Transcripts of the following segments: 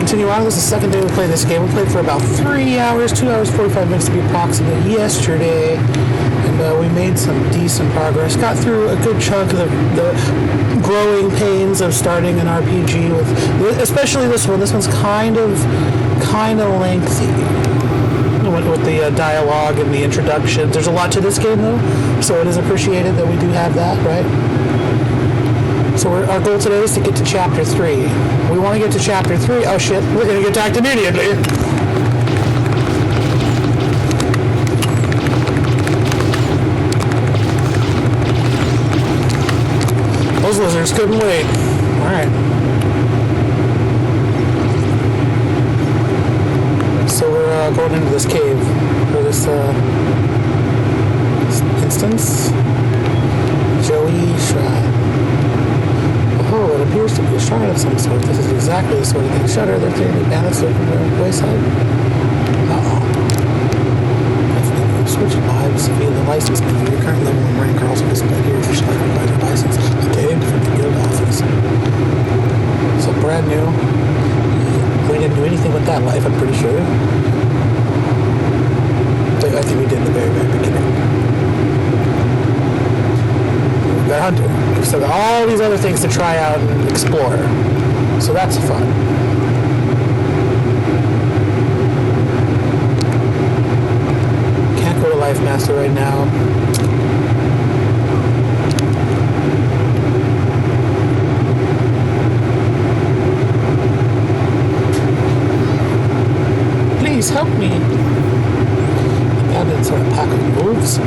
continue on. This is the second day we played this game. We played for about 3 hours, 2 hours, 45 minutes to be approximate yesterday. And we made some decent progress. Got through a good chunk of the growing pains of starting an RPG with, especially this one. This one's kind of lengthy with the dialogue and the introduction. There's a lot to this game though, so it is appreciated that we do have that, right? So our goal today is to get to Chapter 3. We want to get to Chapter 3. Oh shit, we're going to get attacked immediately. Those lizards couldn't wait. Alright. So we're going into this cave, or this instance. Joey Shrine. Oh, it appears to be a shrine of some sort. This is exactly the sort of thing. Shudder, they're clearly bandits lurking from the wayside. Uh-oh. Switch lives via the license menu. Your current level and rank are also displayed here if you select your license. Obtained from the guild office. So brand new. We didn't do anything with that life, I'm pretty sure. I think we did in the very, very beginning. We've got Hunter. We've still got all these other things to try out and explore. So that's fun. Can't go to Life Master right now. Please help me. The bandits are a pack of wolves.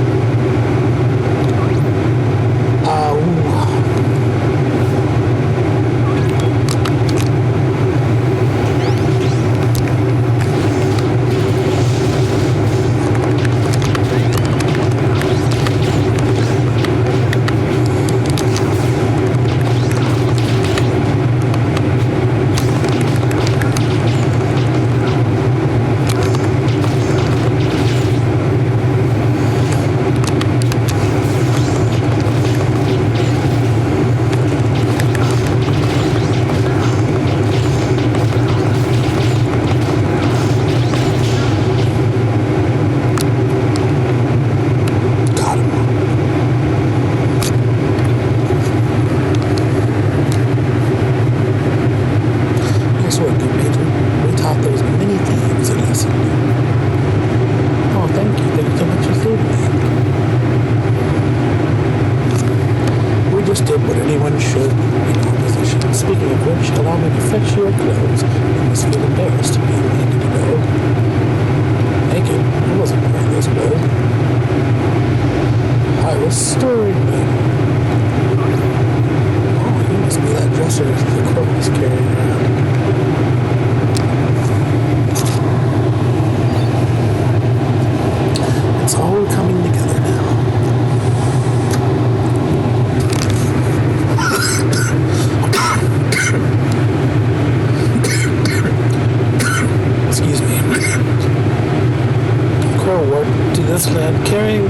Carrying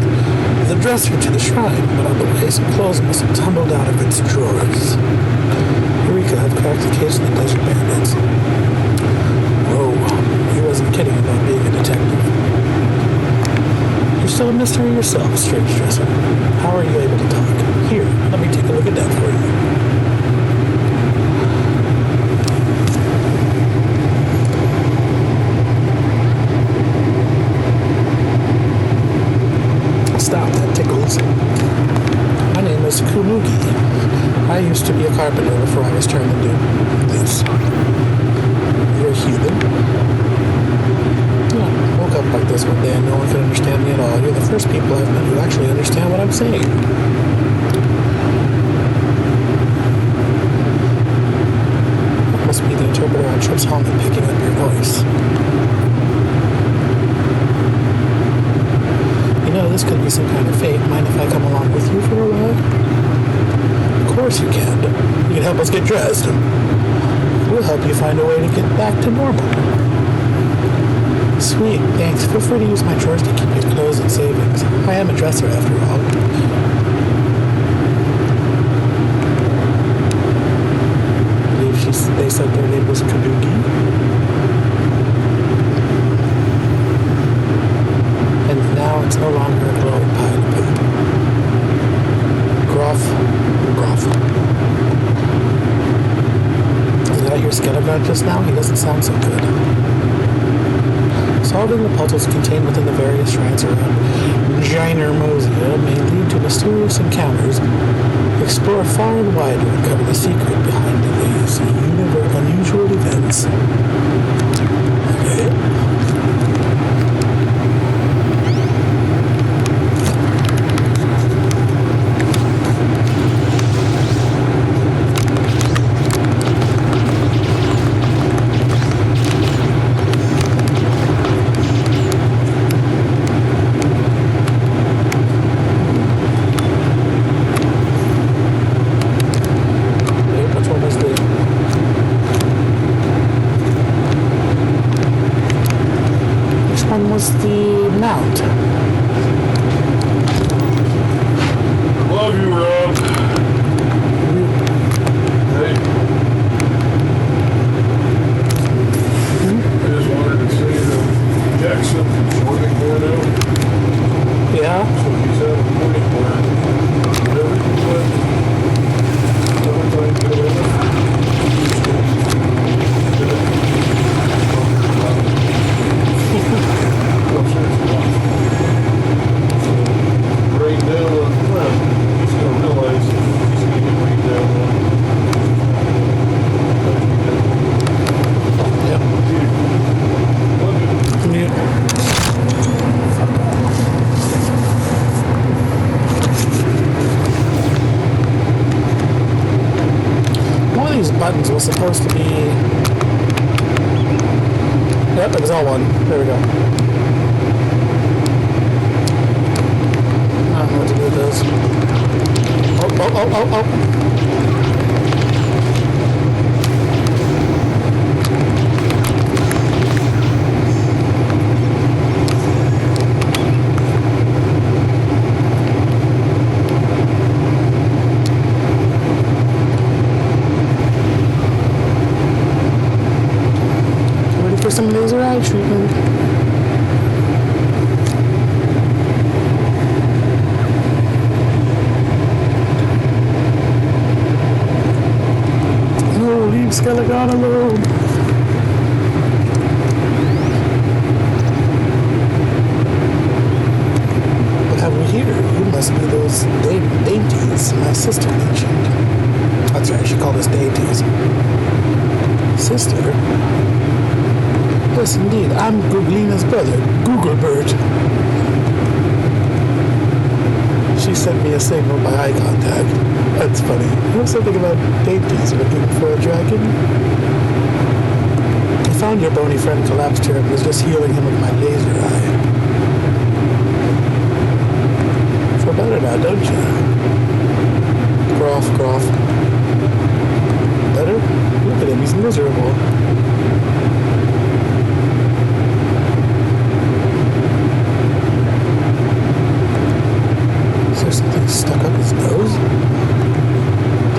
the dresser to the shrine, but on the way some clothes must have tumbled out of its drawers. Eureka, I've cracked the case of the desert bandits. Whoa, he wasn't kidding about being a detective. You're still a mystery yourself, strange dresser. How are you able to talk? Here, let me take a look at that for you. Stop, that tickles. My name is Kumugi. I used to be a carpenter before I was turned into this. You're a human? Yeah, woke up like this one day and no one could understand me at all. You're the first people I've met who actually understand what I'm saying. That must be the interpreter on Trip's helmet picking up your voice. This could be some kind of fate. Mind if I come along with you for a while? Of course you can. You can help us get dressed. We'll help you find a way to get back to normal. Sweet, thanks. Feel free to use my drawers to keep your clothes and savings. I am a dresser after all. I believe they said their name was Kabuki. about just now, he doesn't sound so good. Solving the puzzles contained within the various shrines around Gynermosia may lead to mysterious encounters. Explore far and wide to uncover the secret behind these unusual events. Okay. The mount. Love you, Rob. Hey. I just wanted to say that Jackson is working more now. Yeah? So he's at a point where whatever you put, every time you get in it, rain down on the left, he's going to realize he's going to get rained down on. Yep. Yep. One of these buttons was supposed to be... Yep, it was all one. There we go. I don't know what to do with those. Oh. Ready for some laser eye treatment. Skelligon alone. What have we here? You must be those dainties my sister mentioned. That's right, she called us dainties. Sister? Yes, indeed. I'm Googlina's brother, Googlebert. She sent me a signal by eye contact. That's funny. You know something about dainties looking for a dragon? I found your bony friend collapsed here and was just healing him with my laser eye. Feel better now, don't you? Groff. Better? Look at him, he's miserable. Is there something stuck up his nose?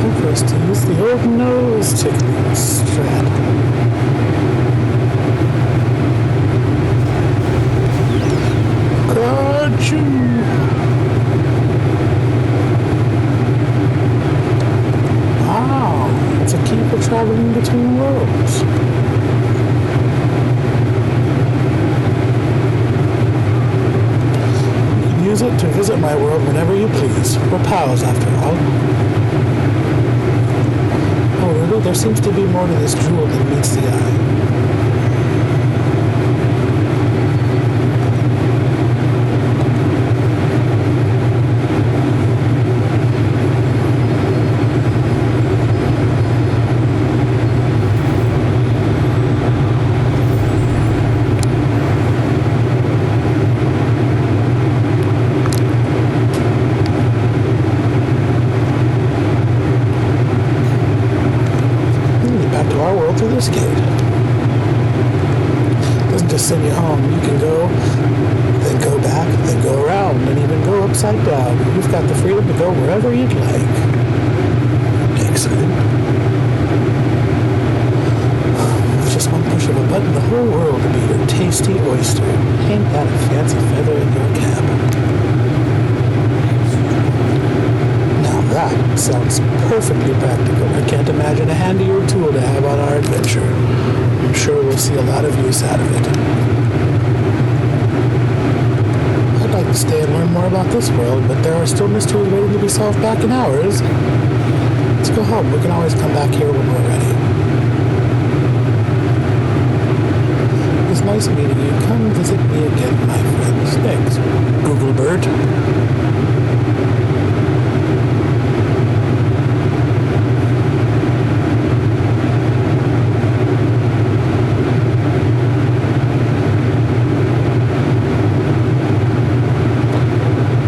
Time for us to use the old nose tickling strat. Achoo! Wow, it's a key for traveling between worlds. You can use it to visit my world whenever you please. We're pals, after all. Oh, really? There seems to be more to this jewel than meets the eye. Through this gate. Doesn't just send you home. You can go, then go back, then go around, and even go upside down. You've got the freedom to go wherever you'd like. Excellent. With just one push of a button, the whole world will be your tasty oyster. Ain't that a fancy feather in your cap? Now That sounds perfectly practical. I can't imagine a handier tool to have on our adventure. I'm sure we'll see a lot of use out of it. I'd like to stay and learn more about this world, but there are still mysteries waiting to be solved back in ours. Let's go home. We can always come back here when we're ready. It was nice meeting you. Come visit me again, my friends. Thanks, Google Bird.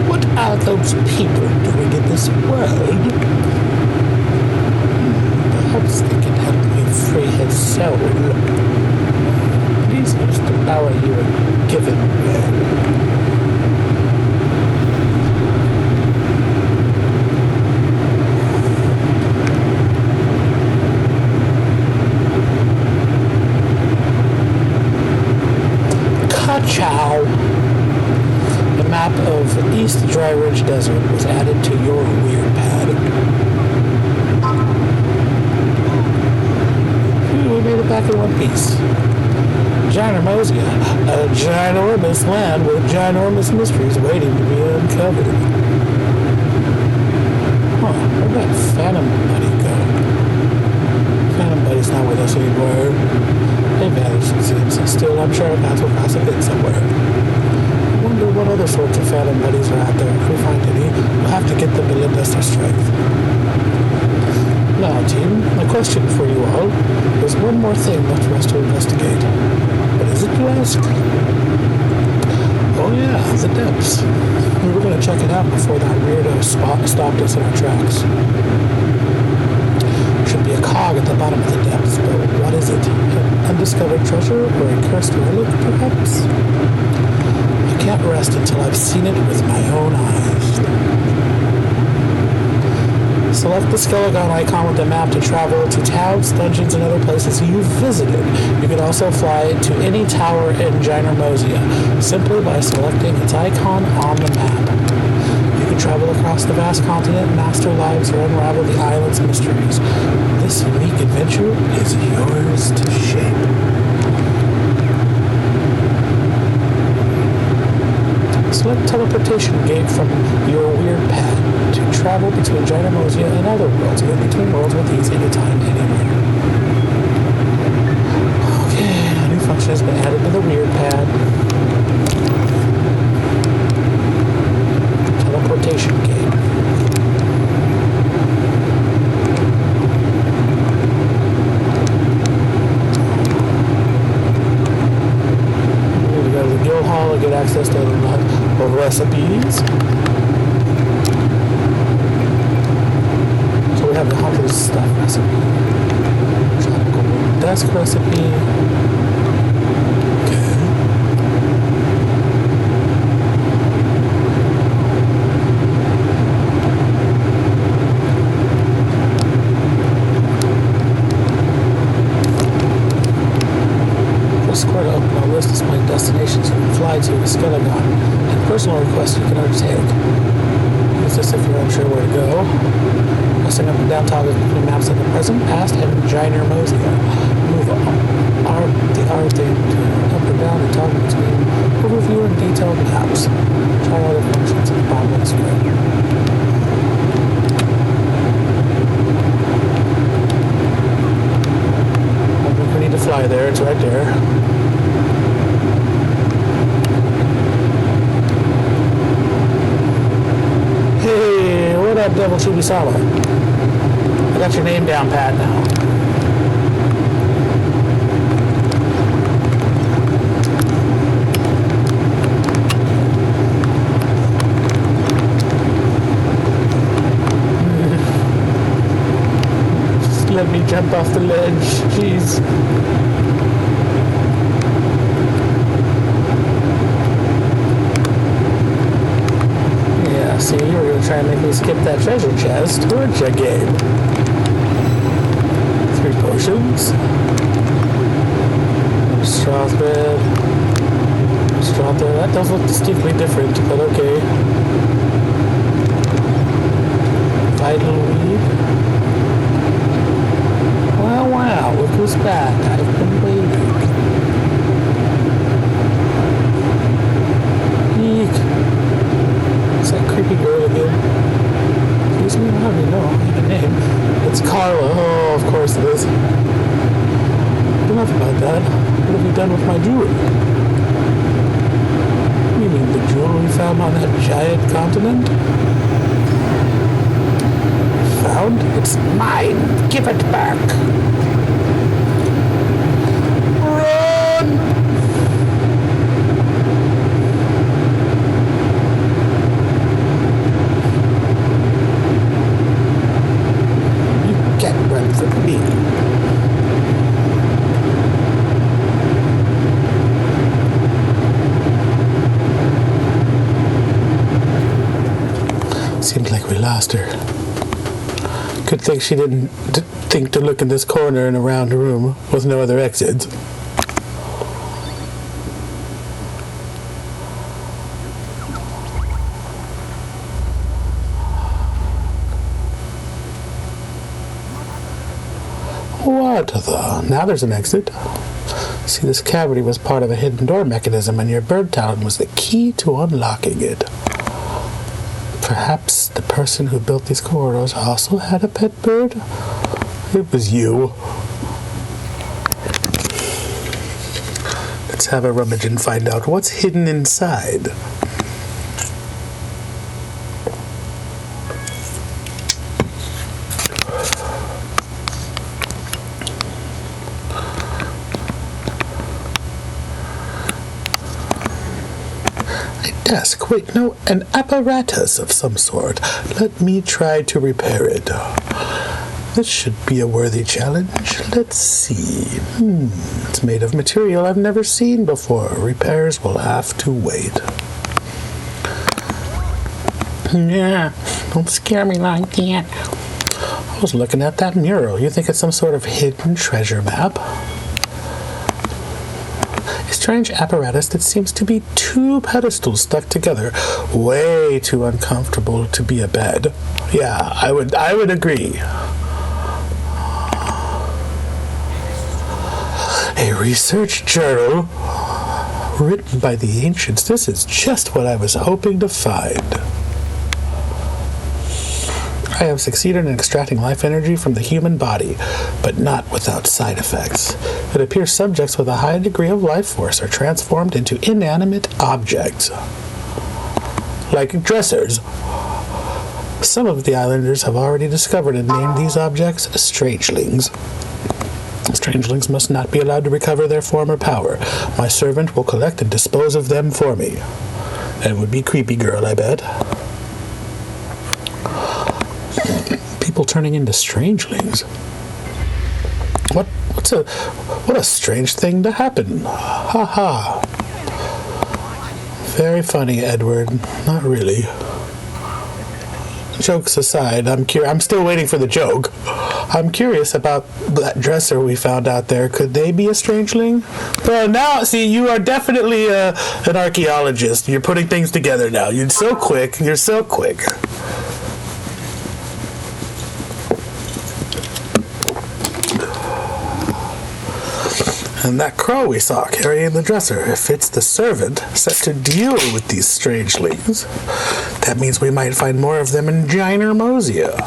What are those people doing in this world? Perhaps they can help me free his soul. Please use the power you were given. Ka-chow! The map of East Dry Ridge Desert was added to your weird pad. We made it back in one piece. Ginormosia, a ginormous land with ginormous mysteries waiting to be uncovered. Huh, where'd that Phantom Buddy go? Phantom Buddy's not with us anymore. They vanished, it seems. Still, I'm sure our paths will cross a bit somewhere. I wonder what other sorts of Phantom Buddies are out there. If we find any, we'll have to get them to lend us their strength. Now, team, my question for you all. There's one more thing left for us to investigate. What is it, you ask? Oh yeah, the depths. We were going to check it out before that weirdo stopped us in our tracks. There should be a cog at the bottom of the depths, but what is it? An undiscovered treasure or a cursed relic, perhaps? I can't rest until I've seen it with my own eyes. Select the Skelegon icon with the map to travel to towns, dungeons, and other places you've visited. You can also fly to any tower in Ginormosia simply by selecting its icon on the map. You can travel across the vast continent, master lives, or unravel the island's mysteries. This unique adventure is yours to shape. Select teleportation gate from your weird pad to travel between Ginormosia and other worlds, or between worlds with ease anytime, anywhere. Okay, a new function has been added to the weird pad. Teleportation gate. We go to the guild hall to get access to other recipes. So we have the hunter's stuff recipe. Tropical desk recipe. Okay. Press square to open a list displaying destinations you can fly to with Skelegon. Personal request you can undertake. Use this if you're unsure where to go. Pressing up and down toggles between maps of the present, past, and Ginormosia. Move the R thing to up and down and toggle between overview and detailed maps. Try other functions at the bottom of the screen. I don't think we need to fly there, it's right there. Hey, what up, Devil Chibisawa? I got your name down pat now. Just let me jump off the ledge, jeez. See, you were going to try and make me skip that treasure chest, weren't you, Gabe? 3 potions. Straw thread. Straw thread. That does look distinctly different, but okay. vital weed. Wow, look who's back. I've been waiting. Eek. It's that creepy girl again. Excuse me, how do you know? I have a name. It's Carla. Oh, of course it is. Enough about that. What have you done with my jewelry? You mean the jewelry we found on that giant continent? Found? It's mine. Give it back. Run! You can't run from me. Seems like we lost her. Good thing she didn't think to look in this corner and around the room with no other exits. What the? Now there's an exit. See, this cavity was part of a hidden door mechanism, and your bird talent was the key to unlocking it. Perhaps the person who built these corridors also had a pet bird? It was you. Let's have a rummage and find out what's hidden inside. Desk. Wait, no, an apparatus of some sort. Let me try to repair it. This should be a worthy challenge. Let's see. It's made of material I've never seen before. Repairs will have to wait. Yeah, don't scare me like that. I was looking at that mural. You think it's some sort of hidden treasure map? Strange apparatus that seems to be two pedestals stuck together. Way too uncomfortable to be a bed. Yeah, I would agree. A research journal written by the ancients. This is just what I was hoping to find. I have succeeded in extracting life energy from the human body, but not without side effects. It appears subjects with a high degree of life force are transformed into inanimate objects, like dressers. Some of the islanders have already discovered and named these objects strangelings. Strangelings must not be allowed to recover their former power. My servant will collect and dispose of them for me. That would be creepy, girl, I bet. People turning into strangelings. What a strange thing to happen. Ha ha. Very funny, Edward. Not really. Jokes aside, I'm still waiting for the joke. I'm curious about that dresser we found out there. Could they be a strangeling? Well, now, see, you are definitely an archaeologist. You're putting things together now. You're so quick. And that crow we saw carrying the dresser, if it's the servant set to deal with these strangelings, that means we might find more of them in Gynermosia.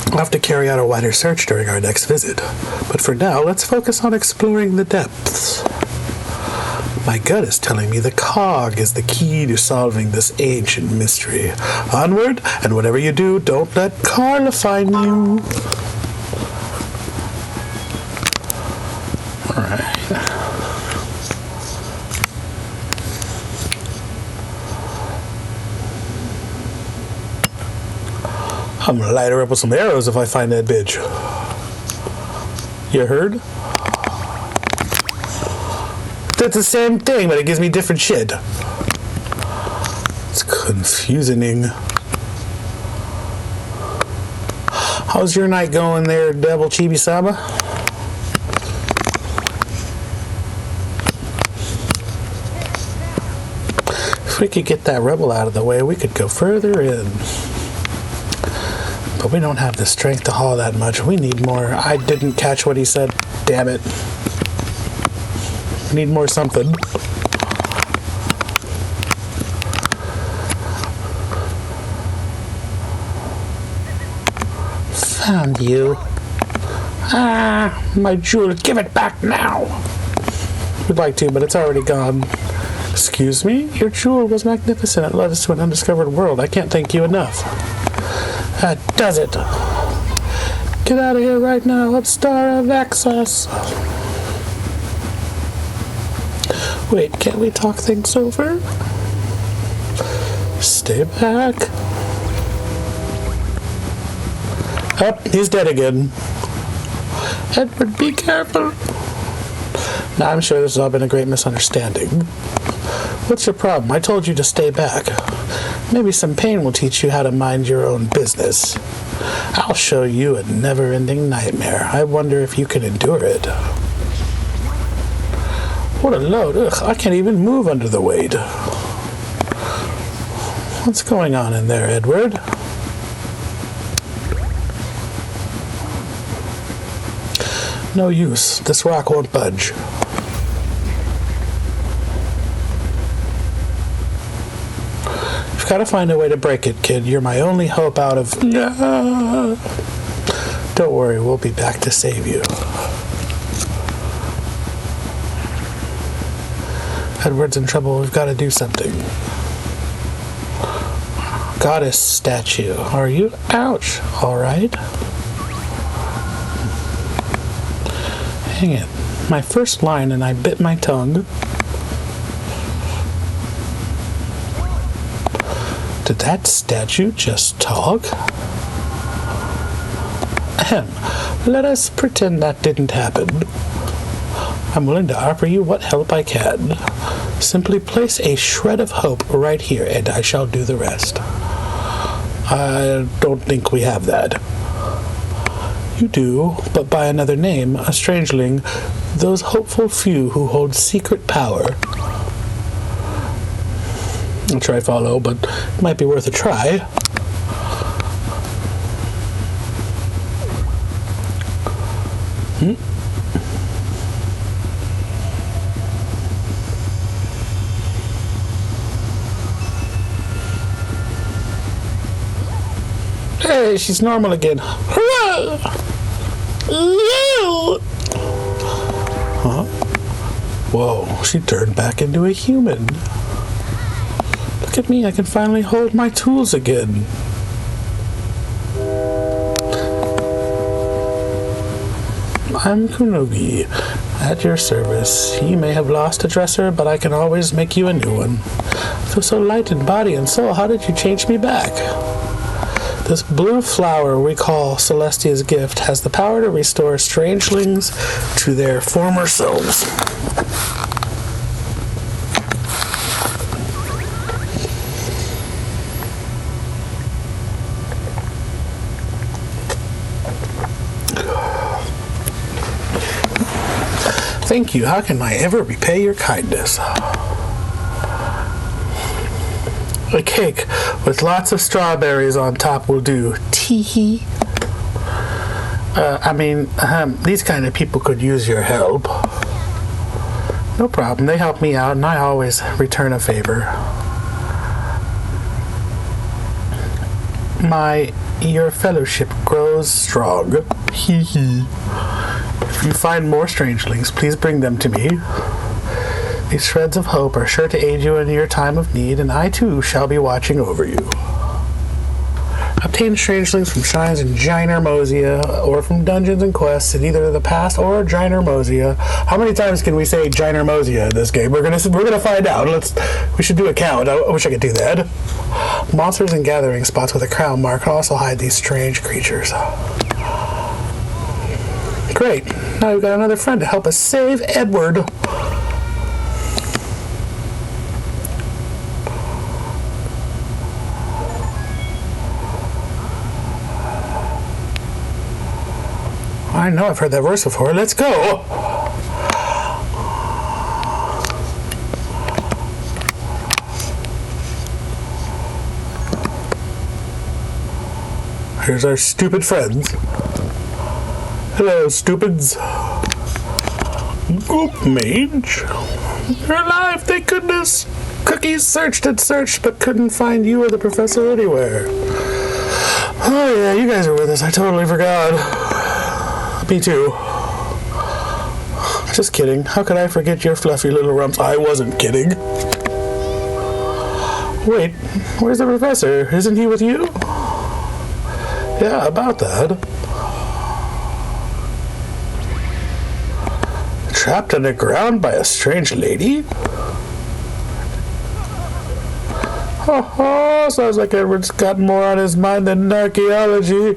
We'll have to carry out a wider search during our next visit, but for now, let's focus on exploring the depths. My gut is telling me the cog is the key to solving this ancient mystery. Onward, and whatever you do, don't let Carla find you. I'm gonna light her up with some arrows if I find that bitch. You heard? That's the same thing, but it gives me different shit. It's confusing. How's your night going there, Devil Chibi-sama? If we could get that rebel out of the way, we could go further in. but we don't have the strength to haul that much. We need more. I didn't catch what he said. Damn it. Need more something. Found you. Ah, my jewel. Give it back now. We'd like to, but it's already gone. Excuse me? Your jewel was magnificent. It led us to an undiscovered world. I can't thank you enough. That does it. Get out of here right now, Upstar of Access. Wait, can't we talk things over? Stay back. Oh, he's dead again. Edward, be careful. Now, I'm sure this has all been a great misunderstanding. What's your problem? I told you to stay back. Maybe some pain will teach you how to mind your own business. I'll show you a never-ending nightmare. I wonder if you can endure it. What a load. Ugh, I can't even move under the weight. What's going on in there, Edward? No use. This rock won't budge. You've got to find a way to break it, kid. You're my only hope out of... Don't worry, we'll be back to save you. Edward's in trouble. We've got to do something. Goddess statue. Are you? Ouch. All right. Hang it. My first line and I bit my tongue. Did that statue just talk? Ahem. Let us pretend that didn't happen. I'm willing to offer you what help I can. Simply place a shred of hope right here and I shall do the rest. I don't think we have that. You do, but by another name, a strangeling, those hopeful few who hold secret power. I'll try follow, but it might be worth a try. Hey, she's normal again. Hurrah! Huh? Whoa, she turned back into a human. Look at me, I can finally hold my tools again. I'm Kunogi, at your service. You may have lost a dresser, but I can always make you a new one. I feel so light in body and soul. How did you change me back? This blue flower we call Celestia's gift has the power to restore strangelings to their former selves. Thank you. How can I ever repay your kindness? A cake with lots of strawberries on top will do. Tee-hee. These kind of people could use your help. No problem. They help me out, and I always return a favor. Your fellowship grows strong. Hee-hee. If you find more strangelings, please bring them to me. These shreds of hope are sure to aid you in your time of need, and I too shall be watching over you. Obtain strangelings from shrines in Gynermosia or from dungeons and quests in either the past or Gynermosia. How many times can we say Gynermosia in this game? We're gonna find out. We should do a count. I wish I could do that. Monsters and gathering spots with a crown mark can also hide these strange creatures. Great. Now we've got another friend to help us save Edward. I know I've heard that verse before. Let's go! here's our stupid friends. Hello, stupids. Goop Mage. You're alive, thank goodness. Cookies searched and searched, but couldn't find you or the professor anywhere. Oh yeah, you guys are with us. I totally forgot. Me too. Just kidding. How could I forget your fluffy little rumps? I wasn't kidding. Wait, where's the professor? Isn't he with you? Yeah, about that. Trapped underground by a strange lady? Oh, sounds like Edward's got more on his mind than archaeology.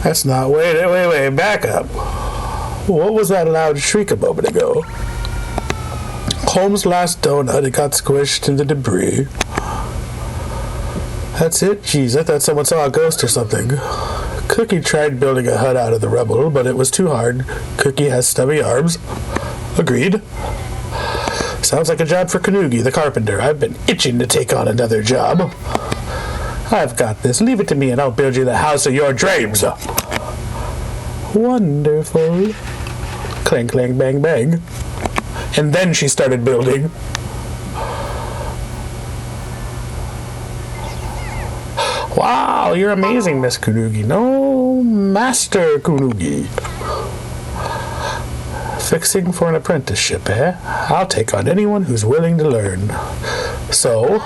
That's not. Wait, back up. What was that loud shriek a moment ago? Holmes' last donut, it got squished in the debris. That's it? Jeez, I thought someone saw a ghost or something. Cookie tried building a hut out of the rubble, but it was too hard. Cookie has stubby arms. Agreed. Sounds like a job for Kanugi, the carpenter. I've been itching to take on another job. I've got this. Leave it to me and I'll build you the house of your dreams. Wonderful. Clang, clang, bang, bang. And then she started building. Wow, you're amazing, Miss Kunugi. No, Master Kunugi. Fixing for an apprenticeship, eh? I'll take on anyone who's willing to learn. So,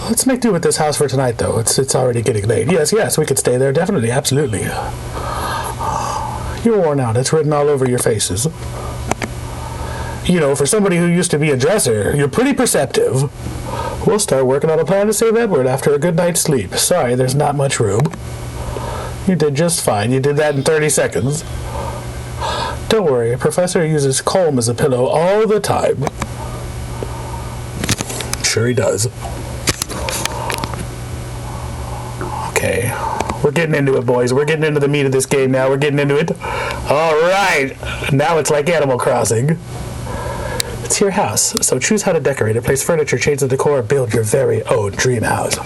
let's make do with this house for tonight, though. It's already getting late. Yes, we could stay there. Definitely, absolutely. You're worn out. It's written all over your faces. You know, for somebody who used to be a dresser, you're pretty perceptive. We'll start working on a plan to save Edward after a good night's sleep. Sorry, there's not much room. You did just fine. You did that in 30 seconds. Don't worry, Professor uses comb as a pillow all the time. Sure he does. Okay, we're getting into it, boys. We're getting into the meat of this game now. We're getting into it. All right, now it's like Animal Crossing. It's your house, so choose how to decorate it. Place furniture, change the decor, build your very own dream house.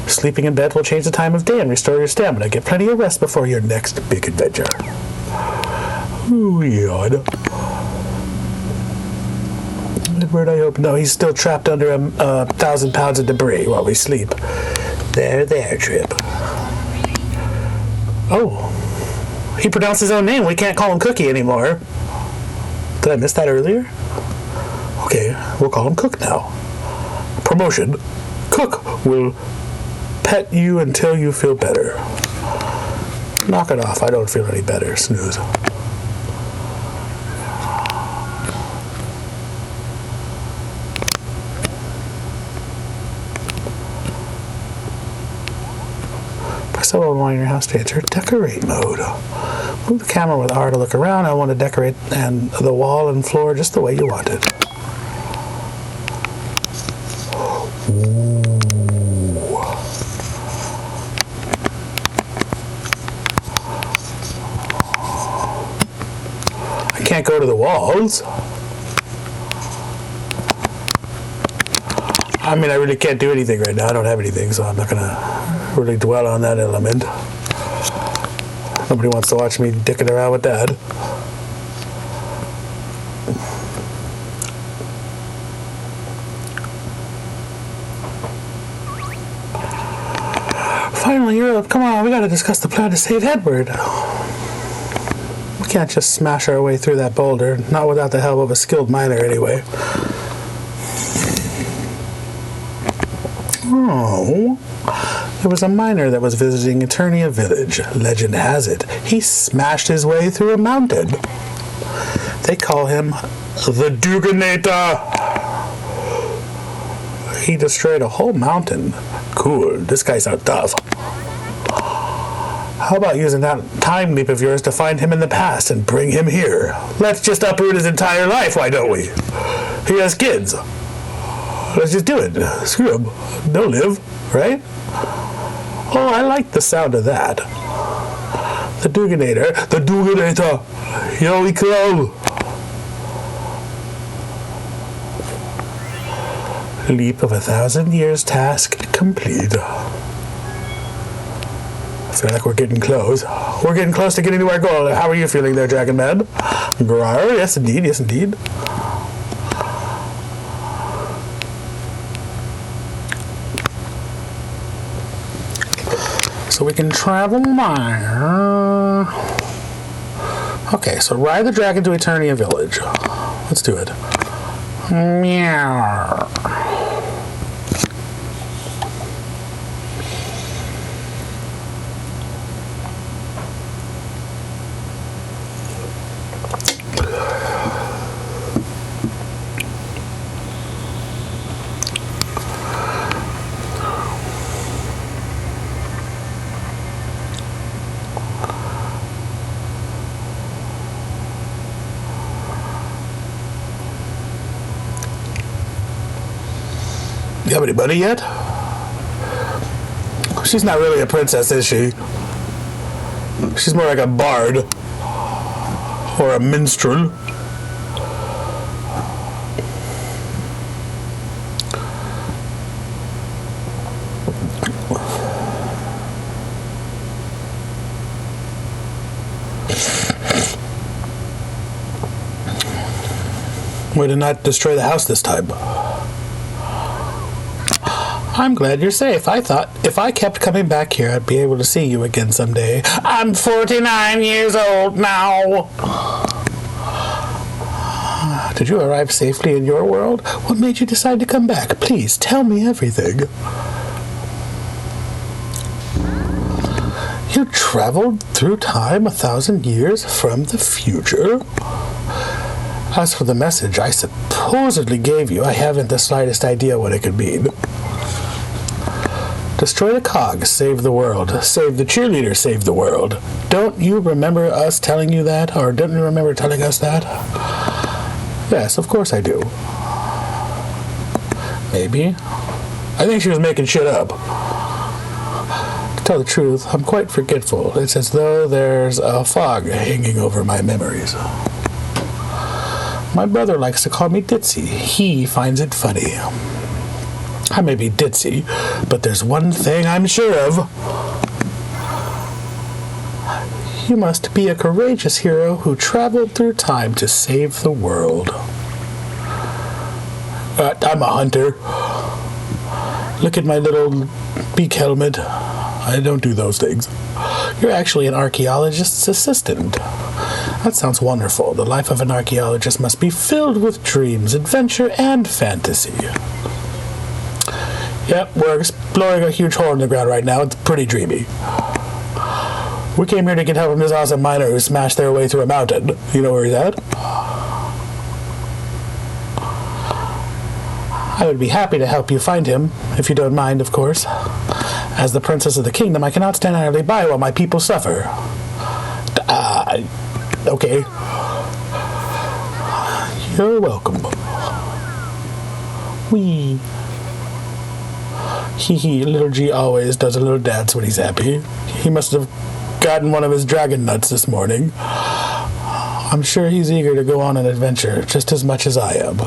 Sleeping in bed will change the time of day and restore your stamina. Get plenty of rest before your next big adventure. Ooh, yawn. Edward, I hope. No, he's still trapped under 1,000 pounds of debris while we sleep. There, Trip. Oh, he pronounced his own name. We can't call him Cookie anymore. Did I miss that earlier? Okay, we'll call him Cook now. Promotion. Cook will pet you until you feel better. Knock it off. I don't feel any better. Snooze. Press L1 while in your house to enter decorate mode. Move the camera with R to look around. I want to decorate and the wall and floor just the way you want it. Ooh. I can't go to the walls. I mean, I really can't do anything right now. I don't have anything, so I'm not going to really dwell on that element. Nobody wants to watch me dicking around with that. Finally, you're up. Come on, we gotta discuss the plan to save Edward. We can't just smash our way through that boulder, not without the help of a skilled miner anyway. Oh, there was a miner that was visiting Eternia Village. Legend has it, he smashed his way through a mountain. They call him the Duganator. He destroyed a whole mountain. Cool, this guy sounds tough. How about using that time leap of yours to find him in the past and bring him here? Let's just uproot his entire life, why don't we? He has kids. Let's just do it. Screw him. They'll live, right? Oh, I like the sound of that. The Duganator. The Duganator. Here we come. Leap of 1,000 years task complete. I feel like we're getting close. We're getting close to getting to our goal. How are you feeling there, Dragon Man? Grar? Yes, indeed. Yes, indeed. So we can travel there. Okay, so ride the dragon to Eternia Village. Let's do it. Meow. You have anybody yet? She's not really a princess, is she? She's more like a bard. Or a minstrel. Way to not destroy the house this time. I'm glad you're safe. I thought if I kept coming back here, I'd be able to see you again someday. I'm 49 years old now. Did you arrive safely in your world? What made you decide to come back? Please, tell me everything. You traveled through time 1,000 years from the future? As for the message I supposedly gave you, I haven't the slightest idea what it could mean. Destroy the cogs, save the world. Save the cheerleader, save the world. Don't you remember us telling you that? Or don't you remember telling us that? Yes, of course I do. Maybe. I think she was making shit up. To tell the truth, I'm quite forgetful. It's as though there's a fog hanging over my memories. My brother likes to call me Ditzy. He finds it funny. I may be ditzy, but there's one thing I'm sure of. You must be a courageous hero who traveled through time to save the world. I'm a hunter. Look at my little beak helmet. I don't do those things. You're actually an archaeologist's assistant. That sounds wonderful. The life of an archaeologist must be filled with dreams, adventure, and fantasy. Yep, we're exploring a huge hole in the ground right now. It's pretty dreamy. We came here to get help from this awesome miner who smashed their way through a mountain. You know where he's at? I would be happy to help you find him, if you don't mind, of course. As the princess of the kingdom, I cannot stand idly by while my people suffer. Okay. You're welcome. Wee. Hee, little G always does a little dance when he's happy. He must have gotten one of his dragon nuts this morning. I'm sure he's eager to go on an adventure just as much as I am.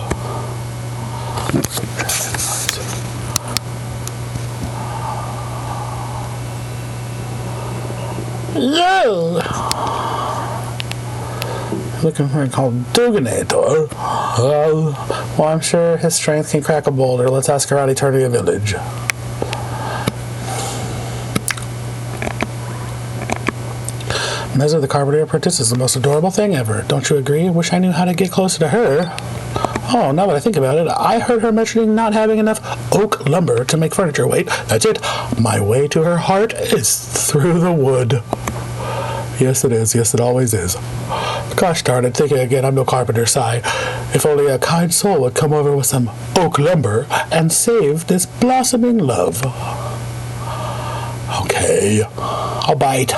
Yo! Looking for a called Duganator. Well, I'm sure his strength can crack a boulder. Let's ask her out Eternia Village. Meza the Carpenter Apprentice is the most adorable thing ever. Don't you agree? Wish I knew how to get closer to her. Oh, now that I think about it, I heard her mentioning not having enough oak lumber to make furniture. Wait, that's it. My way to her heart is through the wood. Yes, it is. Yes, it always is. Gosh darn it, thinking again, I'm no carpenter, sigh. If only a kind soul would come over with some oak lumber and save this blossoming love. Okay, I'll bite.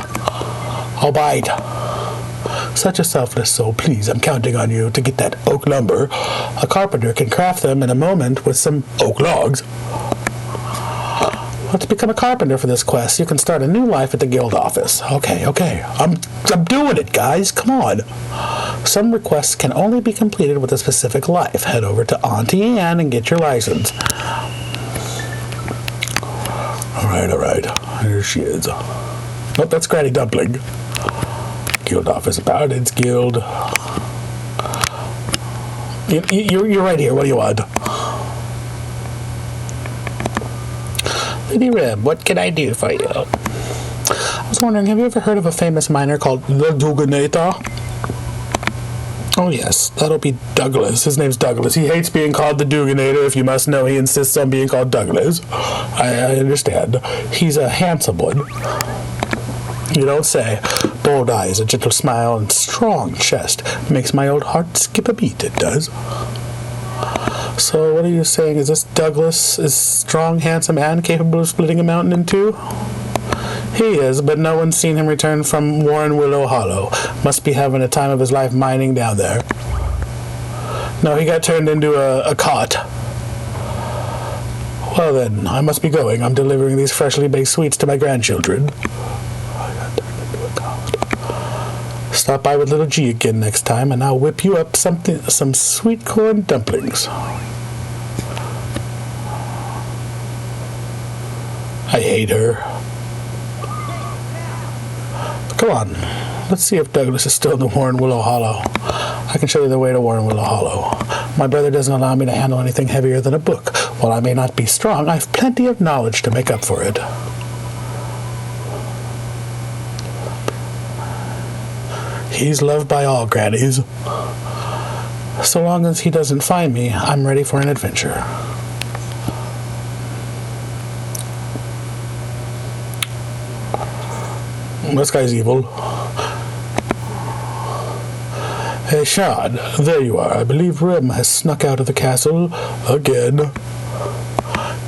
Such a selfless soul, please, I'm counting on you to get that oak lumber. A carpenter can craft them in a moment with some oak logs. Let's become a carpenter for this quest. You can start a new life at the guild office. Okay. I'm doing it, guys. Come on. Some requests can only be completed with a specific life. Head over to Auntie Anne and get your license. Alright. Here she is. Nope, that's Granny Dumpling. Guild office, Paladins Guild. You're right here. What do you want? Lady Rem, what can I do for you? I was wondering, have you ever heard of a famous miner called the Duganator? Oh yes, that'll be Douglas. His name's Douglas. He hates being called the Duganator. If you must know, he insists on being called Douglas. I understand. He's a handsome one. You don't say. Bold eyes, a gentle smile, and strong chest. Makes my old heart skip a beat, it does. So what are you saying? Is this Douglas is strong, handsome, and capable of splitting a mountain in two? He is, but no one's seen him return from Warren Willow Hollow. Must be having a time of his life mining down there. No, he got turned into a cot. Well then, I must be going. I'm delivering these freshly baked sweets to my grandchildren. I got turned into a cot. Stop by with little G again next time, and I'll whip you up some sweet corn dumplings. I hate her. Come on, let's see if Douglas is still in the Warren Willow Hollow. I can show you the way to Warren Willow Hollow. My brother doesn't allow me to handle anything heavier than a book. While I may not be strong, I've plenty of knowledge to make up for it. He's loved by all grannies. So long as he doesn't find me, I'm ready for an adventure. This guy's evil. Hey, Sean, there you are. I believe Rem has snuck out of the castle again.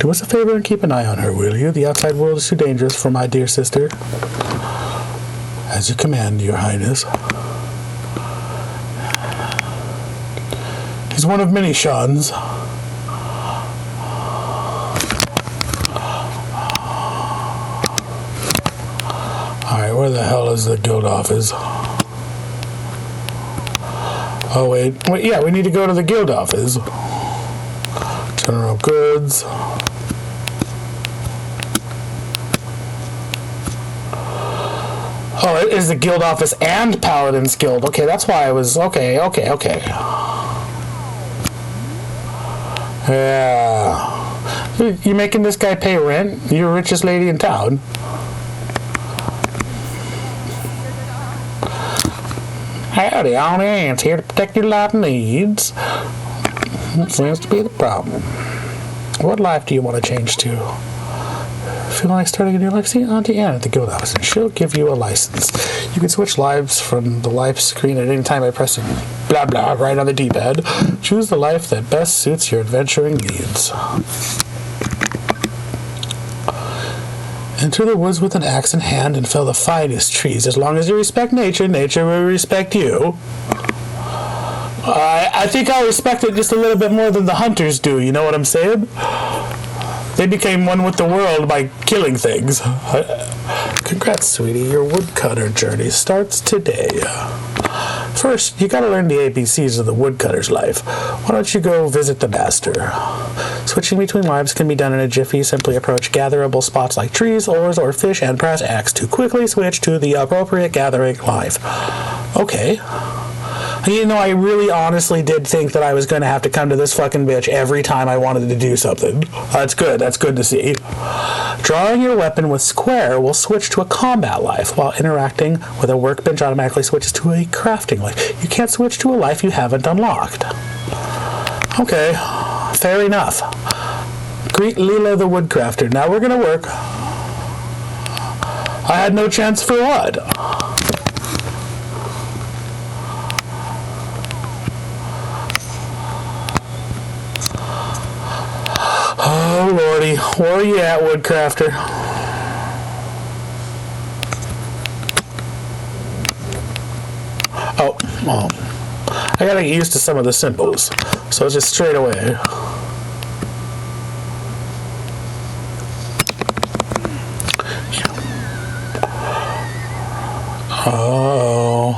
Do us a favor and keep an eye on her, will you? The outside world is too dangerous for my dear sister. As you command, Your Highness. He's one of many Seans. Alright, where the hell is the guild office? Oh, wait, yeah, we need to go to the guild office. General goods. Oh, it is the guild office and Paladin's Guild. Okay, that's why I was... Okay. Yeah. You making this guy pay rent? You're the richest lady in town. Howdy, Auntie Anne's here to protect your life needs. That seems to be the problem. What life do you want to change to? Feeling like starting a new life? See Auntie Anne at the guild office, and she'll give you a license. You can switch lives from the life screen at any time by pressing blah blah right on the D-pad. Choose the life that best suits your adventuring needs. Enter the woods with an axe in hand and fell the finest trees. As long as you respect nature, nature will respect you. I think I'll respect it just a little bit more than the hunters do, you know what I'm saying? They became one with the world by killing things. Congrats, sweetie. Your woodcutter journey starts today. First, you gotta learn the ABCs of the woodcutter's life. Why don't you go visit the master? Switching between lives can be done in a jiffy. Simply approach gatherable spots like trees, oars, or fish and press X to quickly switch to the appropriate gathering life. Okay. You know, I really honestly did think that I was going to have to come to this fucking bitch every time I wanted to do something. That's good. That's good to see. Drawing your weapon with square will switch to a combat life, while interacting with a workbench automatically switches to a crafting life. You can't switch to a life you haven't unlocked. Okay, fair enough. Greet Leela the Woodcrafter. Now we're going to work. I had no chance for what? Oh, Lordy. Where are you at, Woodcrafter? Oh. I gotta get used to some of the symbols. So just straight away. Oh.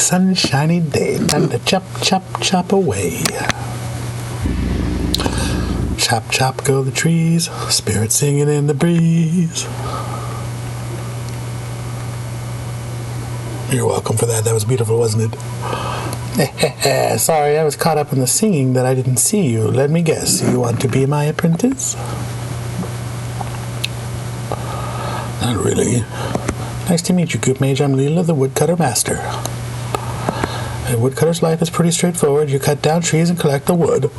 sunshiny day. Time to chop, chop, chop away. Chop, chop, go the trees. Spirit singing in the breeze. You're welcome for that. That was beautiful, wasn't it? Sorry, I was caught up in the singing that I didn't see you. Let me guess. You want to be my apprentice? Not really. Nice to meet you, Goop Mage. I'm Leela, the Woodcutter Master. A woodcutter's life is pretty straightforward. You cut down trees and collect the wood.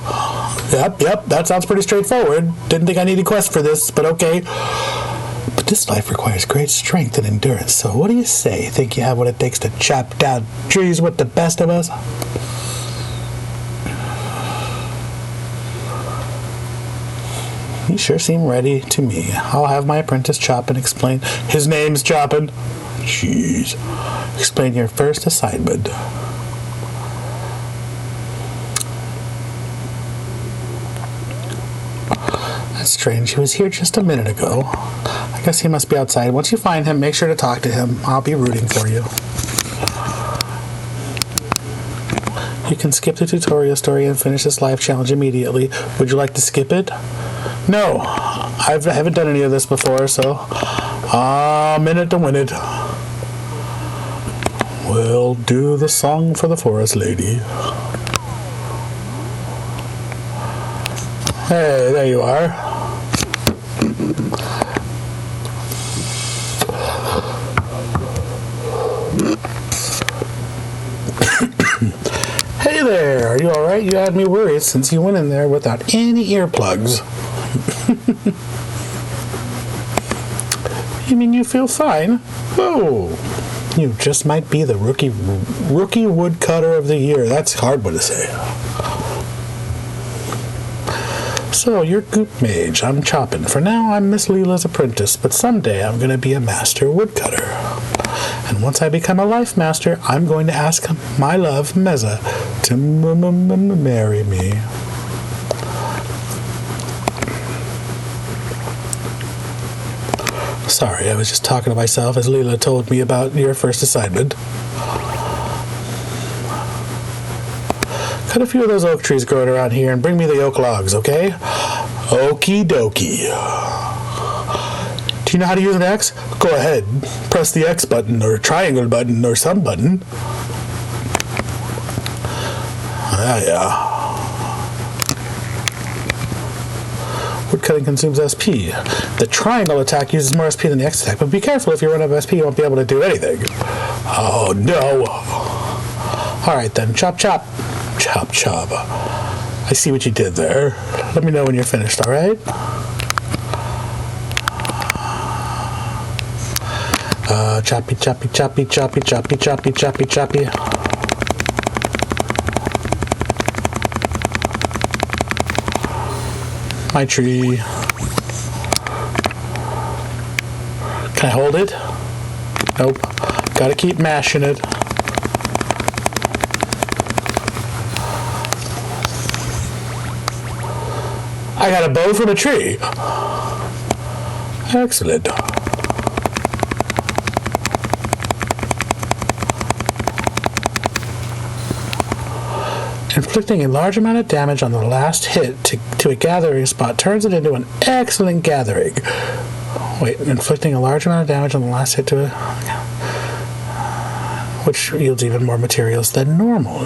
Yep, that sounds pretty straightforward. Didn't think I needed a quest for this, but okay. But this life requires great strength and endurance, so what do you say? Think you have what it takes to chop down trees with the best of us? You sure seem ready to me. I'll have my apprentice Choppin explain. His name's Choppin. Jeez. Explain your first assignment. That's strange. He was here just a minute ago. I guess he must be outside. Once you find him, make sure to talk to him. I'll be rooting for you. You can skip the tutorial story and finish this life challenge immediately. Would you like to skip it? No. I haven't done any of this before, so I'm in it to win it. We'll do the song for the forest lady. Hey, there you are. Hey there, are you alright? You had me worried since you went in there without any earplugs. You mean you feel fine? Oh, you just might be the rookie woodcutter of the year. That's a hard one to say. So, you're Goop Mage. I'm Choppin. For now, I'm Miss Leela's apprentice, but someday I'm going to be a master woodcutter. And once I become a life master, I'm going to ask my love, Meza, to marry me. Sorry, I was just talking to myself as Leela told me about your first assignment. Cut a few of those oak trees growing around here and bring me the oak logs, okay? Okie dokie. Do you know how to use an axe? Go ahead. Press the X button or triangle button or some button. Yeah. Woodcutting consumes SP. The triangle attack uses more SP than the X attack, but be careful, if you run out of SP, you won't be able to do anything. Oh no. Alright then, chop chop. Chop chop. I see what you did there. Let me know when you're finished, alright? Choppy, choppy, choppy, choppy, choppy, choppy, choppy, choppy. My tree. Can I hold it? Nope. Gotta keep mashing it. I got a bow from a tree. Excellent. Inflicting a large amount of damage on the last hit to a gathering spot turns it into an excellent gathering. Wait, inflicting a large amount of damage on the last hit to a... which yields even more materials than normal.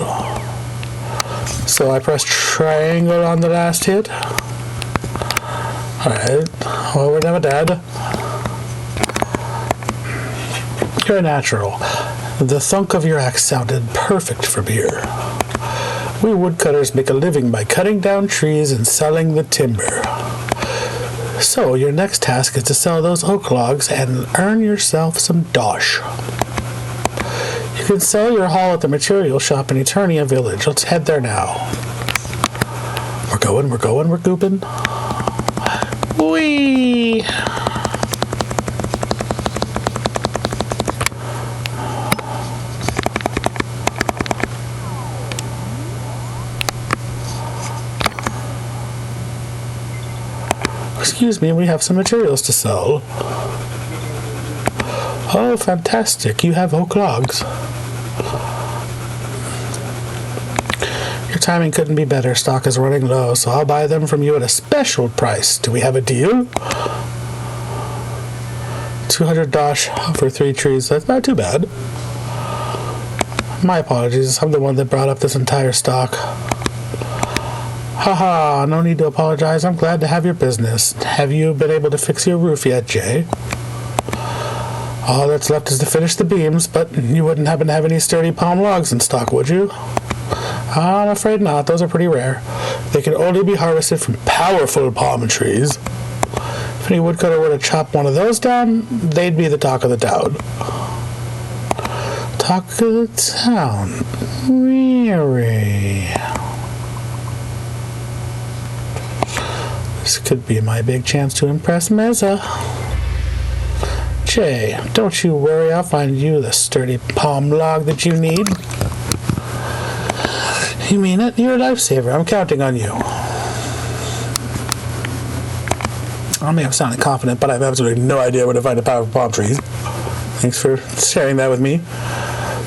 So I press triangle on the last hit. Alright, well, we're done with that. You're a natural. The thunk of your axe sounded perfect from here. We woodcutters make a living by cutting down trees and selling the timber. So, your next task is to sell those oak logs and earn yourself some dosh. You can sell your haul at the material shop in Eternia Village. Let's head there now. We're gooping. Whee! Excuse me, we have some materials to sell. Oh, fantastic. You have oak logs. Timing couldn't be better. Stock is running low, so I'll buy them from you at a special price. Do we have a deal? 200 dosh for 3 trees. That's not too bad. My apologies. I'm the one that brought up this entire stock. Haha, no need to apologize. I'm glad to have your business. Have you been able to fix your roof yet, Jay? All that's left is to finish the beams, but you wouldn't happen to have any sturdy palm logs in stock, would you? I'm afraid not. Those are pretty rare. They can only be harvested from powerful palm trees. If any woodcutter were to chop one of those down, they'd be the talk of the town. Talk of the town? Really? This could be my big chance to impress Meza. Jay, don't you worry, I'll find you the sturdy palm log that you need. You mean it? You're a lifesaver. I'm counting on you. I may have sounded confident, but I have absolutely no idea where to find the powerful palm trees. Thanks for sharing that with me.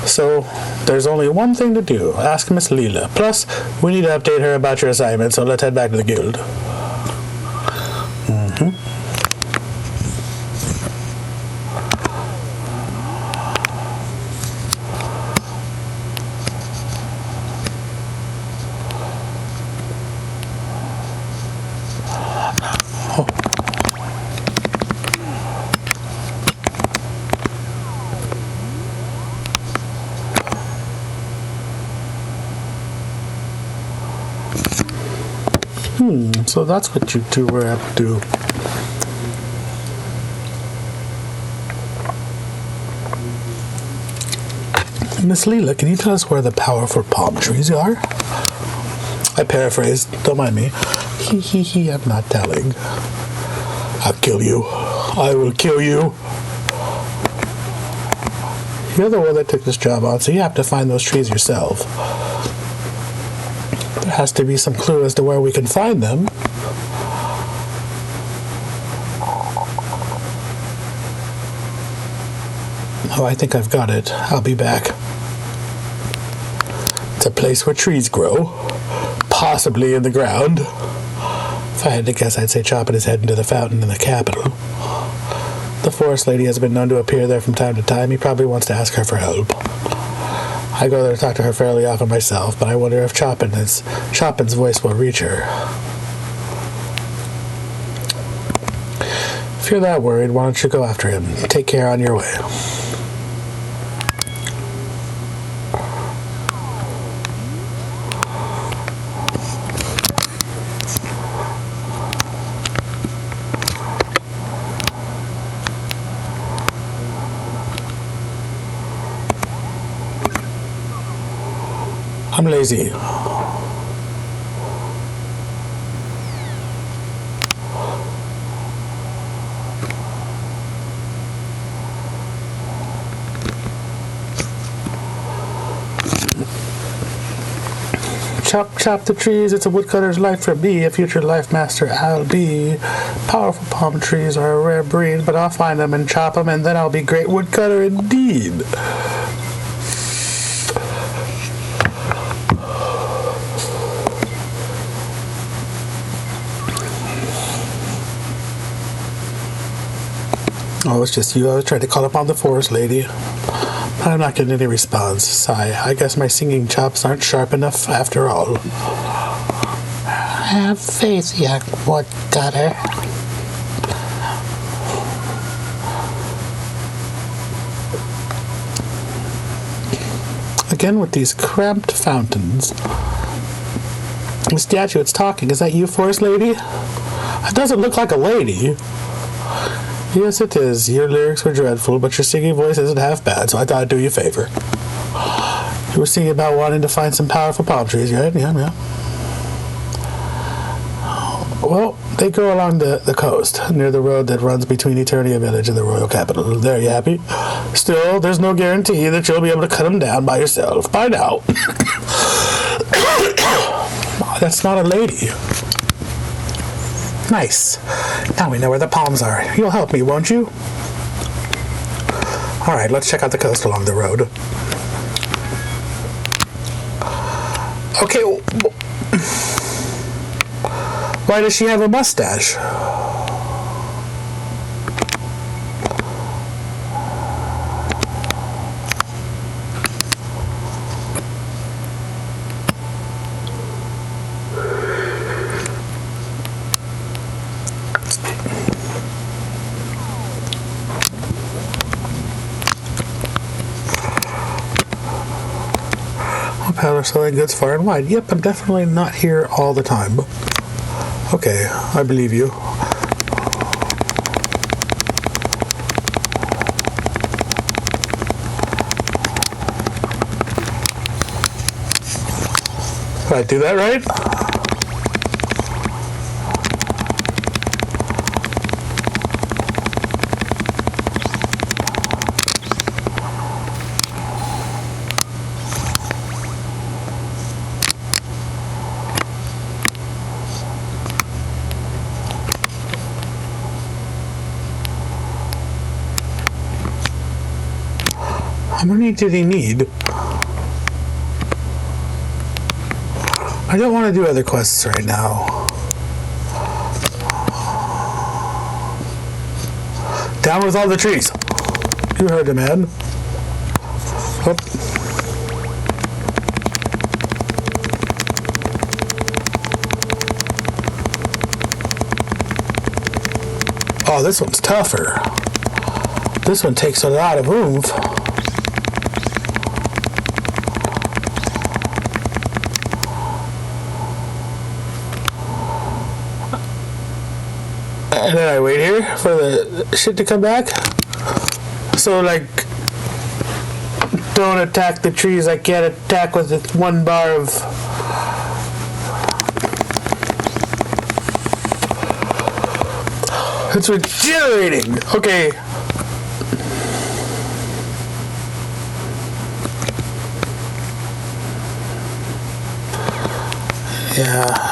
So, there's only one thing to do. Ask Miss Leela. Plus, we need to update her about your assignment, so let's head back to the guild. So that's what you two were up to. Miss Leela, can you tell us where the powerful palm trees are? I paraphrased, don't mind me. He, I'm not telling. I'll kill you. I will kill you. You're the one that took this job on, so you have to find those trees yourself. There has to be some clue as to where we can find them. Oh, I think I've got it. I'll be back. It's a place where trees grow. Possibly in the ground. If I had to guess, I'd say chopping his head into the fountain in the capital. The forest lady has been known to appear there from time to time. He probably wants to ask her for help. I go there to talk to her fairly often myself, but I wonder if Chopin's voice will reach her. If you're that worried, why don't you go after him? Take care on your way. I'm lazy. Chop, chop the trees. It's a woodcutter's life for me, a future life master I'll be. Powerful palm trees are a rare breed, but I'll find them and chop them, and then I'll be great woodcutter indeed. Oh, it's just you. I was trying to call upon the forest lady. But I'm not getting any response. Sigh. I guess my singing chops aren't sharp enough after all. Have faith, young woodcutter. Again with these cramped fountains. The statue, it's talking. Is that you, forest lady? It doesn't look like a lady. Yes, it is. Your lyrics were dreadful, but your singing voice isn't half bad, so I thought I'd do you a favor. You were singing about wanting to find some powerful palm trees, right? Yeah. Well, they go along the coast, near the road that runs between Eternia Village and the royal capital. There, you happy? Still, there's no guarantee that you'll be able to cut them down by yourself. By now. That's not a lady. Nice. Now we know where the palms are. You'll help me, won't you? All right, let's check out the coast along the road. Okay, why does she have a mustache? Powder selling goods far and wide. Yep, I'm definitely not here all the time. Okay, I believe you. Did I do that right? How many did he need? I don't want to do other quests right now. Down with all the trees. You heard the man. Oh. Oh, this one's tougher. This one takes a lot of oomph. And then I wait here for the shit to come back. So, like, don't attack the trees. I can't attack with this one bar of... It's regenerating. Okay. Yeah.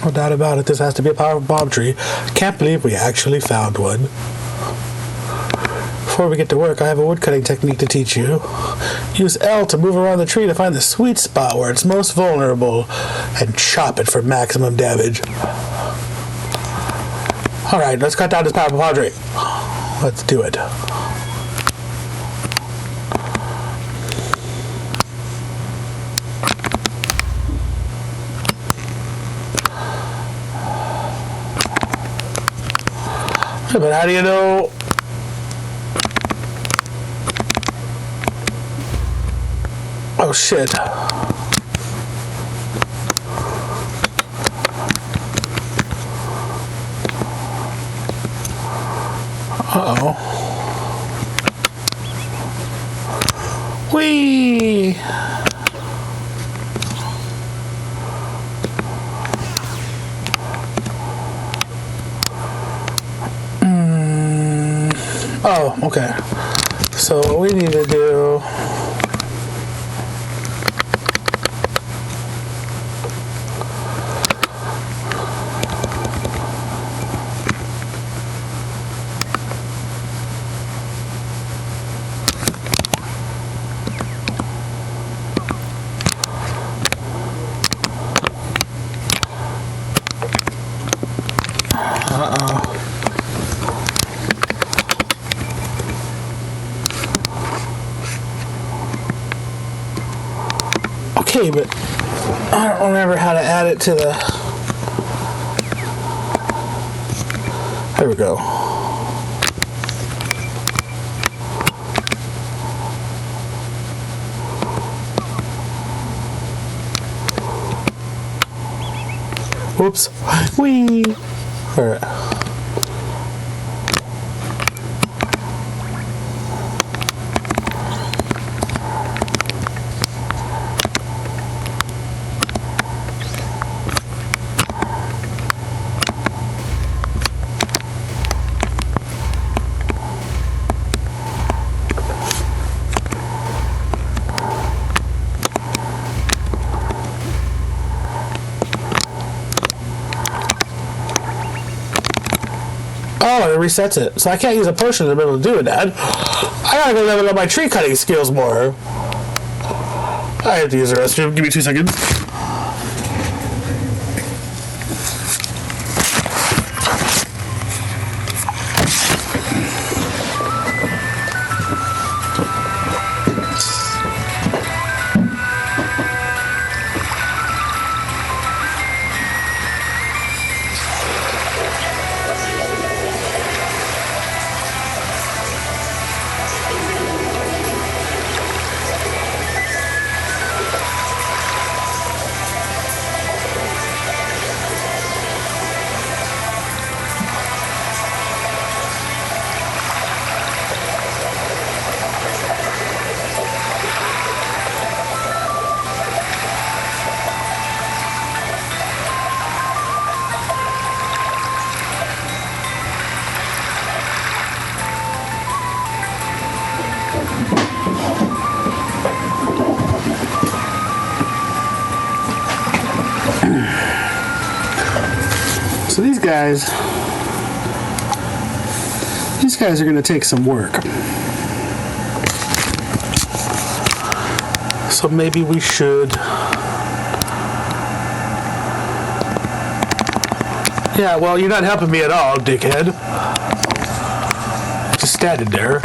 No doubt about it, this has to be a powerful bomb tree. Can't believe we actually found one. Before we get to work, I have a woodcutting technique to teach you. Use L to move around the tree to find the sweet spot where it's most vulnerable and chop it for maximum damage. Alright, let's cut down this powerful bomb tree. Let's do it. But how do you know? Oh shit. Uh-oh. Whee! Oh, okay. So what we need to do... Okay, but I don't remember how to add it to the... There we go. Whoops. Whee! Alright. it resets it. So I can't use a potion in the middle to do it, Dad. I gotta go level up my tree cutting skills more. I have to use the restroom. Give me 2 seconds. So these guys are going to take some work. So maybe we should... Yeah, well, you're not helping me at all, dickhead. Just standing there.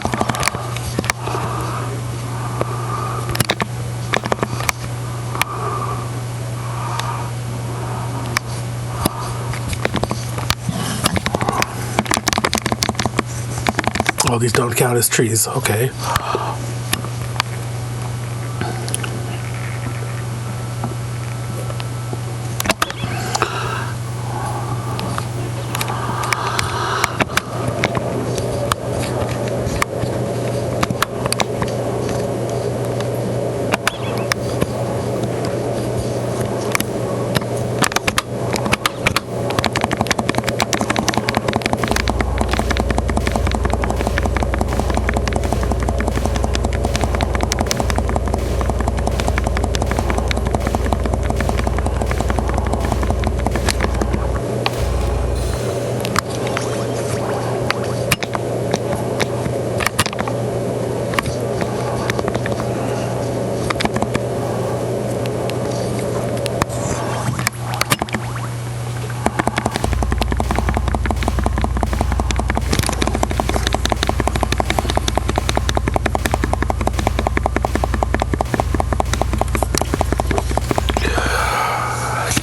Oh, these don't count as trees. Okay.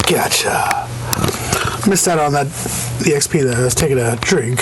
Gotcha. Missed out on that the XP that I was taking a drink.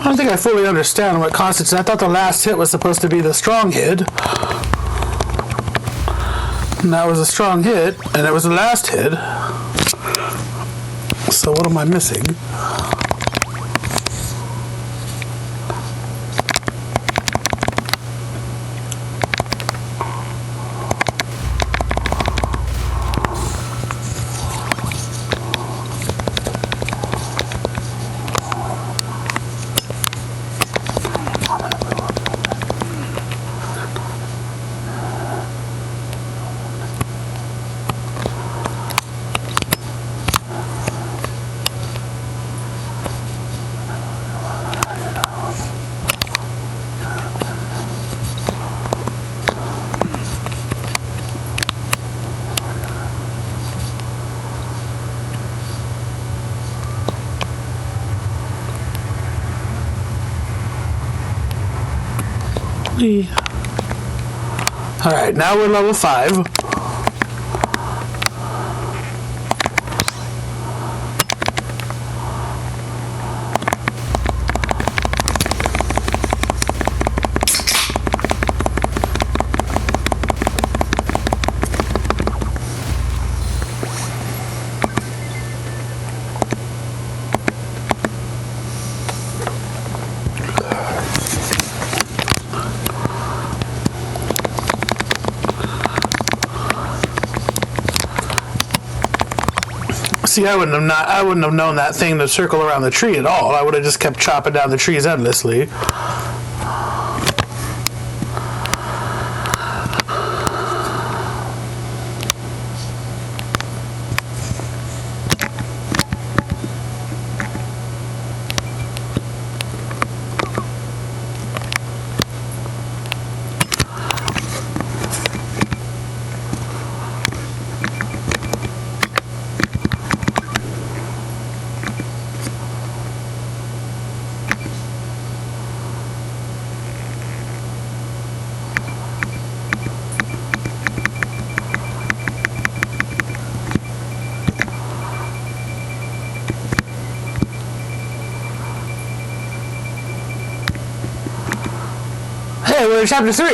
don't think I fully understand what constitutes. I thought the last hit was supposed to be the strong hit. And that was a strong hit, and it was the last hit. So what am I missing? Alright, now we're level 5. See, I wouldn't have known that thing to circle around the tree at all. I would have just kept chopping down the trees endlessly. Hey, we're in chapter 3.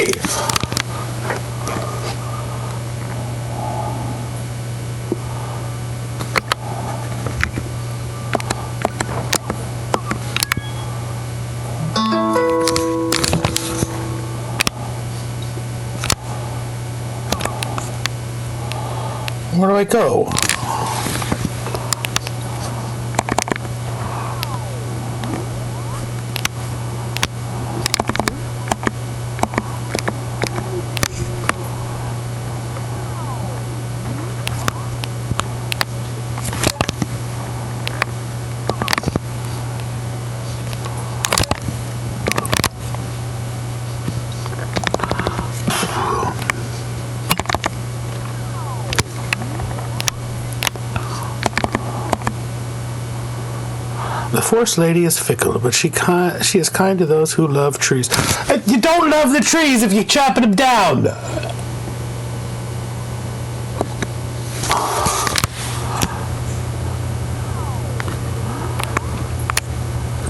Where do I go? The Force Lady is fickle, but she is kind to those who love trees. You don't love the trees if you're chopping them down.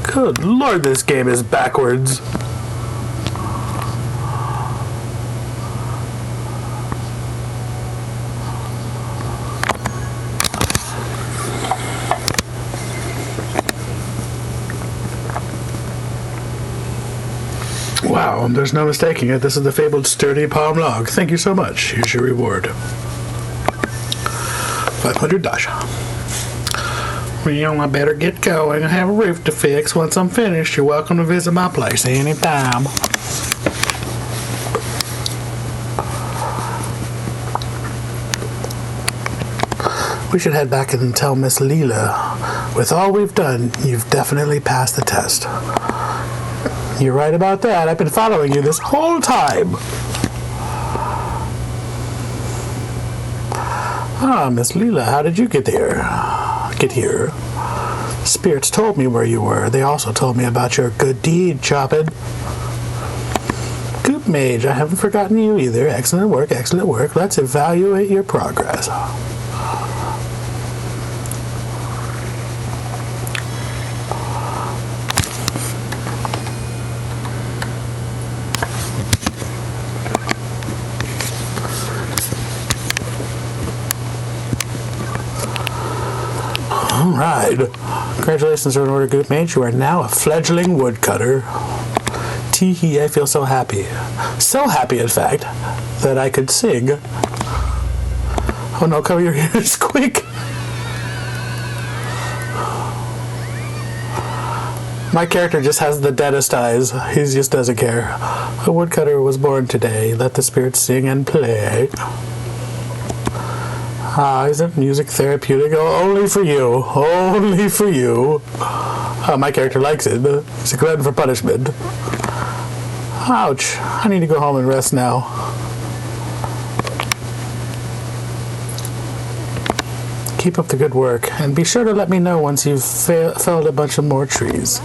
Good Lord, this game is backwards. Wow, there's no mistaking it. This is the fabled sturdy palm log. Thank you so much. Here's your reward. 500 dash. Well, I better get going. I have a roof to fix. Once I'm finished, you're welcome to visit my place anytime. We should head back and tell Miss Leela. With all we've done, you've definitely passed the test. You're right about that. I've been following you this whole time. Ah, Miss Leela, how did you get here? Spirits told me where you were. They also told me about your good deed, Choppin. Goop Mage, I haven't forgotten you either. Excellent work, excellent work. Let's evaluate your progress. All right. Congratulations are in order, good mage. You are now a fledgling woodcutter. Tee-hee, I feel so happy. So happy, in fact, that I could sing. Oh no, cover your ears, quick! My character just has the deadest eyes. He just doesn't care. A woodcutter was born today. Let the spirits sing and play. Ah, isn't music therapeutic? Oh, only for you. Only for you. My character likes it. It's a glutton for punishment. Ouch. I need to go home and rest now. Keep up the good work, and be sure to let me know once you've felled a bunch of more trees.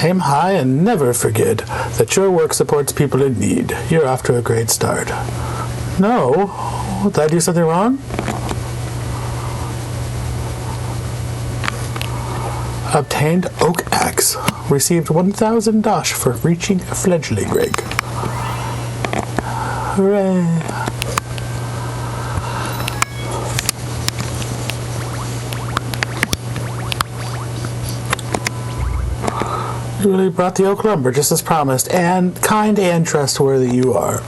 Aim high and never forget that your work supports people in need. You're off to a great start. No? Did I do something wrong? Obtained oak axe. Received 1,000 dosh for reaching a fledgling rank. Hooray! You really brought the oak lumber, just as promised, and kind and trustworthy you are.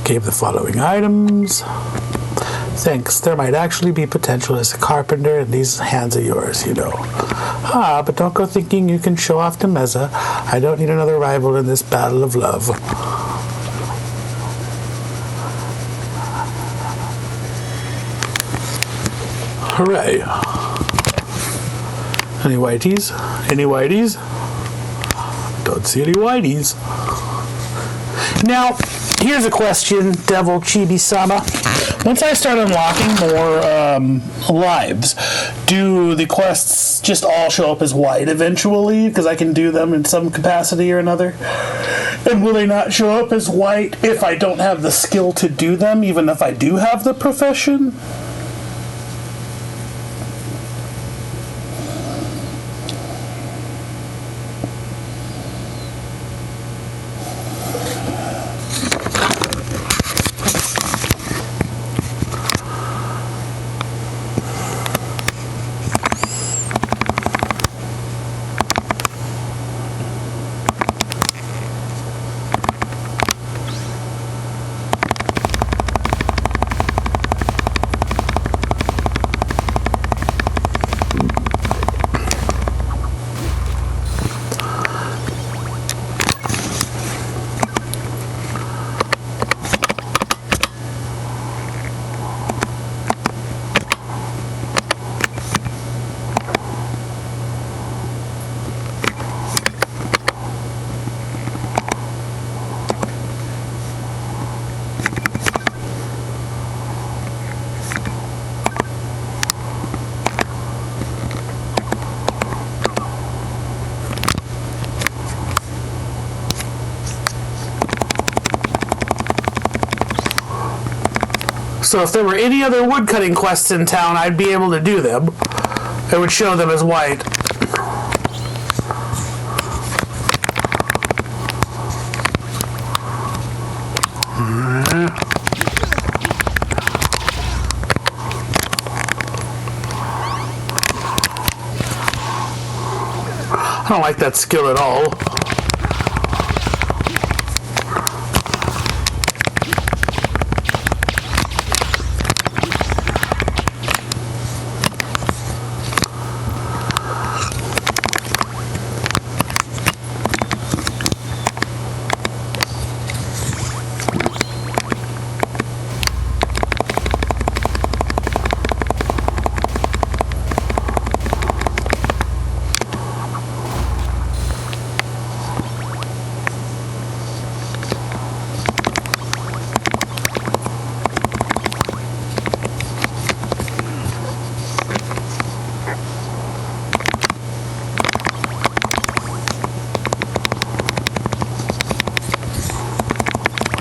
Gave the following items. Thanks, there might actually be potential as a carpenter in these hands of yours, you know. Ah, but don't go thinking you can show off to Meza. I don't need another rival in this battle of love. Hooray. Any whiteys? Any whiteys? Don't see any whiteys. Now, here's a question, Devil Chibi-sama. Once I start unlocking more lives, do the quests just all show up as white eventually? Because I can do them in some capacity or another. And will they not show up as white if I don't have the skill to do them, even if I do have the profession? So if there were any other woodcutting quests in town, I'd be able to do them. It would show them as white. I don't like that skill at all.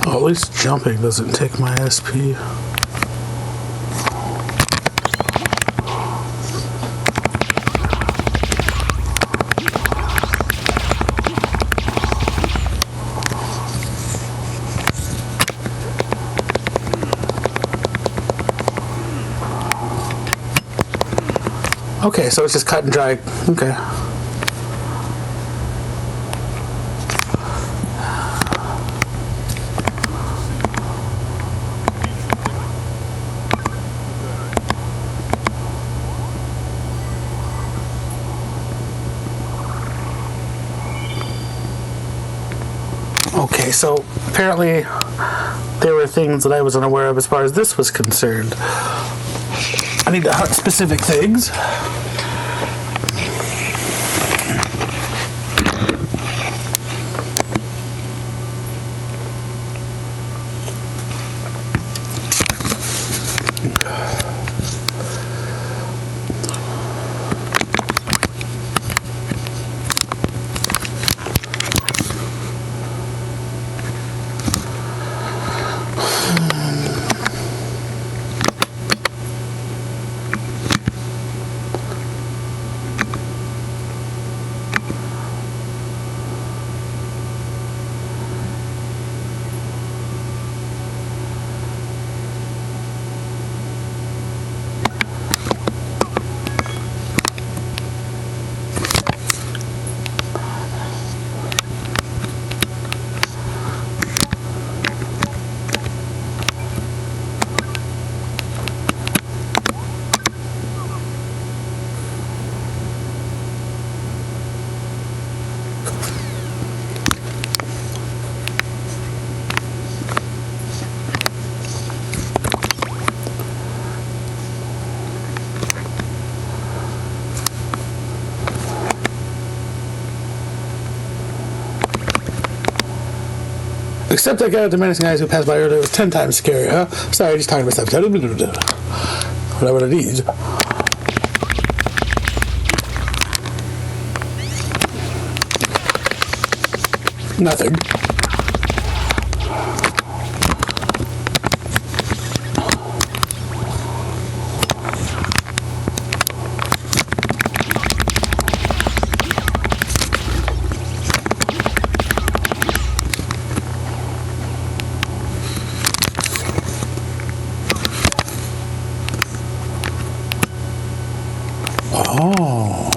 Well, at least jumping doesn't take my SP. Okay, so it's just cut and dry. Okay. Okay, so apparently there were things that I was unaware of as far as this was concerned. I need to hunt specific things. Except that guy with the menacing eyes who passed by earlier was 10 times scary, huh? Sorry, just talking to myself. Whatever it is. Nothing. Oh.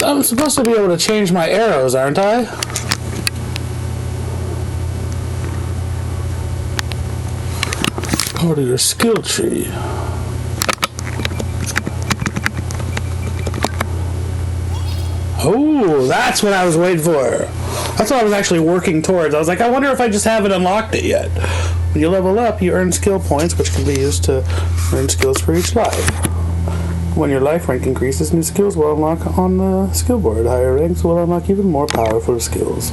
I'm supposed to be able to change my arrows, aren't I? Go to your skill tree. Oh, that's what I was waiting for. That's what I was actually working towards. I was like, I wonder if I just haven't unlocked it yet. When you level up, you earn skill points, which can be used to earn skills for each life. When your life rank increases, new skills will unlock on the skill board. Higher ranks will unlock even more powerful skills.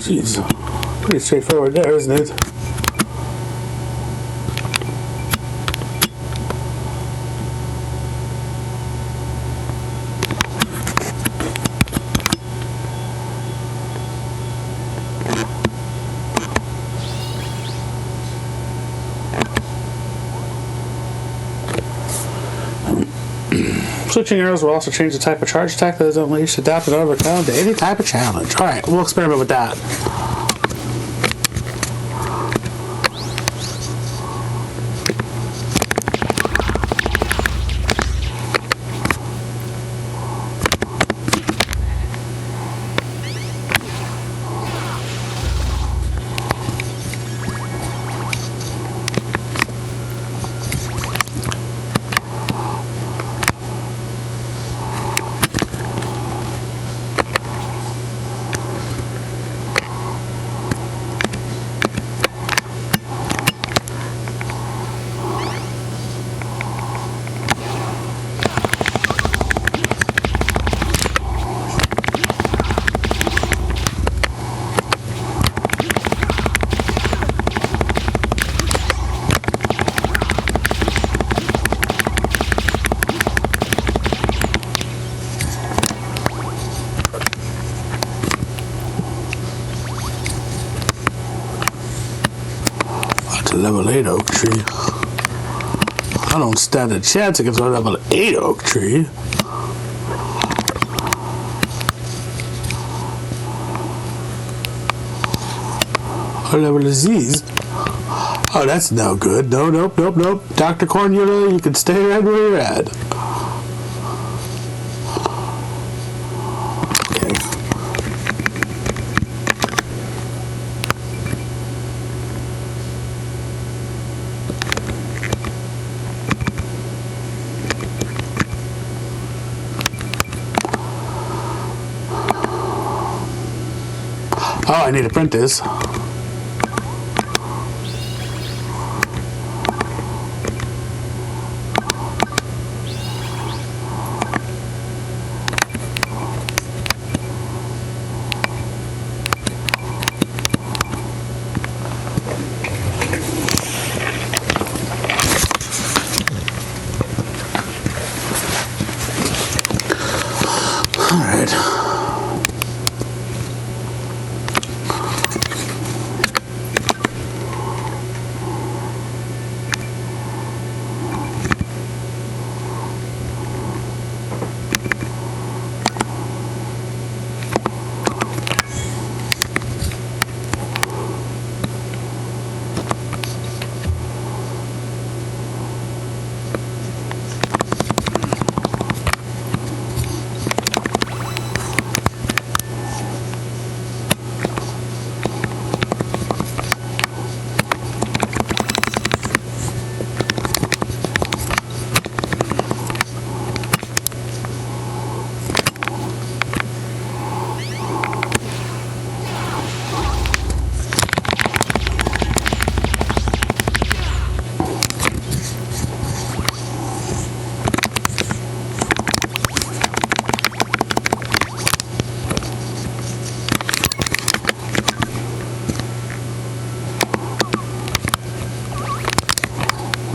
Jeez, pretty straightforward there, isn't it? Switching arrows will also change the type of charge attack that is unleashed, adapt and overcome to any type of challenge. Alright, we'll experiment with that. It's a level 8 oak tree. I don't stand a chance against a level 8 oak tree. What level is these? Oh, that's no good. No, nope. Dr. Cornula, you can stay right where you're at. Okay. Oh, I need to print this.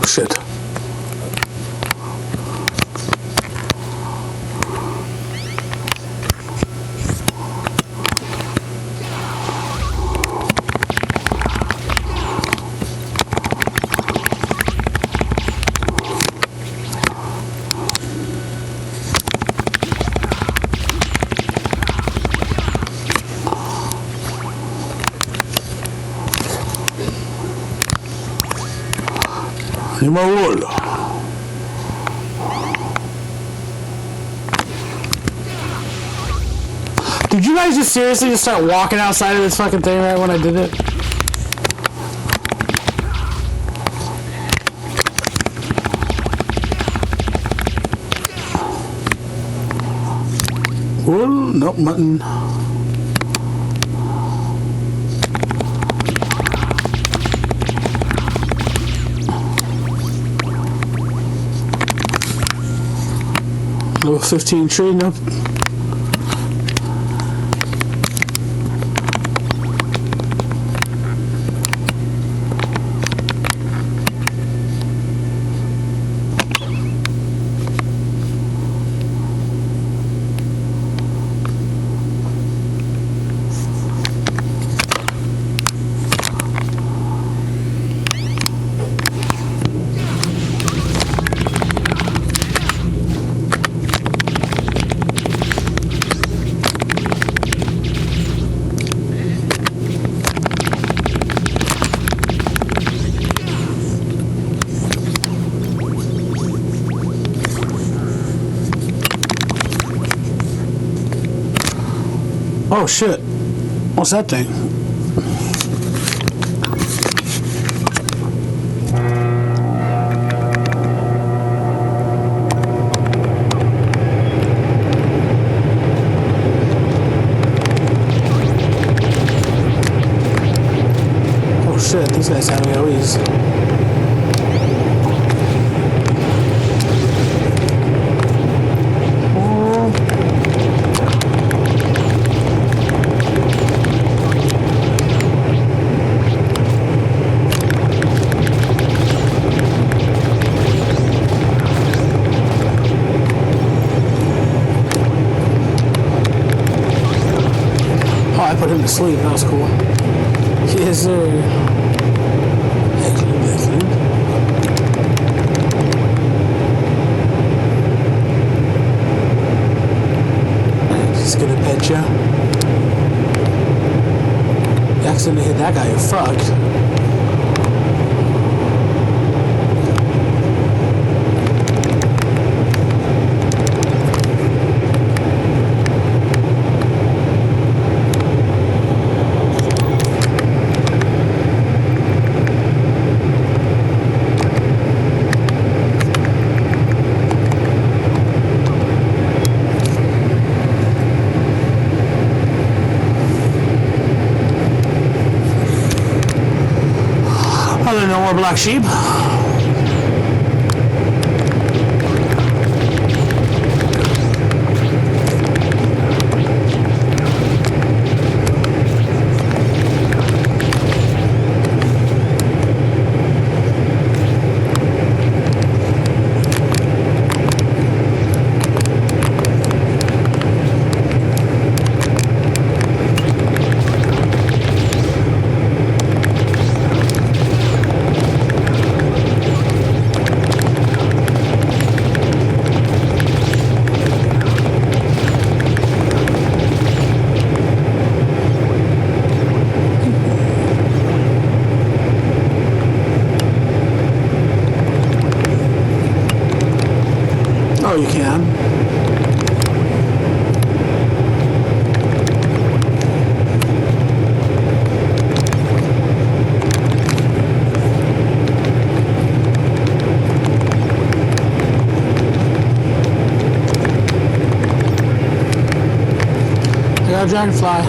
Shit. Need more wool. Did you guys just seriously just start walking outside of this fucking thing right when I did it? Wool? Nope, mutton. Level 15 tree, nope. Oh shit. What's that thing? Oh shit, these guys have AoEs. I put him to sleep. That was cool. Yes, sir. think. He's gonna pet you. You accidentally hit that guy, you're fucked. No more black sheep. Oh, you can. I got a dragonfly.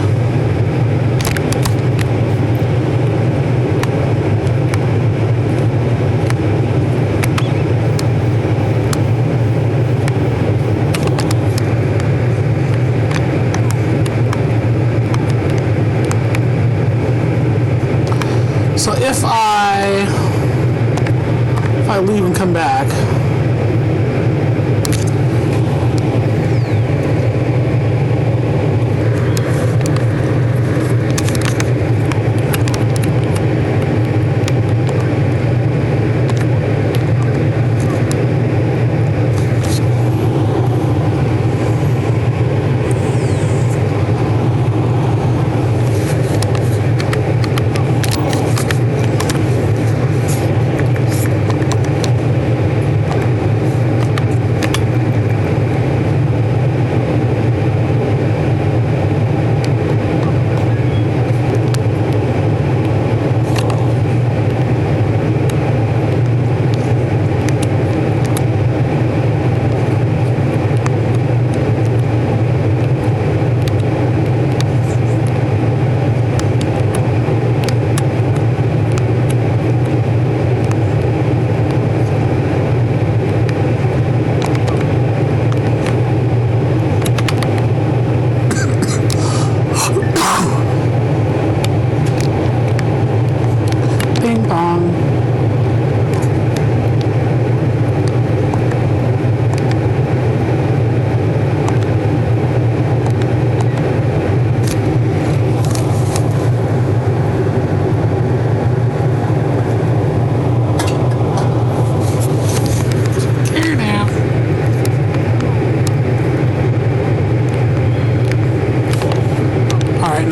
So if I leave and come back,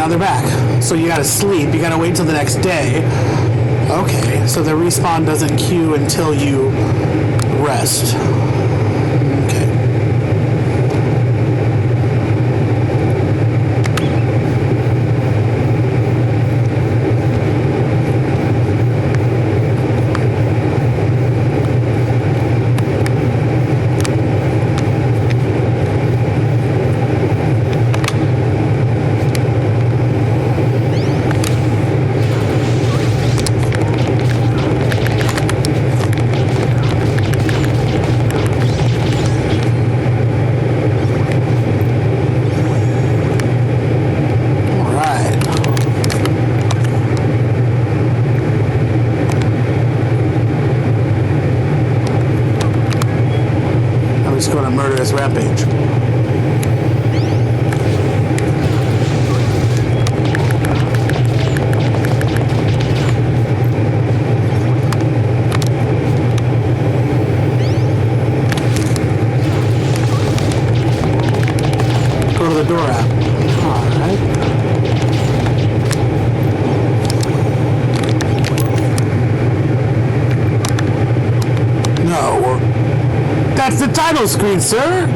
now they're back. So you gotta sleep, you gotta wait till the next day. Okay, so the respawn doesn't queue until you rest. Okay. Going on a murderous rampage. That's the title screen, sir.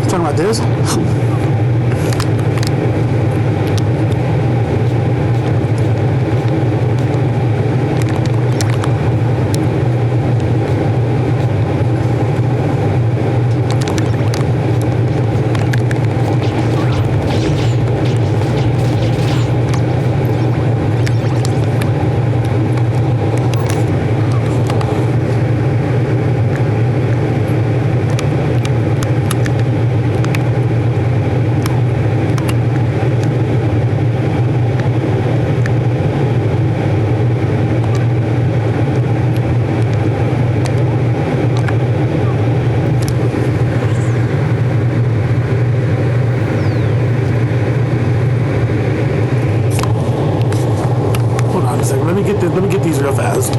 Talking about this. Let me get these real fast.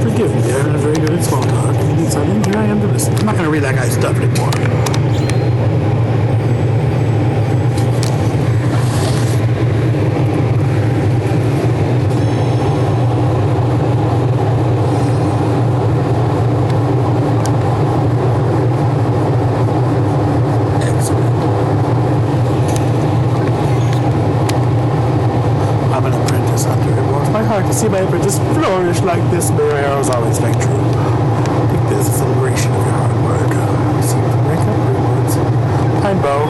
Forgive me, I'm not very good at small talk. Here I am to listen. I'm not going to read that guy's stuff anymore. Excellent. I'm an apprentice hunter. It warms my heart to see my apprentice flourish like this. Mere arrows always make true. This is a celebration of your hard work. See you can break up rewards. Pine bow.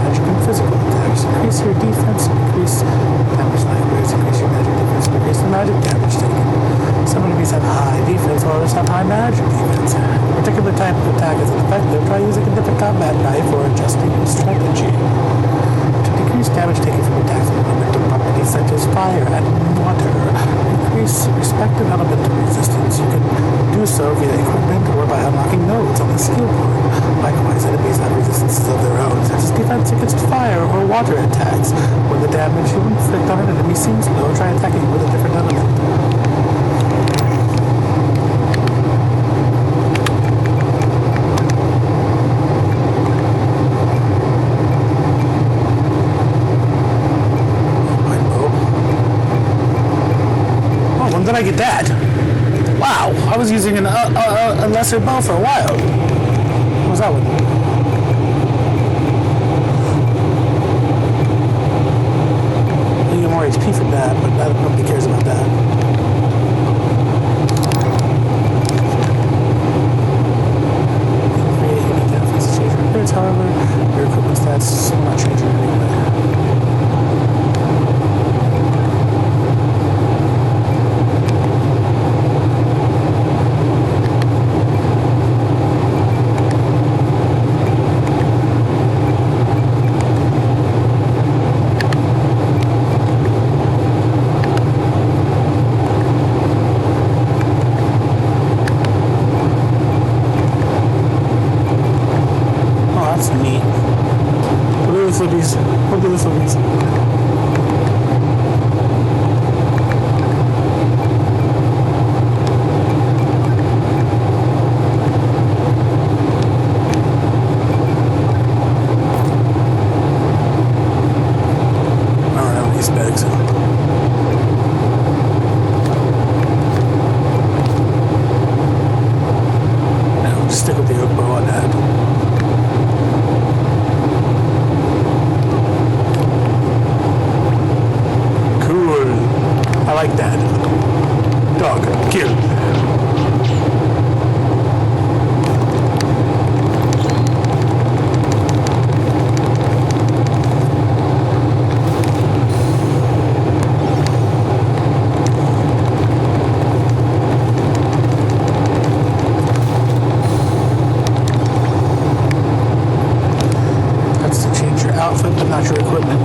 Magic and physical attacks. Increase your defense, increase damage likewise. Increase your magic defense, increase the magic damage taken. Some enemies have high defense, while others have high magic defense. A particular type of attack is ineffective. Try using a different combat knife or adjusting your strategy. To decrease damage taken from attacks with elemental properties such as fire and water. Increase respective elemental resistance. You can do so via equipment or by unlocking nodes on the skill board. Likewise, enemies have resistances of their own, such as defense against fire or water attacks. When the damage you inflict on an enemy seems low, try attacking with a different element. When did I get that? Wow, I was using a lesser bow for a while. What was that one? You get more HP from that, but nobody cares about that. Create unique benefits to change your appearance, however, your equipment stats will not change in any way. Neat. We'll do this with these. We'll do this with these. I don't know these bags. No, just stick with the oak bow on that. I like that. Dog, kill.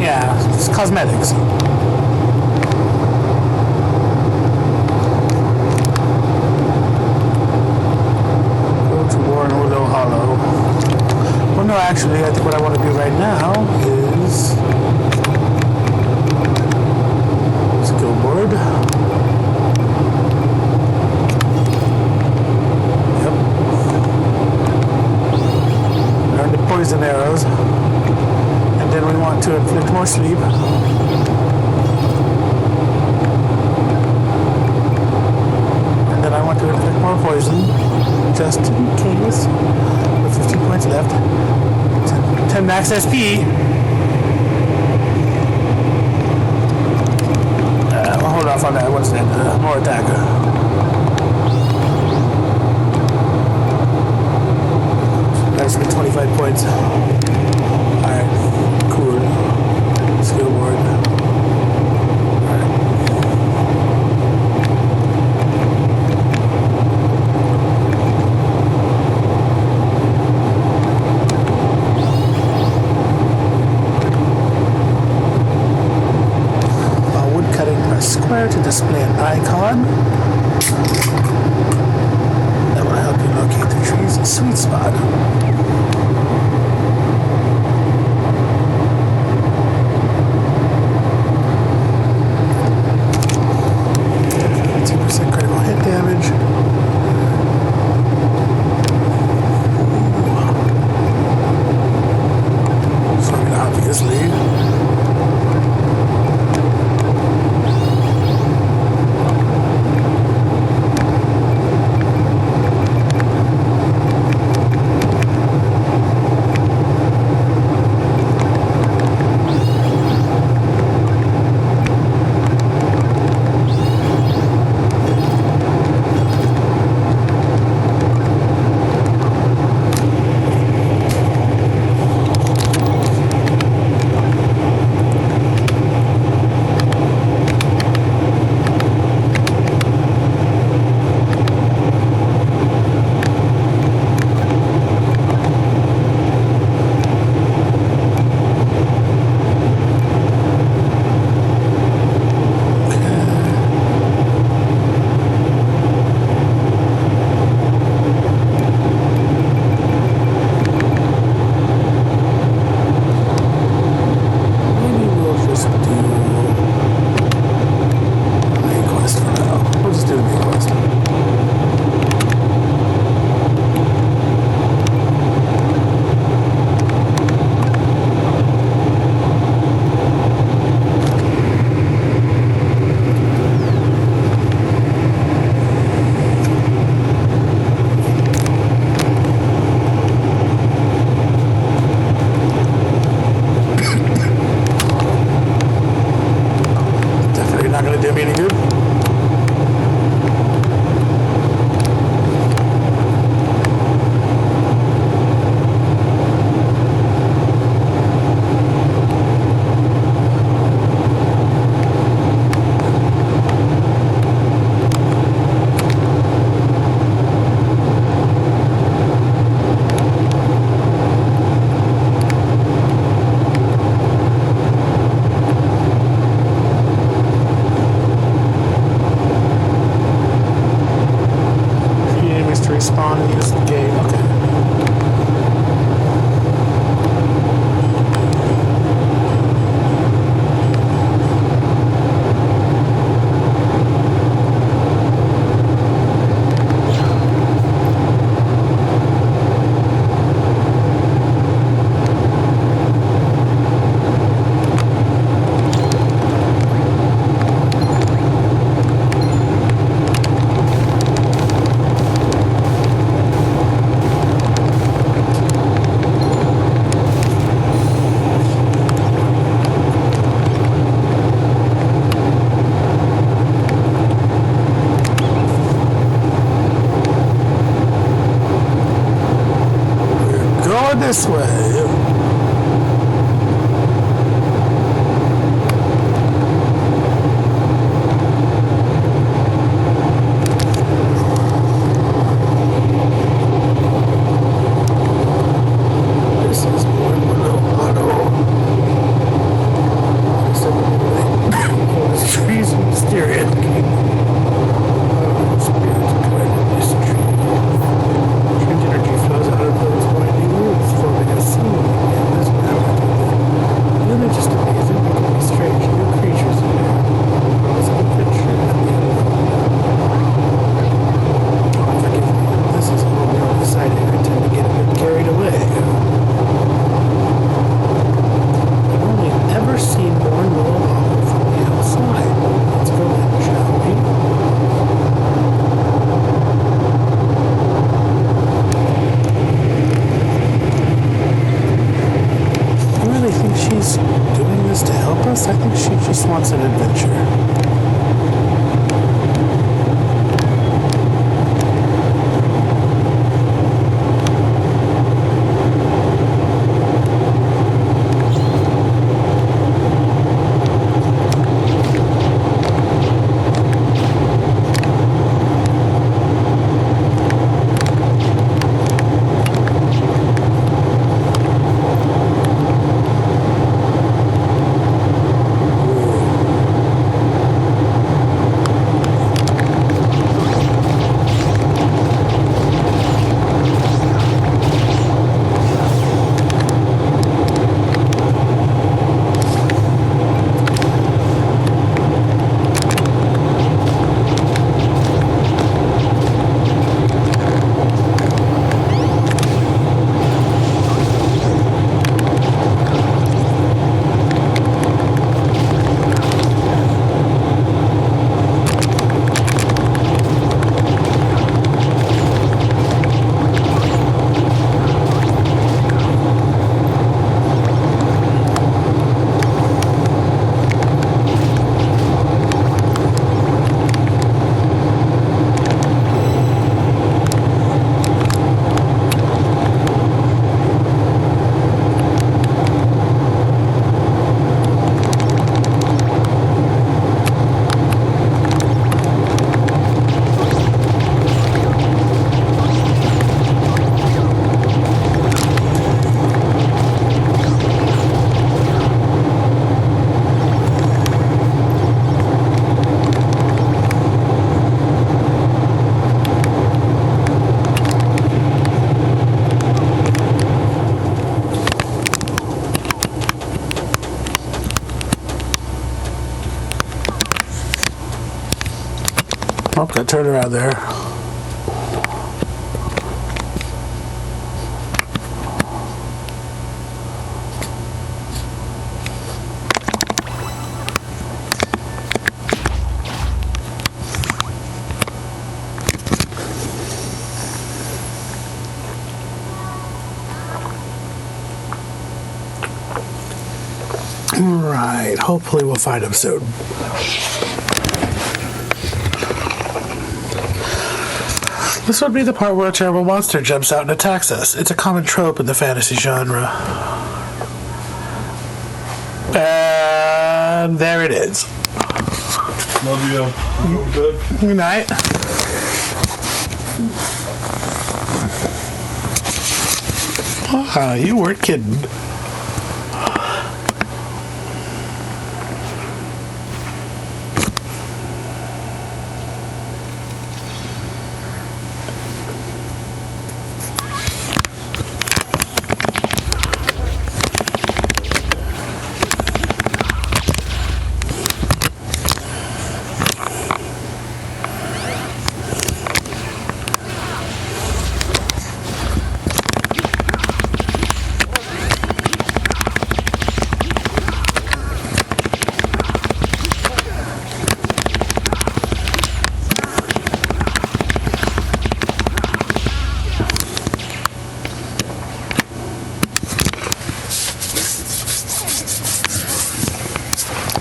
Yeah, it's cosmetics. Go to Warren Willow Hollow. Well, no, actually, I think what I want to do right now is skill board. Yep. Learn the poison arrows. And then we want to inflict more sleep. And then I want to inflict more poison, just in case. With 15 points left. 10 max SP. I'll hold off on that. What's that? More attack. That's for 25 points. Alright, cool. Skill board. Alright. While wood cutting, press square to display an icon. That will help you locate the tree's sweet spot. Critical hit damage. So, I mean, obviously. Respawn and use the game. Okay. This way. This is more below auto. help us? I think she just wants an adventure. Oh, got turned around there. Right, hopefully we'll find him soon. This would be the part where a terrible monster jumps out and attacks us. It's a common trope in the fantasy genre. And there it is. Love you. Go to bed. Good night. Ah, you weren't kidding.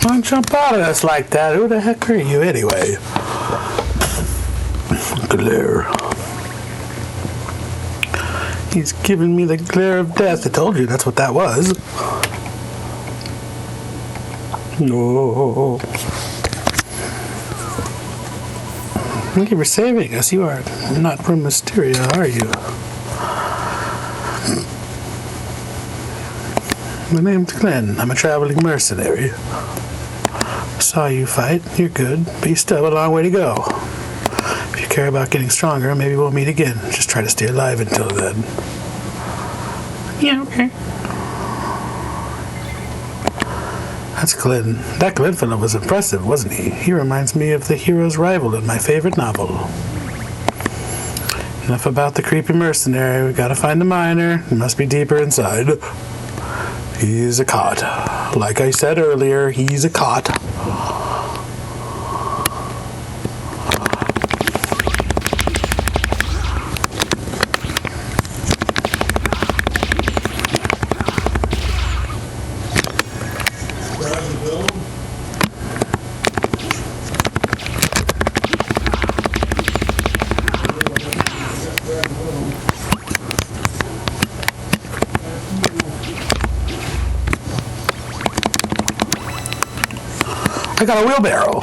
Don't jump out at us like that. Who the heck are you anyway? Glare. He's giving me the glare of death. I told you that's what that was. No. Thank you for saving us. You are not from Mysteria, are you? My name's Glenn. I'm a traveling mercenary. Saw you fight. You're good, but you still have a long way to go. If you care about getting stronger, maybe we'll meet again. Just try to stay alive until then. Yeah, okay. That's Glenn. That Glenn fellow was impressive, wasn't he? He reminds me of the hero's rival in my favorite novel. Enough about the creepy mercenary. We gotta find the miner. He must be deeper inside. He's a cot. Like I said earlier, he's a cot. I got a wheelbarrow.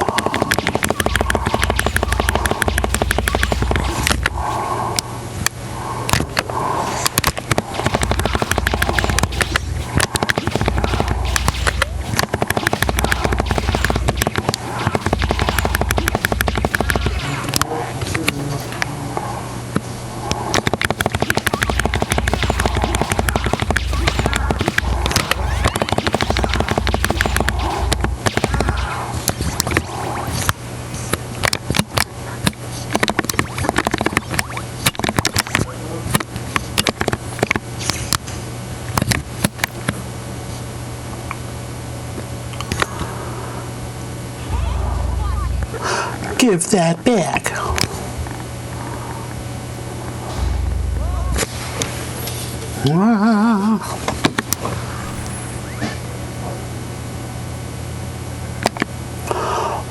Give that back.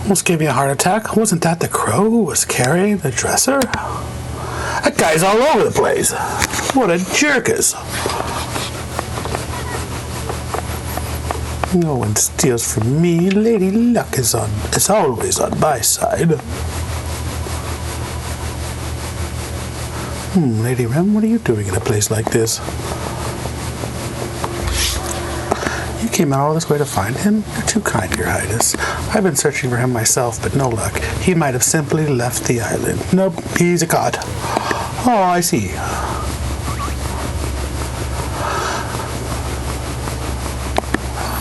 Almost gave me a heart attack. Wasn't that the crow who was carrying the dresser? That guy's all over the place. What a jerkus. No one steals from me. Lady Luck is always on my side. Lady Rem, what are you doing in a place like this? You came out all this way to find him? You're too kind, Your Highness. I've been searching for him myself, but no luck. He might have simply left the island. Nope, he's a cod. Oh, I see.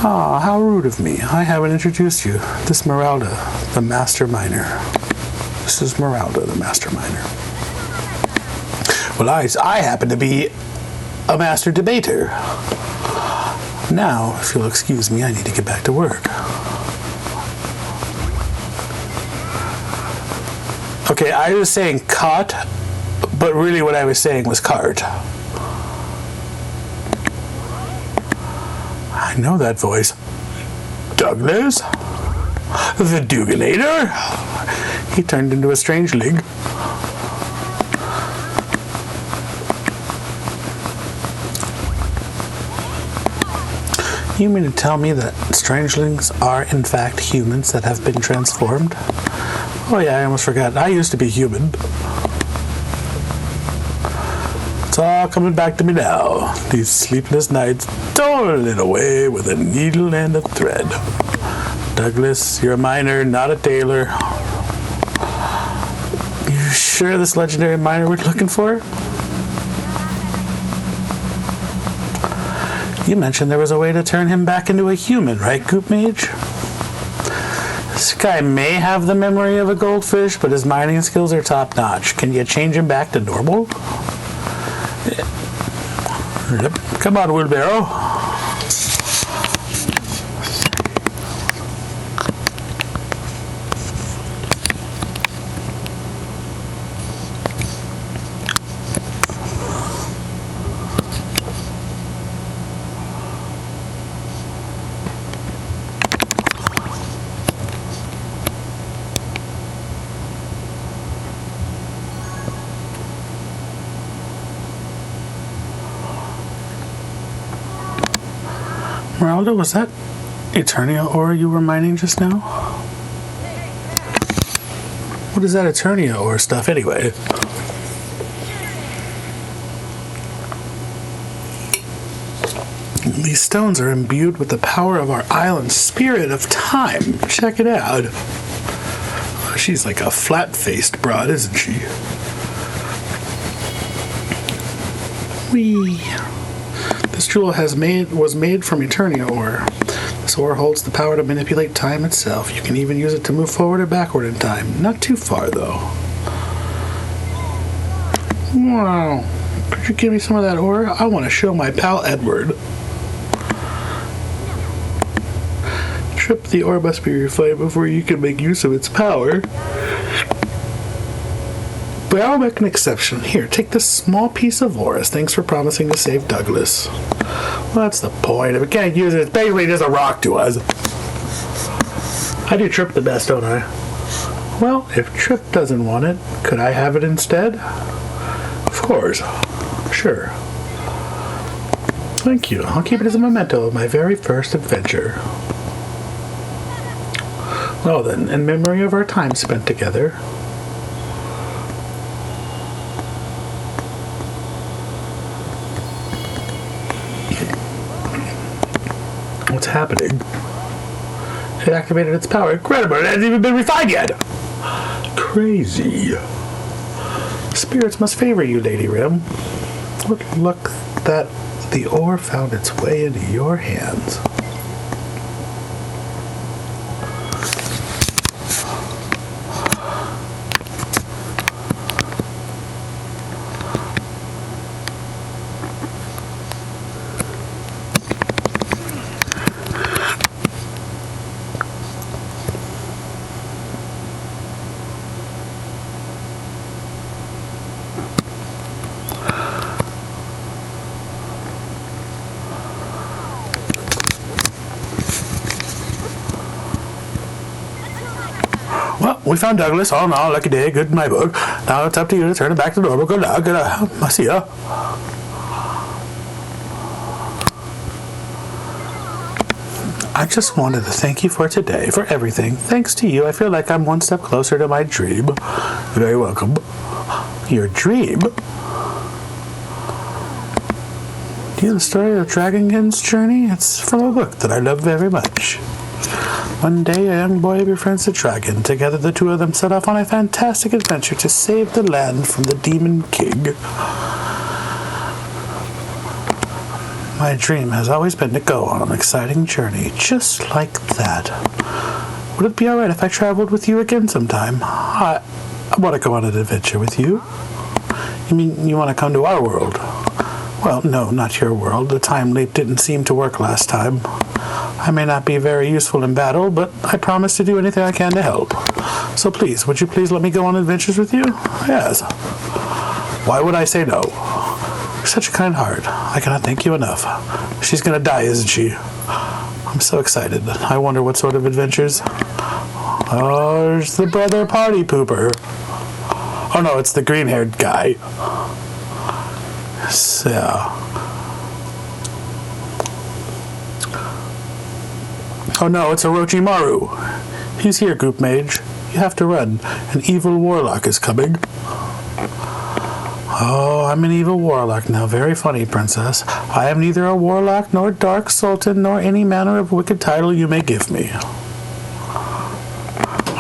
Ah, how rude of me. I haven't introduced you. This Meralda, the Master Miner. This is Meralda, the Master Miner. Well, I happen to be a Master Debater. Now, if you'll excuse me, I need to get back to work. Okay, I was saying cot, but really what I was saying was cart. I know that voice. Douglas? The Duganator? He turned into a strangeling. You mean to tell me that strangelings are in fact humans that have been transformed? Oh yeah, I almost forgot. I used to be human. It's all coming back to me now. These sleepless nights toiling away with a needle and a thread. Douglas, you're a miner, not a tailor. You sure this legendary miner we're looking for? You mentioned there was a way to turn him back into a human, right, Goop Mage? This guy may have the memory of a goldfish, but his mining skills are top-notch. Can you change him back to normal? Yep. Come on, wheelbarrow. Meralda, was that Eternia ore you were mining just now? What is that Eternia ore stuff anyway? These stones are imbued with the power of our island's spirit of time. Check it out. She's like a flat-faced broad, isn't she? Whee! This jewel was made from Eternia ore. This ore holds the power to manipulate time itself. You can even use it to move forward or backward in time. Not too far, though. Wow. Could you give me some of that ore? I want to show my pal Edward. Trip, the ore must be refined before you can make use of its power. But I'll make an exception. Here, take this small piece of ore as thanks for promising to save Douglas. Well, that's the point. If we can't use it, it's basically just a rock to us. I do Trip the best, don't I? Well, if Trip doesn't want it, could I have it instead? Of course. Sure. Thank you. I'll keep it as a memento of my very first adventure. Well then, in memory of our time spent together, what's happening? It activated its power. Incredible, it hasn't even been refined yet! Crazy. Spirits must favor you, Lady Rim. What luck that the ore found its way into your hands. Well, we found Douglas. All in all, lucky day. Good in my book. Now it's up to you to turn it back to normal. Good luck. I'll see ya. I just wanted to thank you for today, for everything. Thanks to you, I feel like I'm one step closer to my dream. You're very welcome. Your dream? Do you know the story of Dragonkin's journey? It's from a book that I love very much. One day, a young boy befriends a dragon. Together, the two of them set off on a fantastic adventure to save the land from the Demon King. My dream has always been to go on an exciting journey, just like that. Would it be alright if I traveled with you again sometime? I want to go on an adventure with you. You mean you want to come to our world? Well, no, not your world. The time leap didn't seem to work last time. I may not be very useful in battle, but I promise to do anything I can to help. So please, would you please let me go on adventures with you? Yes. Why would I say no? You're such a kind heart. I cannot thank you enough. She's gonna die, isn't she? I'm so excited. I wonder what sort of adventures. Oh, there's the brother party pooper. Oh no, it's the green-haired guy. So... Oh no, it's Orochimaru. He's here, Goop Mage. You have to run. An evil warlock is coming. Oh, I'm an evil warlock now. Very funny, princess. I am neither a warlock, nor dark sultan, nor any manner of wicked title you may give me.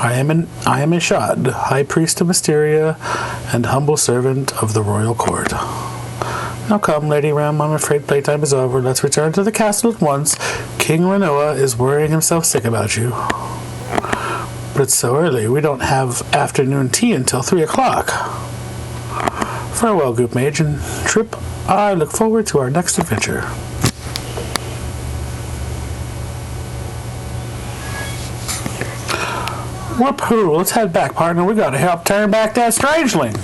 I am Ishad, high priest of Mysteria, and humble servant of the royal court. Now come, Lady Ram, I'm afraid playtime is over. Let's return to the castle at once. King Renoa is worrying himself sick about you. But it's so early, we don't have afternoon tea until 3 o'clock. Farewell, Goop Mage, and Trip, I look forward to our next adventure. Whoop-hoo, let's head back, partner. We gotta help turn back that strangeling.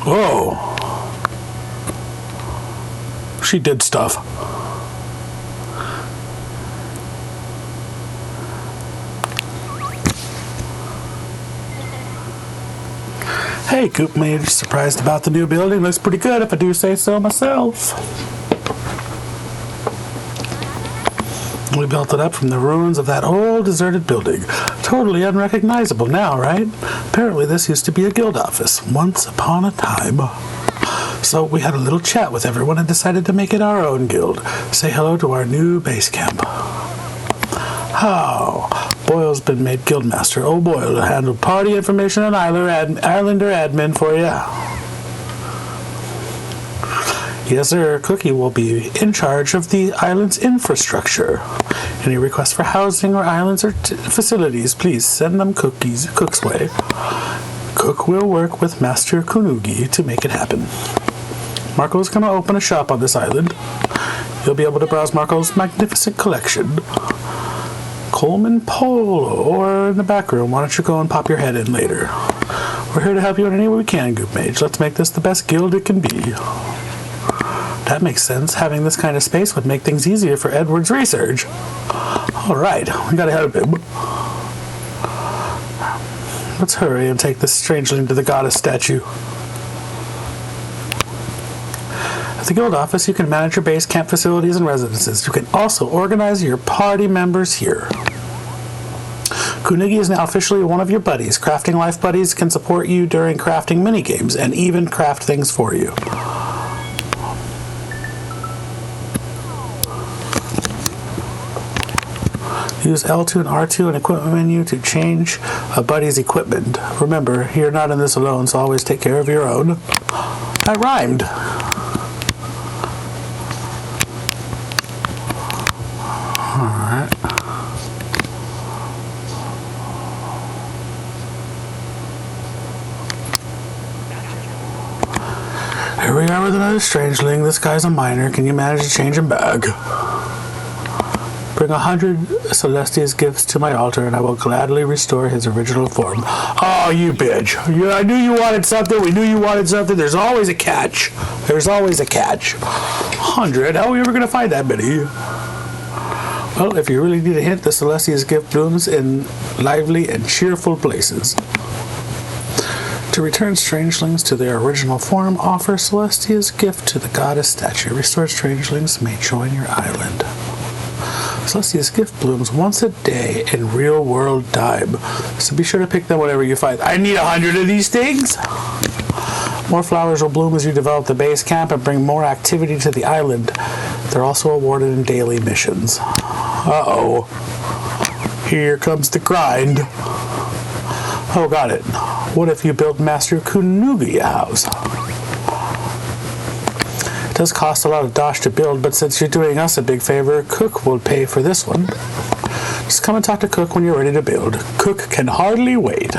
Whoa. She did stuff. Hey, Goop Mage, surprised about the new building. Looks pretty good if I do say so myself. We built it up from the ruins of that old deserted building. Totally unrecognizable now, right? Apparently this used to be a guild office once upon a time. So we had a little chat with everyone and decided to make it our own guild. Say hello to our new base camp. How? Boyle's been made guildmaster. Oh, Boyle will handle party information and Islander admin for you. Yes, sir. Cookie will be in charge of the island's infrastructure. Any requests for housing or islands or facilities, please send them Cook's way. Cook will work with Master Kunugi to make it happen. Marco's going to open a shop on this island. You'll be able to browse Marco's magnificent collection. Coleman Polo, or in the back room. Why don't you go and pop your head in later? We're here to help you in any way we can, Goop Mage. Let's make this the best guild it can be. That makes sense. Having this kind of space would make things easier for Edward's research. All right, we gotta head a bit. Let's hurry and take this strangeling to the goddess statue. At the guild office, you can manage your base camp facilities and residences. You can also organize your party members here. Kunugi is now officially one of your buddies. Crafting Life Buddies can support you during crafting minigames and even craft things for you. Use L2 and R2 in equipment menu to change a buddy's equipment. Remember, you're not in this alone, so always take care of your own. That rhymed. Alright. Here we are with another strangeling. This guy's a miner. Can you manage to change him back? Bring 100 Celestia's gifts to my altar, and I will gladly restore his original form. Oh, you bitch. I knew you wanted something. We knew you wanted something. There's always a catch. There's always a catch. 100? How are we ever going to find that many? Well, if you really need a hint, the Celestia's gift blooms in lively and cheerful places. To return strangelings to their original form, offer Celestia's gift to the goddess statue. Restored strangelings may join your island. Celestia's gift blooms once a day in real-world time, so be sure to pick them whenever you find. I need 100 of these things! More flowers will bloom as you develop the base camp and bring more activity to the island. They're also awarded in daily missions. Uh-oh. Here comes the grind. Oh, got it. What if you built Master Kunugi a house? It does cost a lot of dosh to build, but since you're doing us a big favor, Cook will pay for this one. Just come and talk to Cook when you're ready to build. Cook can hardly wait.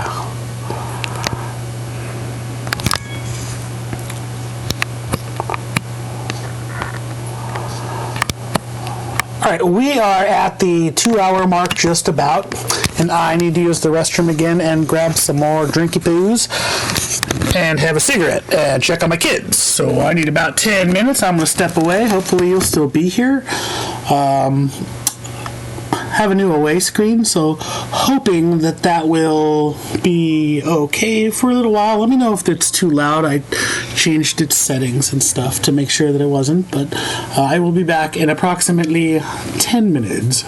All right, we are at the 2-hour mark just about, and I need to use the restroom again and grab some more drinky poos and have a cigarette and check on my kids. So I need about 10 minutes. I'm going to step away. Hopefully you'll still be here. Have a new away screen, so hoping that will be okay for a little while. Let me know if it's too loud. I changed its settings and stuff to make sure that it wasn't, but I will be back in approximately 10 minutes.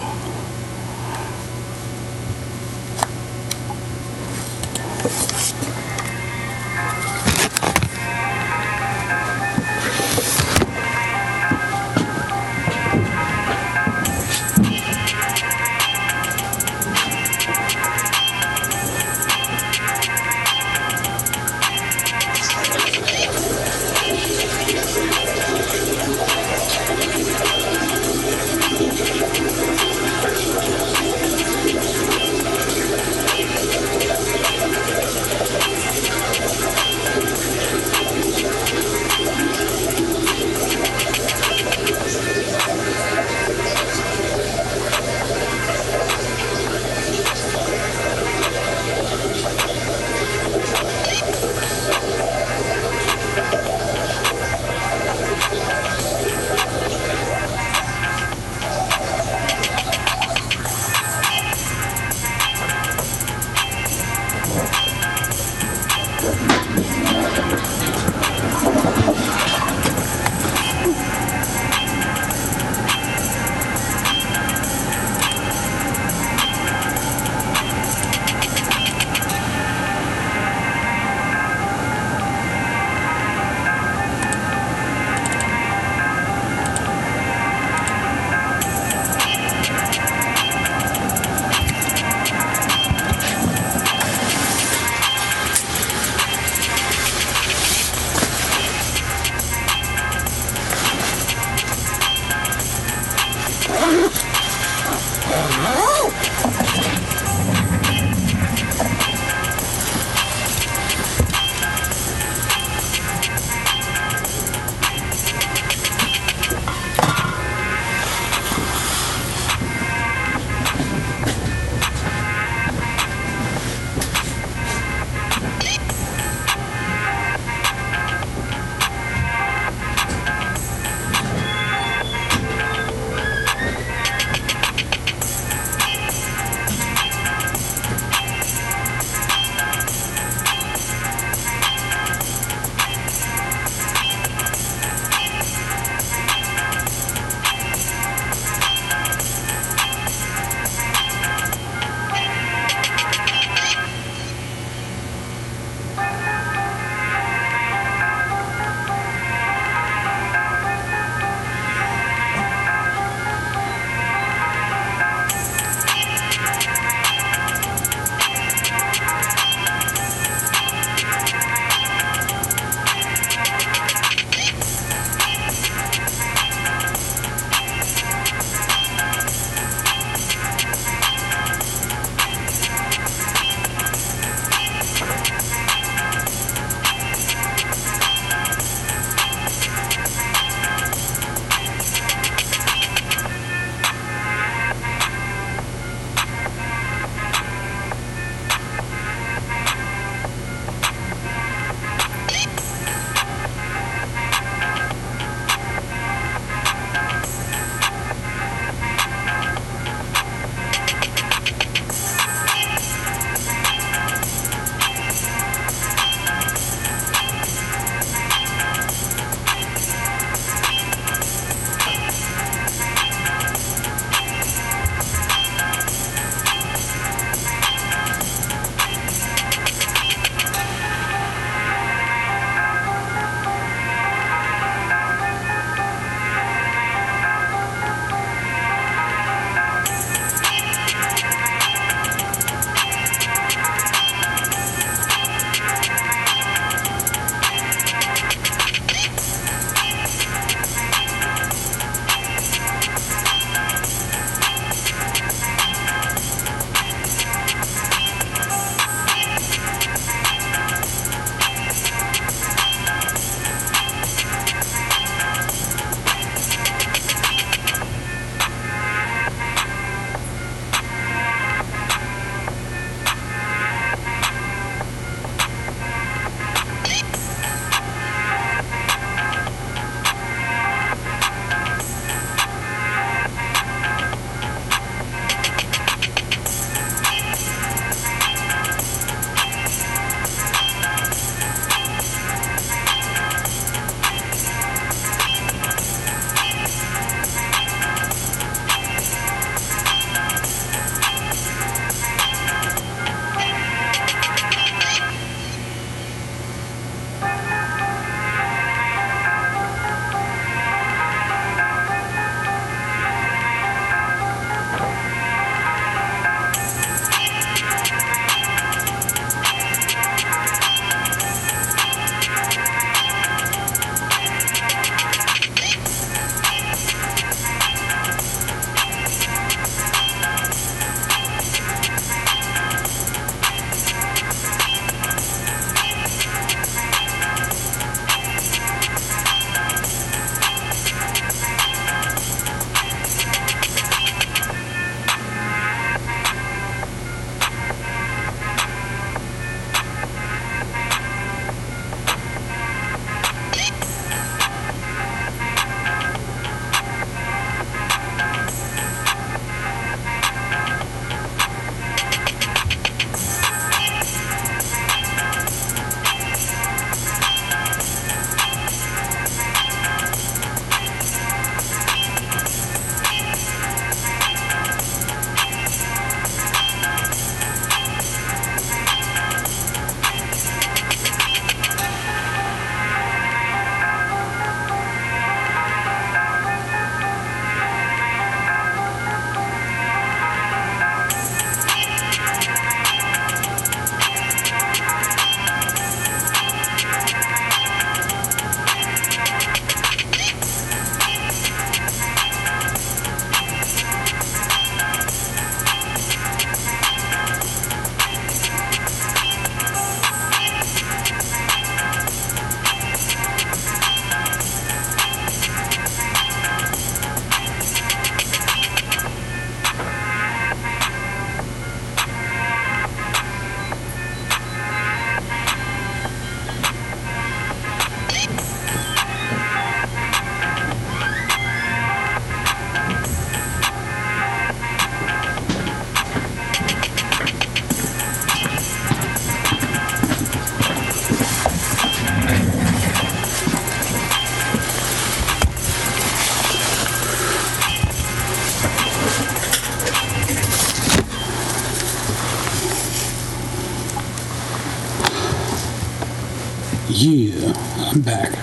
Yeah, I'm back.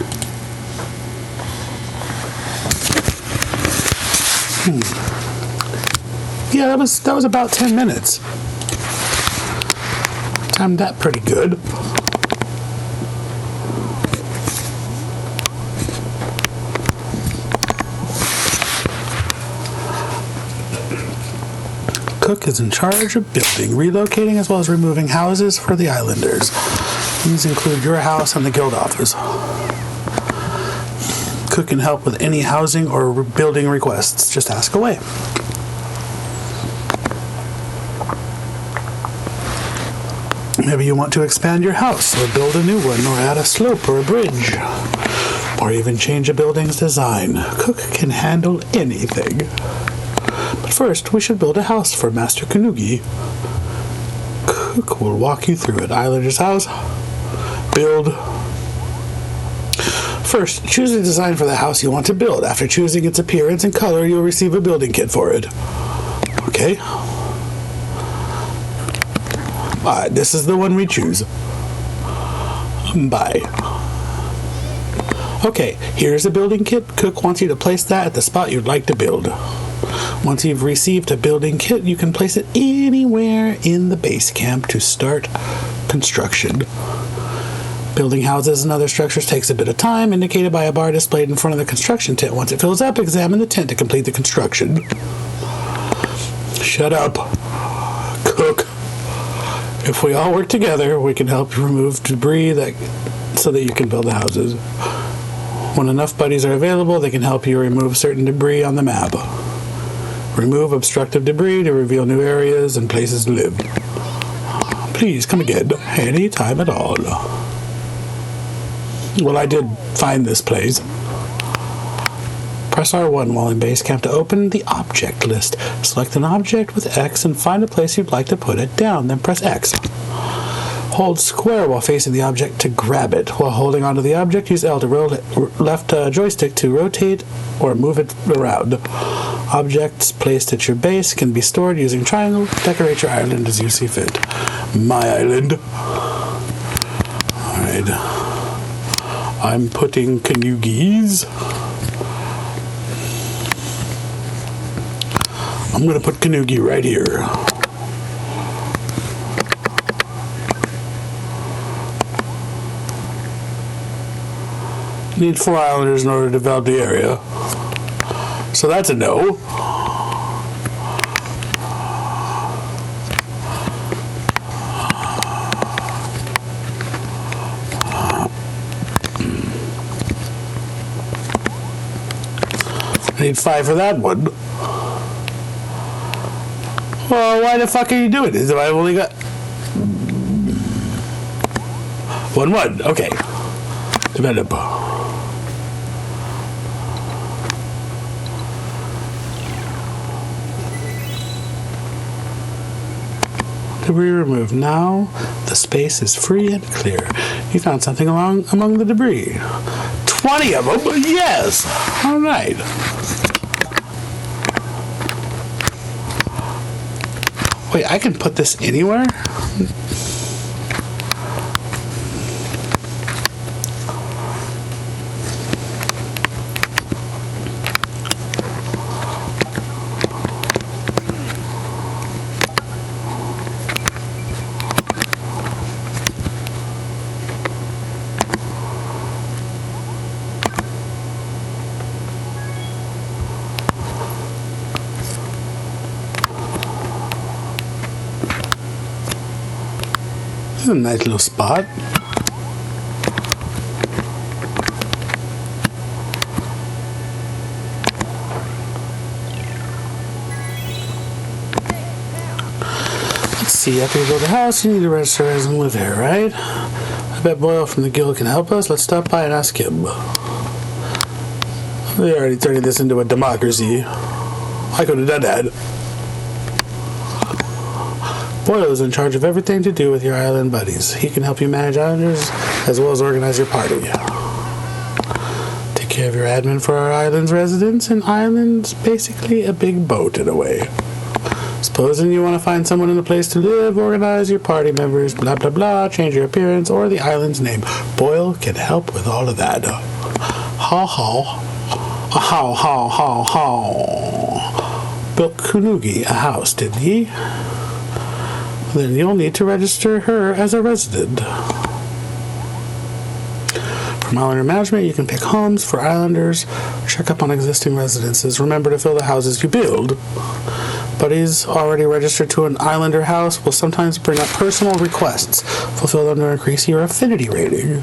Yeah, that was about 10 minutes. Timed that pretty good. Cook is in charge of building, relocating, as well as removing houses for the islanders. These include your house and the guild office. Cook can help with any housing or building requests. Just ask away. Maybe you want to expand your house or build a new one or add a slope or a bridge or even change a building's design. Cook can handle anything. But first, we should build a house for Master Kanugi. Cook will walk you through it. Islander's house. Build. First, choose a design for the house you want to build. After choosing its appearance and color, you'll receive a building kit for it. Okay? This is the one we choose. Bye. Okay, here's a building kit. Cook wants you to place that at the spot you'd like to build. Once you've received a building kit, you can place it anywhere in the base camp to start construction. Building houses and other structures takes a bit of time, indicated by a bar displayed in front of the construction tent. Once it fills up, examine the tent to complete the construction. Shut up. Cook. If we all work together, we can help you remove debris so that you can build the houses. When enough buddies are available, they can help you remove certain debris on the map. Remove obstructive debris to reveal new areas and places to live. Please come again, any time at all. Well, I did find this place. Press R1 while in base camp to open the object list. Select an object with X and find a place you'd like to put it down. Then press X. Hold square while facing the object to grab it. While holding onto the object, use L to left joystick to rotate or move it around. Objects placed at your base can be stored using triangle. Decorate your island as you see fit. My island. Alright. I'm putting Kanugi's. I'm going to put Kanugi right here. Need 4 islanders in order to develop the area. So that's a no. I need 5 for that one. Well, why the fuck are you doing this if I've only got 1. Okay. Develop. Debris removed. Now the space is free and clear. You found something among the debris. 20 of them? Yes! Alright. Wait, I can put this anywhere? This is a nice little spot. Let's see, after you build a house, you need to register as and live here, right? I bet Boyle from the guild can help us. Let's stop by and ask him. They're already turning this into a democracy. I could have done that. Boyle is in charge of everything to do with your island buddies. He can help you manage islanders as well as organize your party. Take care of your admin for our island's residents, and island's basically a big boat in a way. Supposing you want to find someone and a place to live, organize your party members, blah blah blah, change your appearance, or the island's name. Boyle can help with all of that. How. Built Kunugi a house, didn't he? Then you'll need to register her as a resident. From Islander Management, you can pick homes for islanders, check up on existing residences. Remember to fill the houses you build. Buddies already registered to an islander house will sometimes bring up personal requests. Fulfill them to increase your affinity rating.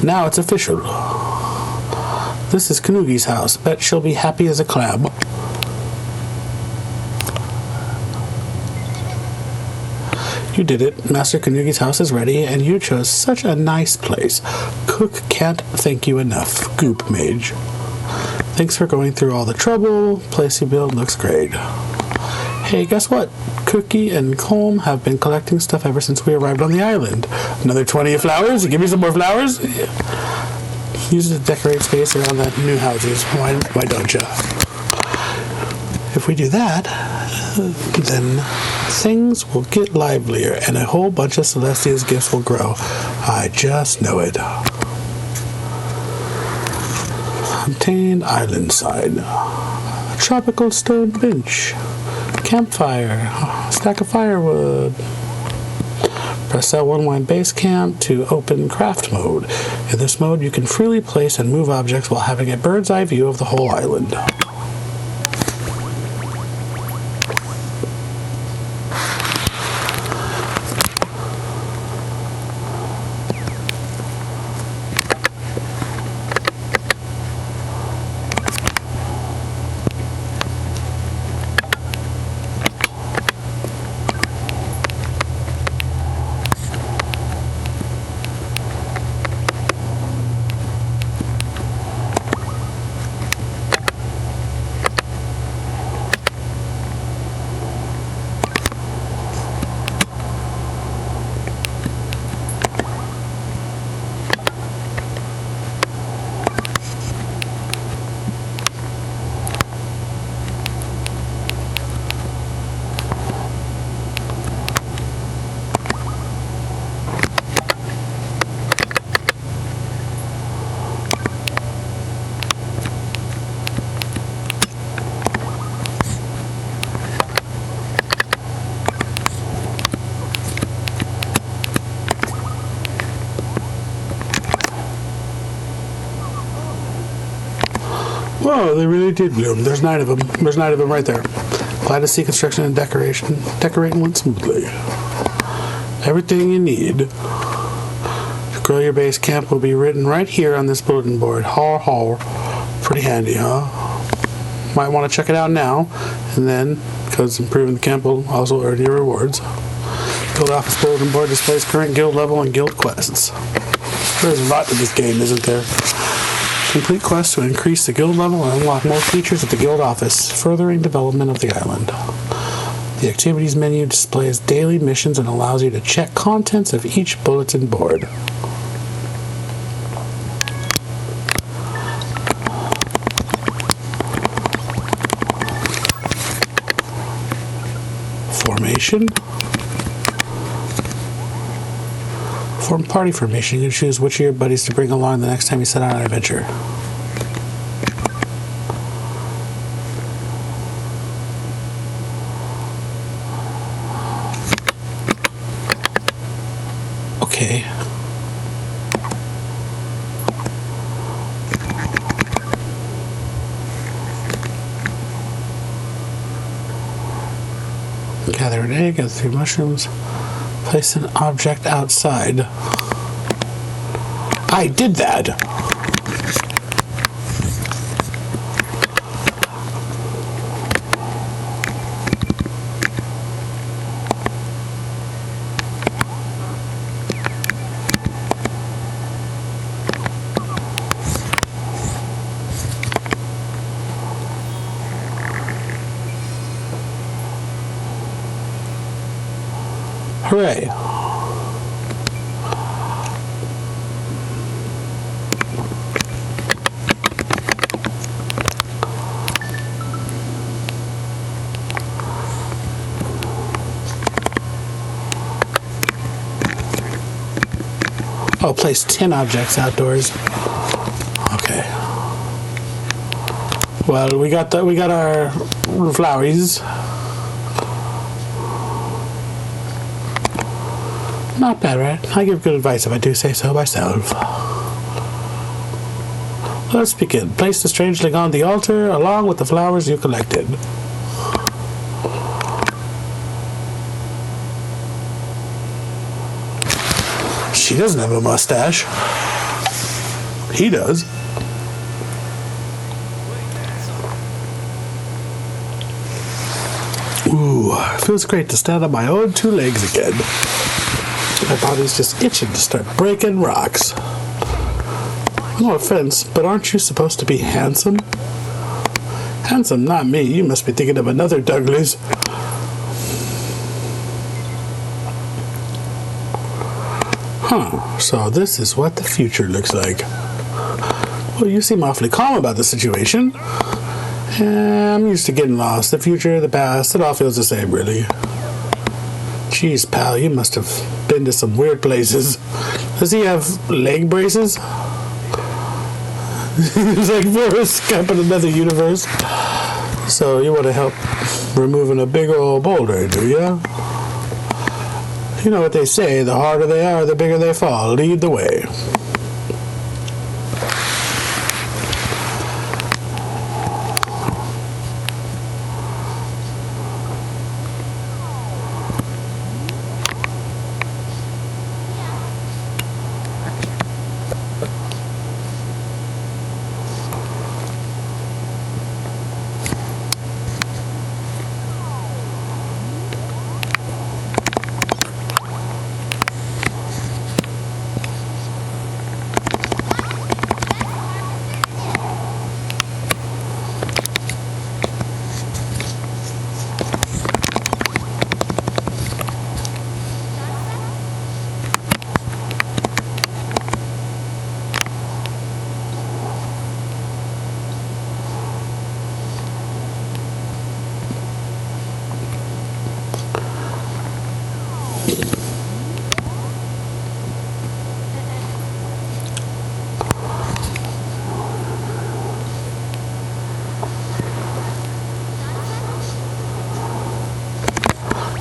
Now it's official. This is Kanugi's house. Bet she'll be happy as a clam. You did it. Master Kanugi's house is ready, and you chose such a nice place. Cook can't thank you enough, Goop Mage. Thanks for going through all the trouble. Place you built looks great. Hey, guess what? Cookie and Colm have been collecting stuff ever since we arrived on the island. Another 20 flowers? Give me some more flowers? Use it to decorate space around the new houses. Why don't ya? If we do that, then things will get livelier and a whole bunch of Celestia's gifts will grow. I just know it. Obtained island side. A tropical stone bench. Campfire. Stack of firewood. Press L1 while in base camp to open craft mode. In this mode, you can freely place and move objects while having a bird's eye view of the whole island. Whoa, they really did bloom. There's 9 of them. There's 9 of them right there. Glad to see construction and decorating went smoothly. Everything you need to grow your base camp will be written right here on this bulletin board. Haw. Pretty handy, huh? Might want to check it out now, and then, because improving the camp will also earn you rewards. Guild Office bulletin board displays current guild level and guild quests. There's a lot to this game, isn't there? Complete quests to increase the guild level and unlock more features at the guild office, furthering development of the island. The activities menu displays daily missions and allows you to check contents of each bulletin board. Formation. Form party formation. You can choose which of your buddies to bring along the next time you set out on an adventure. Okay. Gather an egg, gather 3 mushrooms. Place an object outside. I did that! Hooray. Oh, place 10 objects outdoors. Okay. Well, we got our floweries. Not bad, right? I give good advice if I do say so myself. Let's begin. Place the strangeling on the altar along with the flowers you collected. She doesn't have a mustache. He does. Ooh, feels great to stand on my own two legs again. My body's just itching to start breaking rocks. No offense, but aren't you supposed to be handsome? Handsome, not me. You must be thinking of another Douglas. Huh, so this is what the future looks like. Well, you seem awfully calm about the situation. I'm used to getting lost. The future, the past, it all feels the same, really. Jeez, pal, you must have been to some weird places. Does he have leg braces? It's like Forrest Gump in another universe. So you want to help removing a big old boulder, do you? You know what they say, the harder they are, the bigger they fall. Lead the way.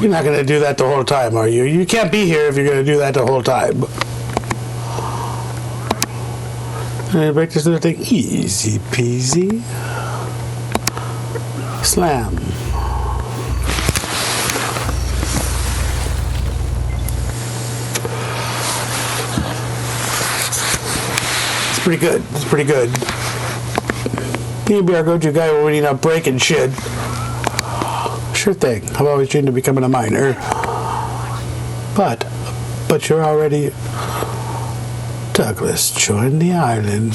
You're not going to do that the whole time, are you? You can't be here if you're going to do that the whole time. And break this little thing. Easy peasy. Slam. It's pretty good. It's pretty good. You'll be our go-to guy when we need not breaking shit. Sure thing. I've always dreamed of becoming a miner. But you're already... Douglas joined the island.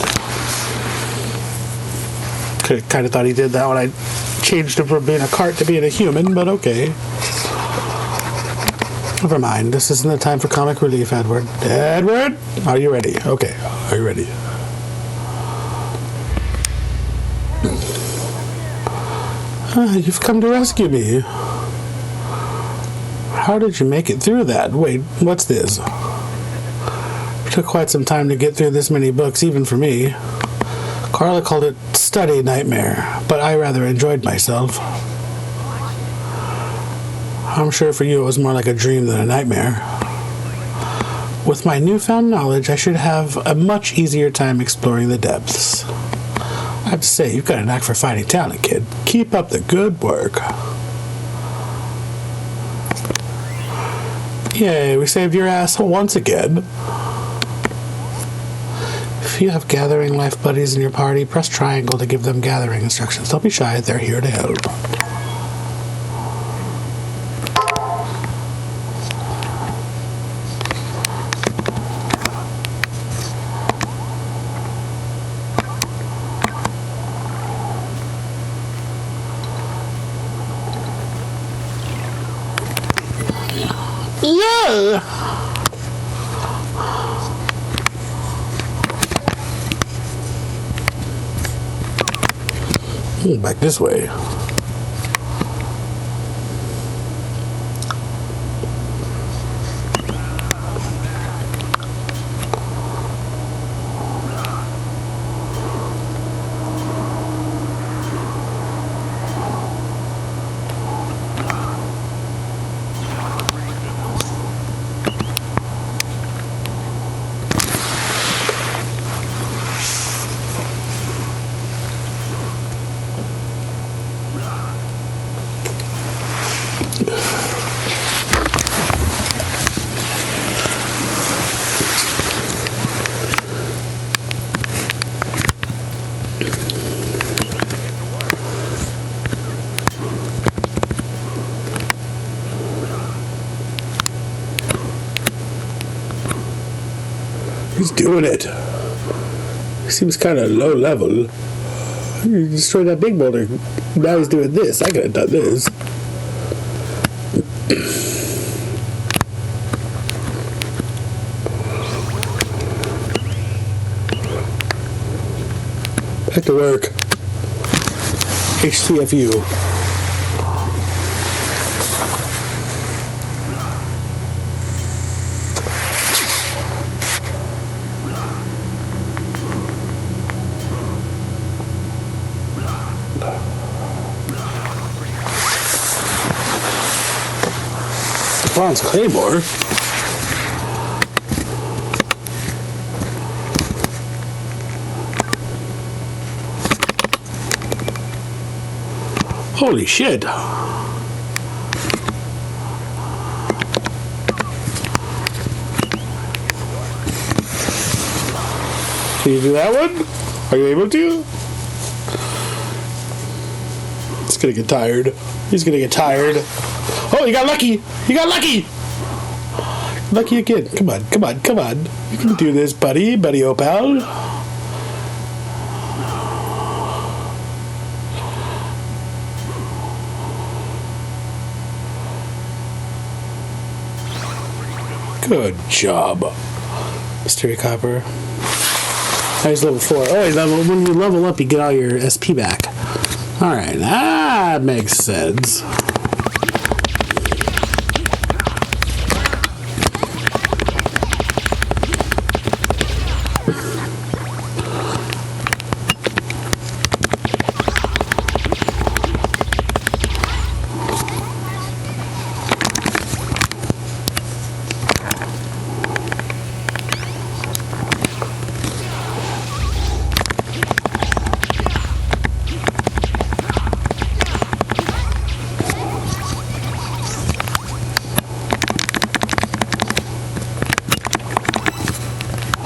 Kind of thought he did that when I changed him from being a cart to being a human, but okay. Never mind. This isn't the time for comic relief, Edward. Edward! Are you ready? Okay. Are you ready? You've come to rescue me. How did you make it through that? Wait, what's this? It took quite some time to get through this many books, even for me. Carla called it study nightmare, but I rather enjoyed myself. I'm sure for you it was more like a dream than a nightmare. With my newfound knowledge, I should have a much easier time exploring the depths. I have to say, you've got a knack for finding talent, kid. Keep up the good work. Yay, we saved your ass once again. If you have gathering life buddies in your party, press triangle to give them gathering instructions. Don't be shy, they're here to help. Yeah. Back this way. He's doing it. He seems kind of low level. He destroyed that big boulder. Now he's doing this. I could have done this. Back to work. HCFU. Bronze Claymore. Holy shit. Can you do that one? Are you able to? It's gonna get tired. He's gonna get tired. Oh, you got lucky! You got lucky! Lucky again. Come on, come on, come on. You can do this, buddy. Buddy Opal. Good job, Mystery Copper. Now he's level 4. Oh, when you level up, you get all your SP back. Alright, that makes sense.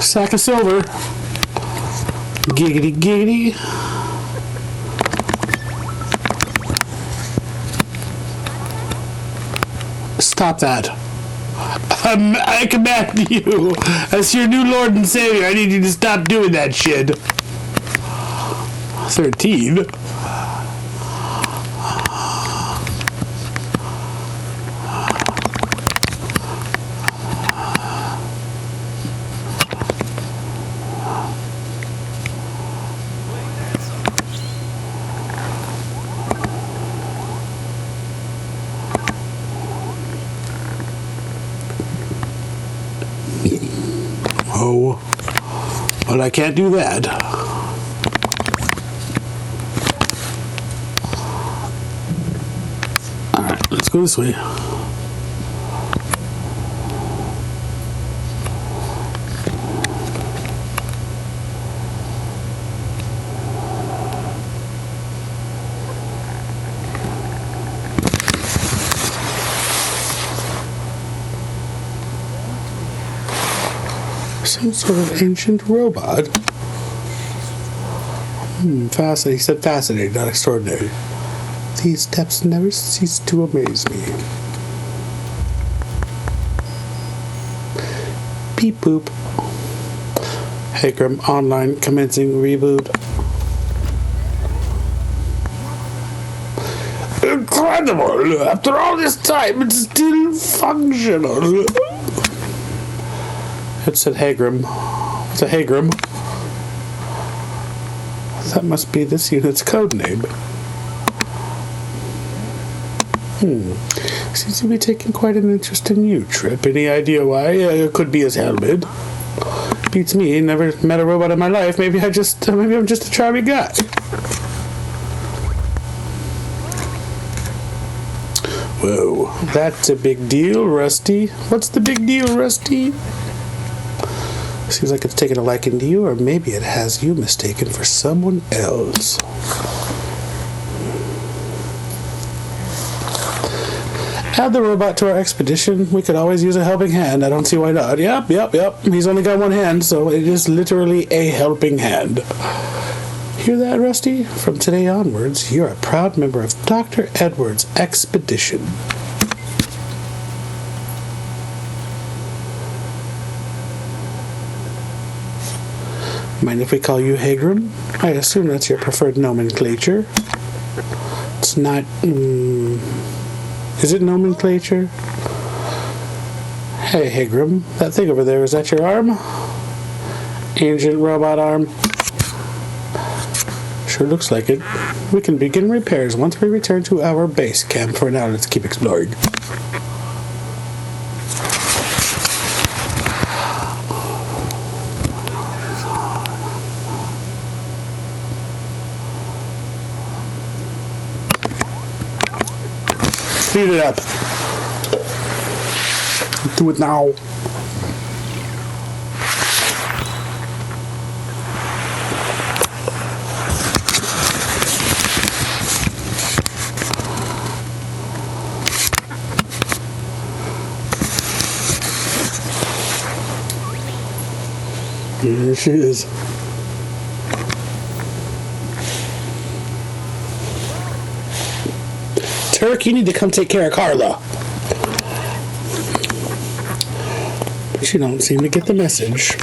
Sack of silver. Giggity giggity. Stop that. I command you, as your new Lord and Savior, I need you to stop doing that shit. 13. Oh, but I can't do that. Alright, let's go this way. Some sort of ancient robot. Fascinating. He said fascinating, not extraordinary. These depths never cease to amaze me. Beep boop. Hagram online commencing reboot. Incredible! After all this time, it's still functional. It said Hagram. What's a Hagram? That must be this unit's code name. Seems to be taking quite an interest in you, Trip. Any idea why? It could be his helmet. Beats me. Never met a robot in my life. Maybe I'm just a charming guy. Whoa, that's a big deal, Rusty. What's the big deal, Rusty? Seems like it's taken a liking to you, or maybe it has you mistaken for someone else. Add the robot to our expedition. We could always use a helping hand. I don't see why not. Yep. He's only got one hand, so it is literally a helping hand. Hear that, Rusty? From today onwards, you're a proud member of Dr. Edwards' expedition. Mind if we call you Hagram? I assume that's your preferred nomenclature. It's not... is it nomenclature? Hey, Hagram, that thing over there, is that your arm? Ancient robot arm? Sure looks like it. We can begin repairs once we return to our base camp. For now, let's keep exploring. Speed it up. Do it now. There she is. Turk, you need to come take care of Carla. But you don't seem to get the message.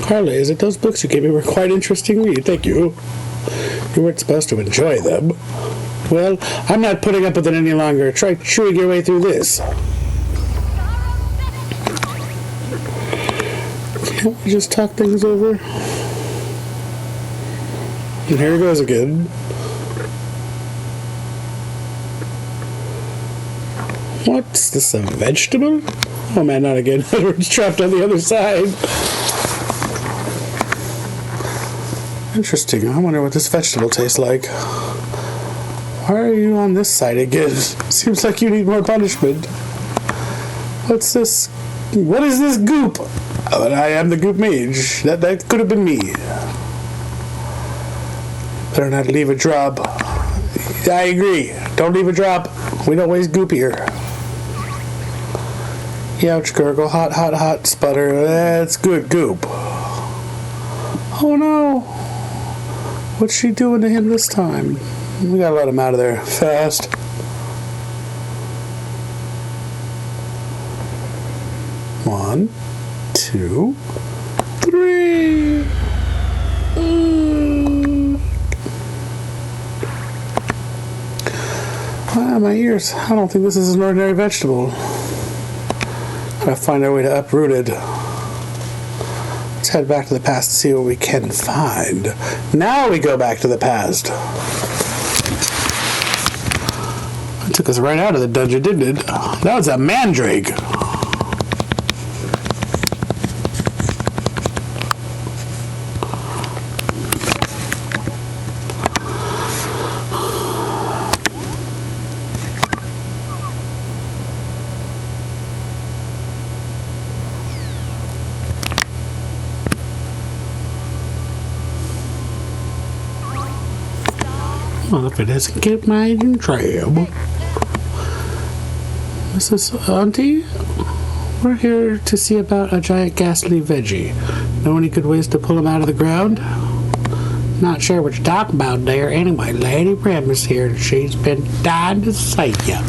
Carla, is it those books you gave me were quite interesting read? Thank you. You weren't supposed to enjoy them. Well, I'm not putting up with it any longer. Try chewing your way through this. Can't we just talk things over? And here it goes again. What's this, a vegetable? Oh man, not again. Edward's trapped on the other side. Interesting. I wonder what this vegetable tastes like. Why are you on this side again? Seems like you need more punishment. What's this? What is this goop? Oh, and I am the goop mage. That could have been me. Better not leave a drop. I agree. Don't leave a drop. We don't waste goop here. Youch, gurgle, hot, hot, hot, sputter. That's good goop. Oh no. What's she doing to him this time? We gotta let him out of there fast. One, two, three. Ah, my ears. I don't think this is an ordinary vegetable. Gotta find our way to uproot it. Let's head back to the past to see what we can find. Now we go back to the past. It took us right out of the dungeon, didn't it? That was a mandrake. Well, if it doesn't get my trail. Mrs. Auntie? We're here to see about a giant ghastly veggie. Know any good ways to pull him out of the ground? Not sure what you're talking about there. Anyway, Lady Prim is here and she's been dying to see you.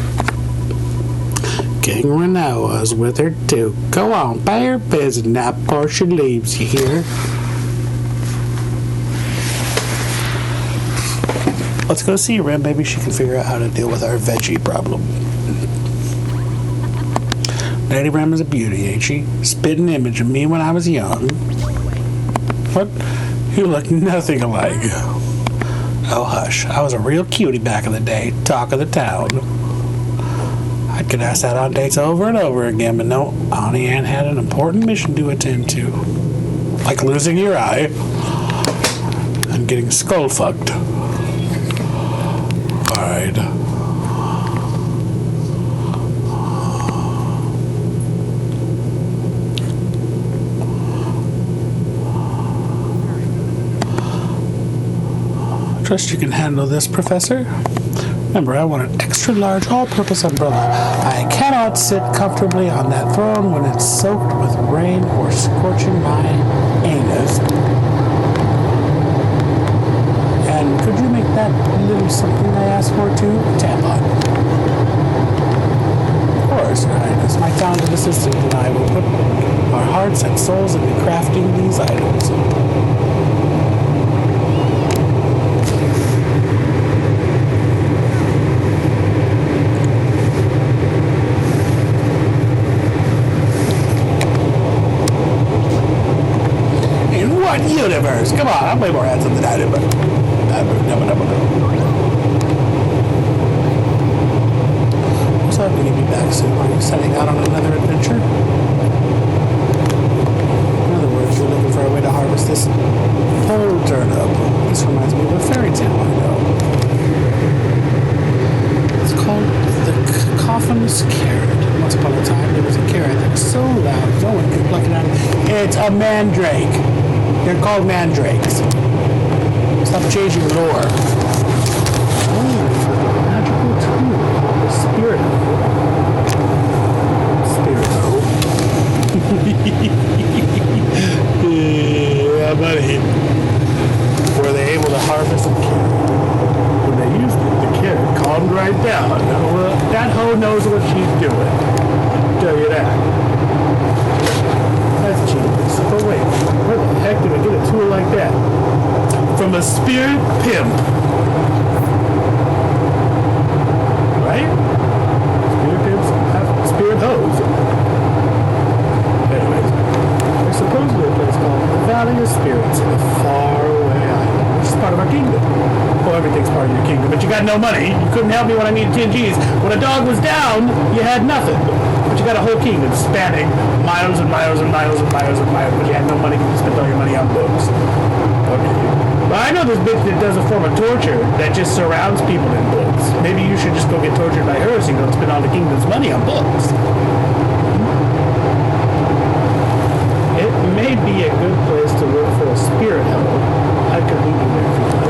King Renoa's with her too. Go on, pay her visit now before she leaves you here. Let's go see Rem. Maybe she can figure out how to deal with our veggie problem. Lady Rem is a beauty, ain't she? Spitting image of me when I was young. What? You look nothing alike. Oh, hush. I was a real cutie back in the day. Talk of the town. I could ask that on dates over and over again, but no, Auntie Anne had an important mission to attend to. Like losing your eye and getting skull fucked. Alright. Trust you can handle this, Professor. Remember, I want an extra large all-purpose umbrella. I cannot sit comfortably on that throne when it's soaked with rain or scorching my anus. And could you make that little something I asked for too? A tampon. Of course, Your Highness. My talented assistant and I will put our hearts and souls into crafting these items. first. Come on, I'm way more handsome than I do, but... So I'm going to be back soon. Are you setting out on another adventure? In other words, you're looking for a way to harvest this pole turnip. This reminds me of a fairy tale I know. It's called the Coffin's Carrot. Once upon a time, there was a carrot that was so loud, no one could pluck it out. It's a mandrake. They're called mandrakes. Stop changing lore. Oh, magical tool called the Spirit Hoe. Spirit Hoe. Yeah, buddy. Were they able to harvest a carrot? When they used it, the carrot calmed right down. Now, that hoe knows what she's doing. I'll tell you that. That's genius. But wait, where the heck did I get a tool like that? From a spirit pimp. Right? Spirit pimps have spirit hoes. Anyways, there's supposedly a place called the Valley of Spirits in a faraway island, which is part of our kingdom. Well, everything's part of your kingdom, but you got no money. You couldn't help me when I needed 10 G's. When a dog was down, you had nothing. But you got a whole kingdom spanning miles and miles and miles and miles and miles, but you had no money because you spent all your money on books. Okay. Well, I know this bitch that does a form of torture that just surrounds people in books. Maybe you should just go get tortured by her so you don't spend all the kingdom's money on books. It may be a good place to look for a spirit hoe. I could leave you there if you'd like.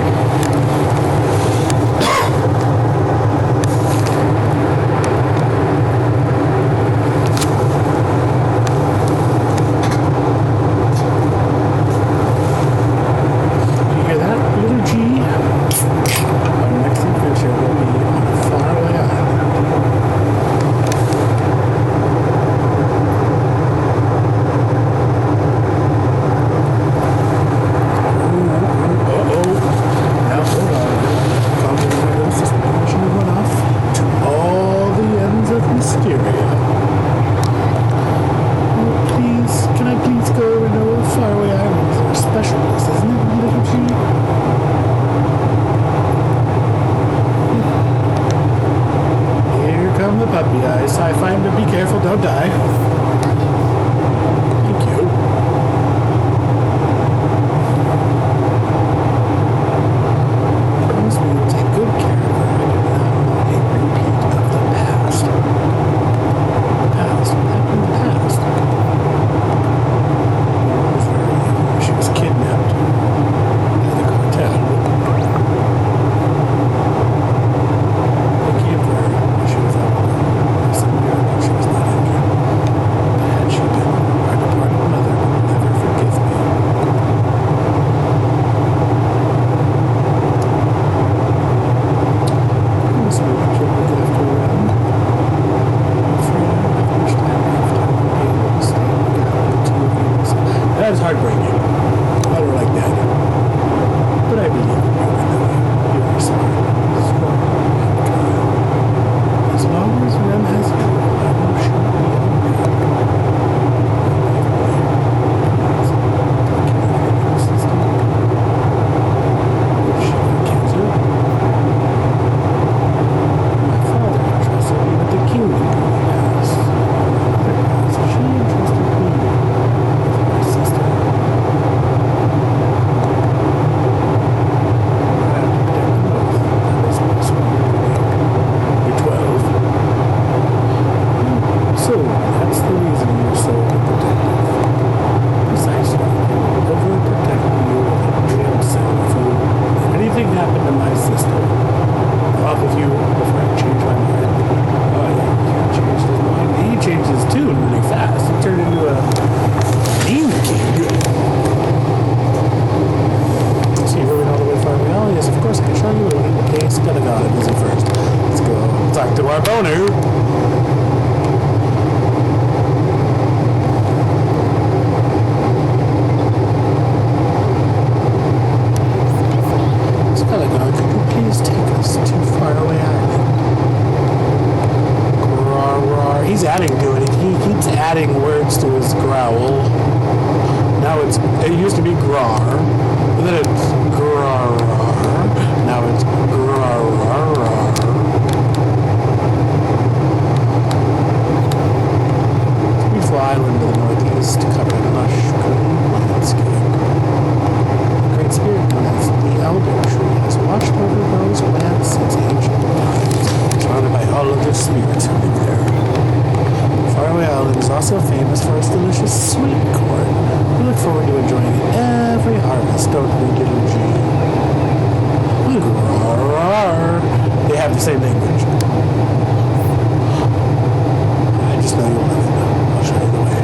It used to be Grar. then it's Grarar. Now it's Grarar. Beautiful island to the northeast, covering lush green landscape. The great spirit known as the elder tree has watched over those lands since ancient times, surrounded by all other spirits who live there. Faraway Island is also famous for its delicious sweet corn. We look forward to enjoying it every harvest, don't we, little G? They have the same language. I just know you'll love it. I'll show you the way.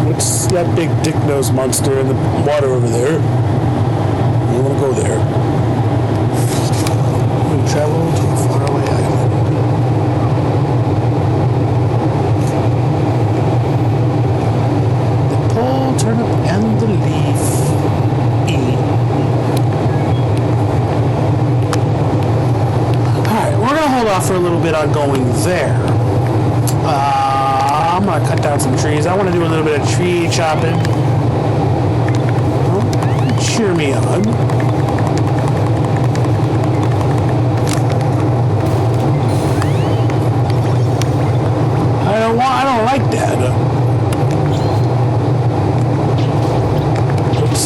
What's that big dick-nosed monster in the water over there? You want to go there. We travel to a faraway island. The pole, turnip, and the leaf. Alright, we're going to hold off for a little bit on going there. I'm going to cut down some trees. I want to do a little bit of tree chopping. Cheer me on. I don't like that. Oops.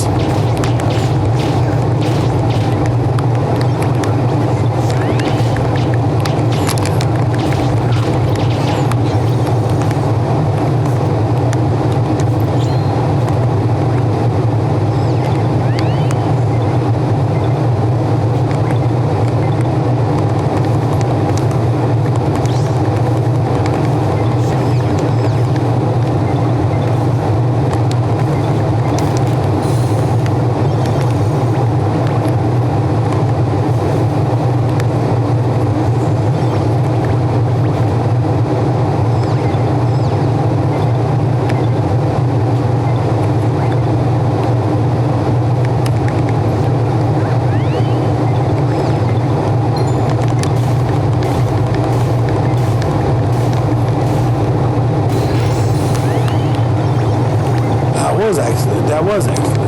That was excellent.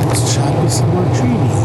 Let's chop some more trees.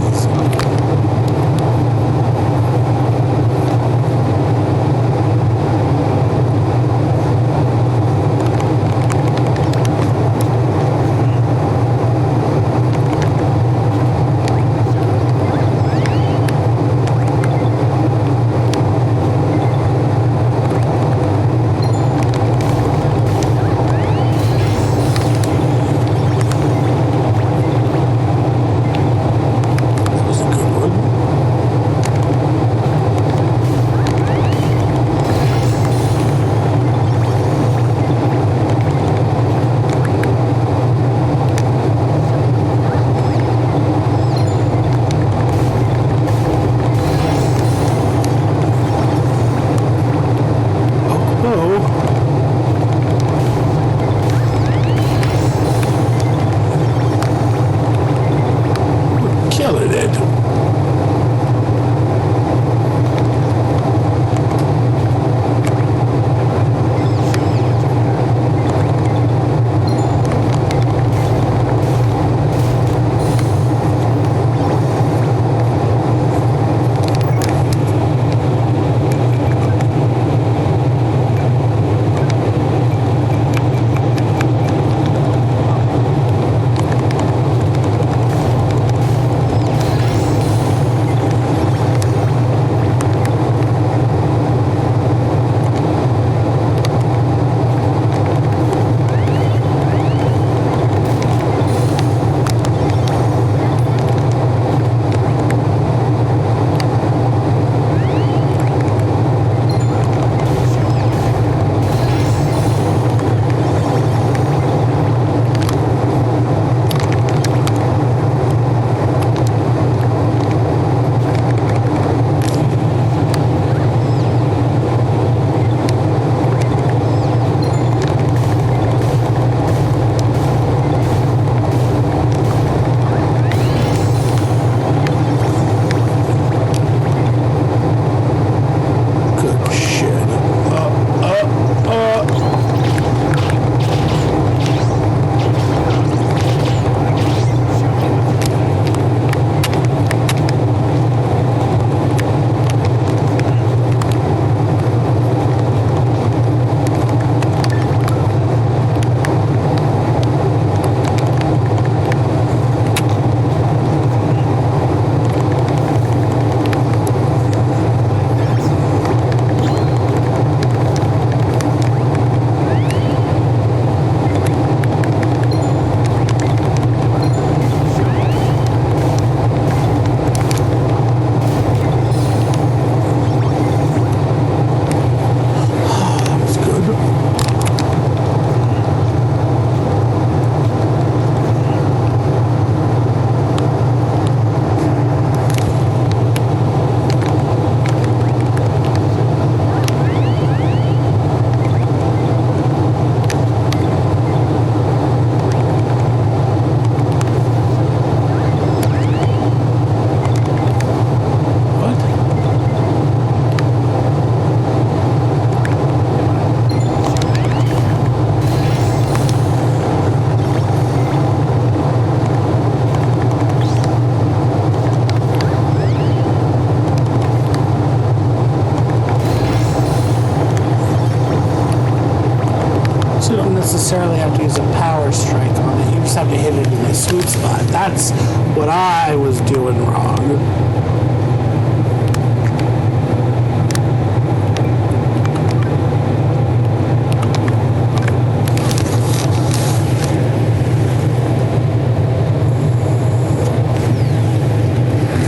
sweet spot. That's what I was doing wrong.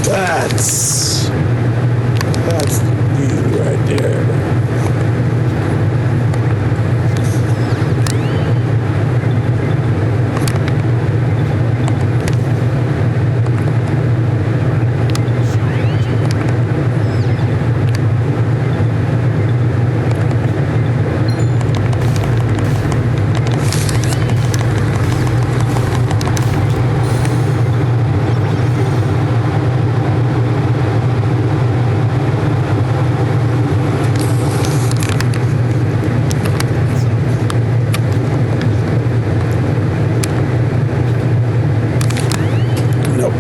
That's you right there. Nope.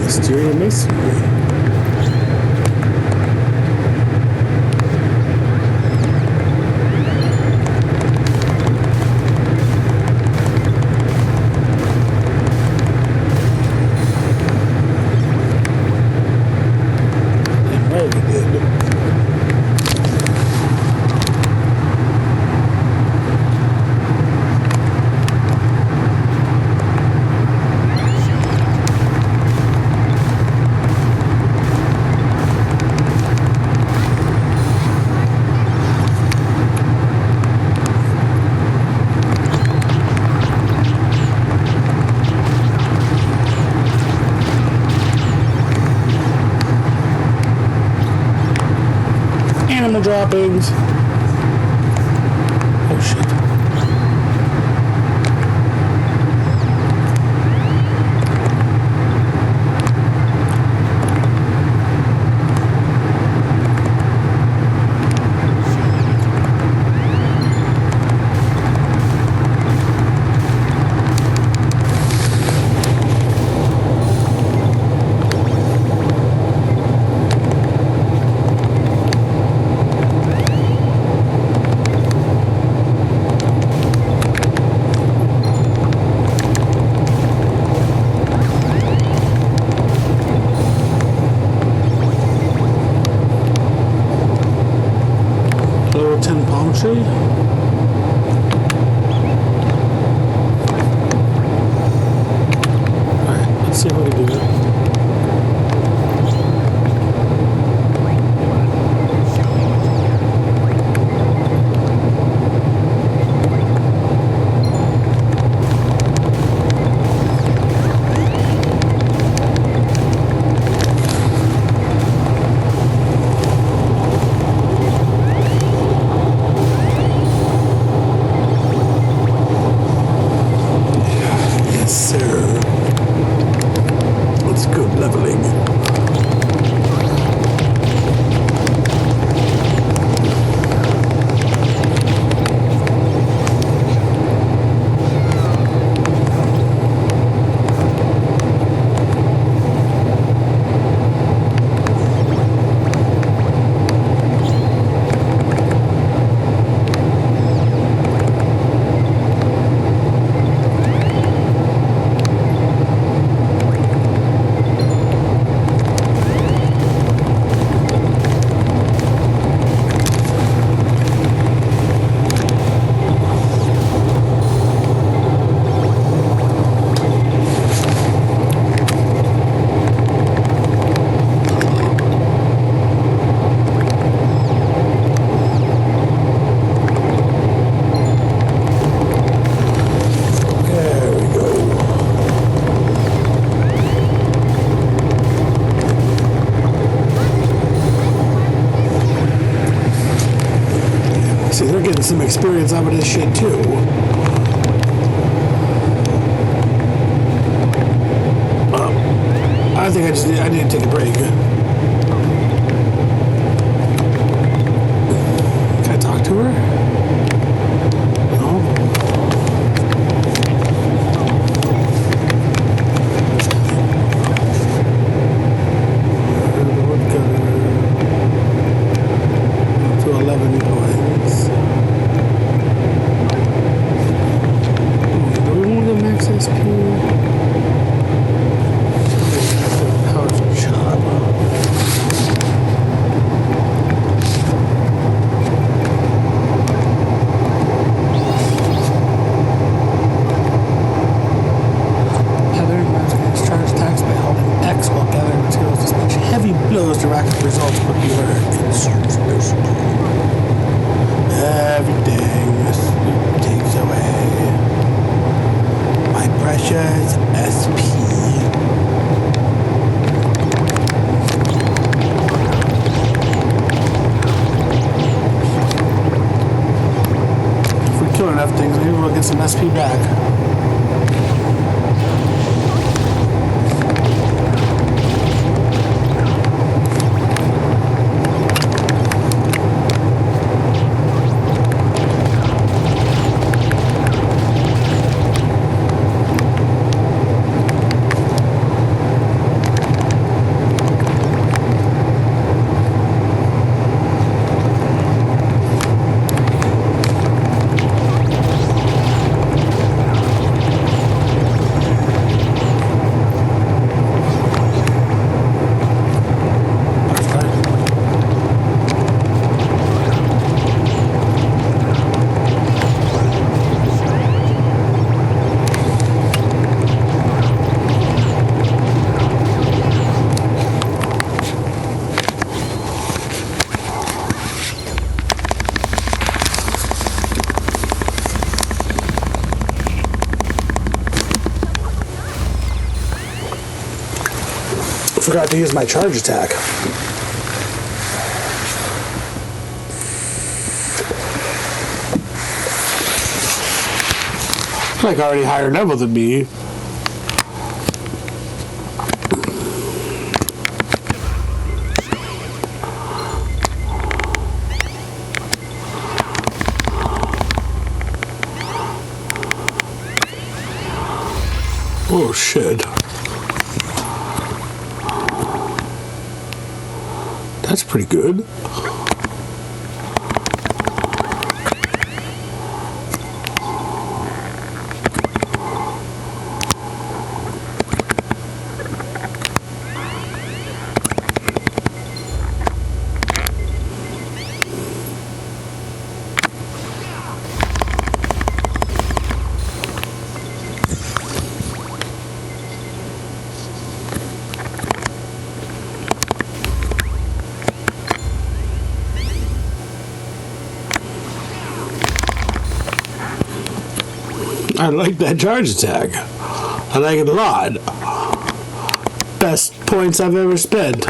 Mysteria Masonry. Right, we did. Animal droppings. Oh shit. Little tin palm tree. Alright, let's see if we can do that. See, they're getting some experience out of this shit too. I think I need to take a break. Can I talk to her? No. To 11 points. Do we want the max SP? Powerful job. Heather max charge attacks by holding X while gathering materials. Dispatch heavy blows to rack up results, but you are consumed. Everything takes away my precious SP. If we kill enough things, maybe we'll get some SP back. Forgot to use my charge attack. Like already higher level than me. Oh shit. That's pretty good. I like that charge attack. I like it a lot. Best points I've ever spent.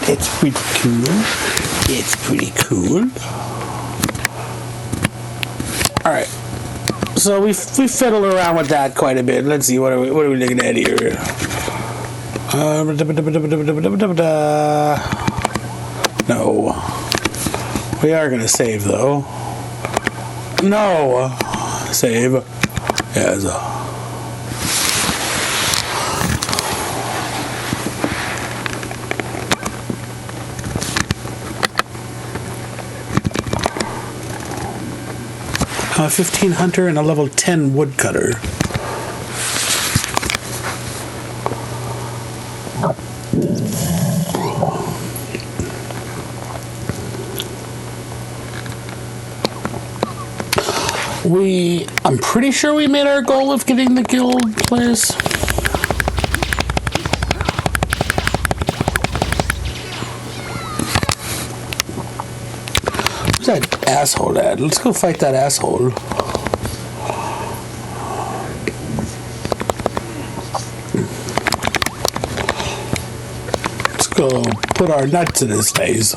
It's pretty cool. It's pretty cool. Alright. So we fiddled around with that quite a bit. Let's see, what are we looking at here? No. We are gonna save though. No. Save. Yes. 15 hunter and a level 10 woodcutter. I'm pretty sure we made our goal of getting the guild place. that asshole at? Let's go fight that asshole. Let's go put our nuts in his face.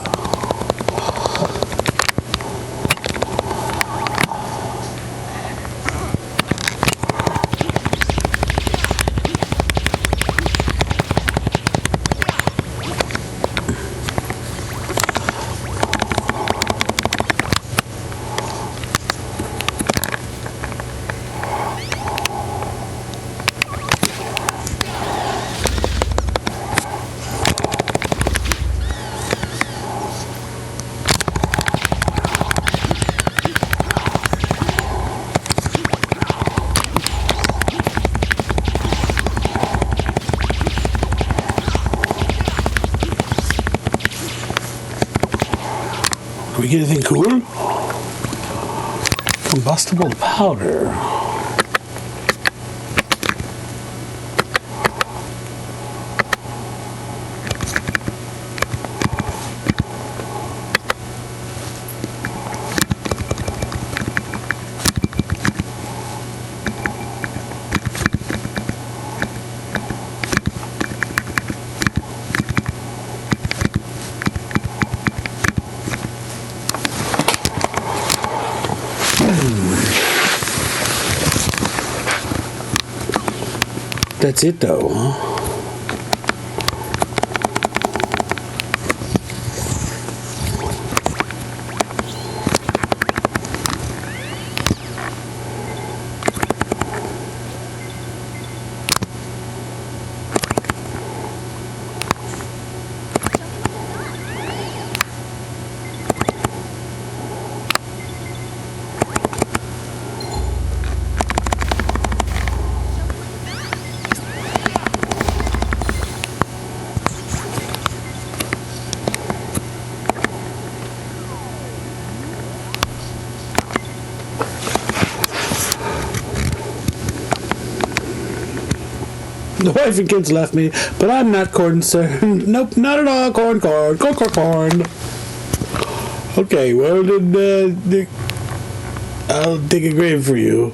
Can we get anything cool? Combustible powder. That's it though, huh? The wife and kids left me, but I'm not concerned. Nope, not at all. Corn. Okay, well then, I'll dig a grave for you.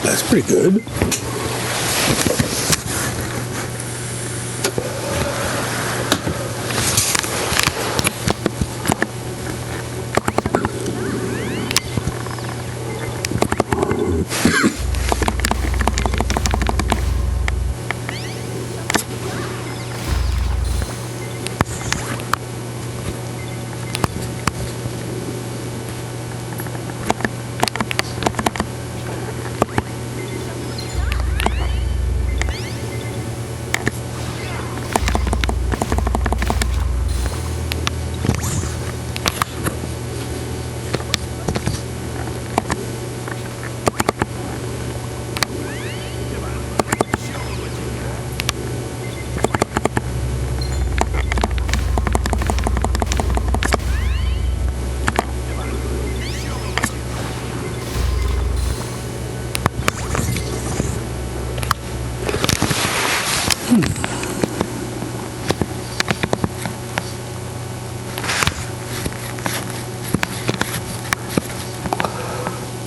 That's pretty good.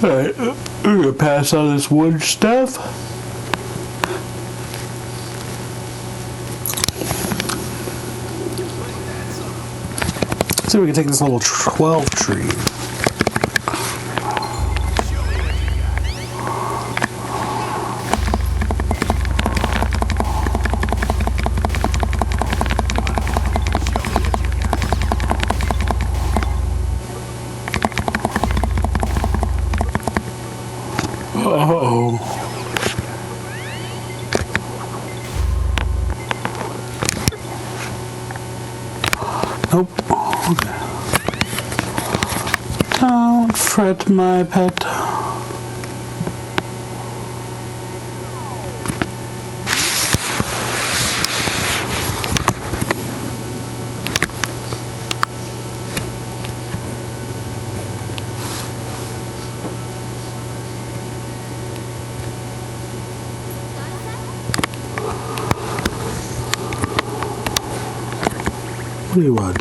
Alright, we're gonna pass on this wood stuff. See if we can take this little 12 tree. Nope. Okay. Don't fret, my pet. What do you want?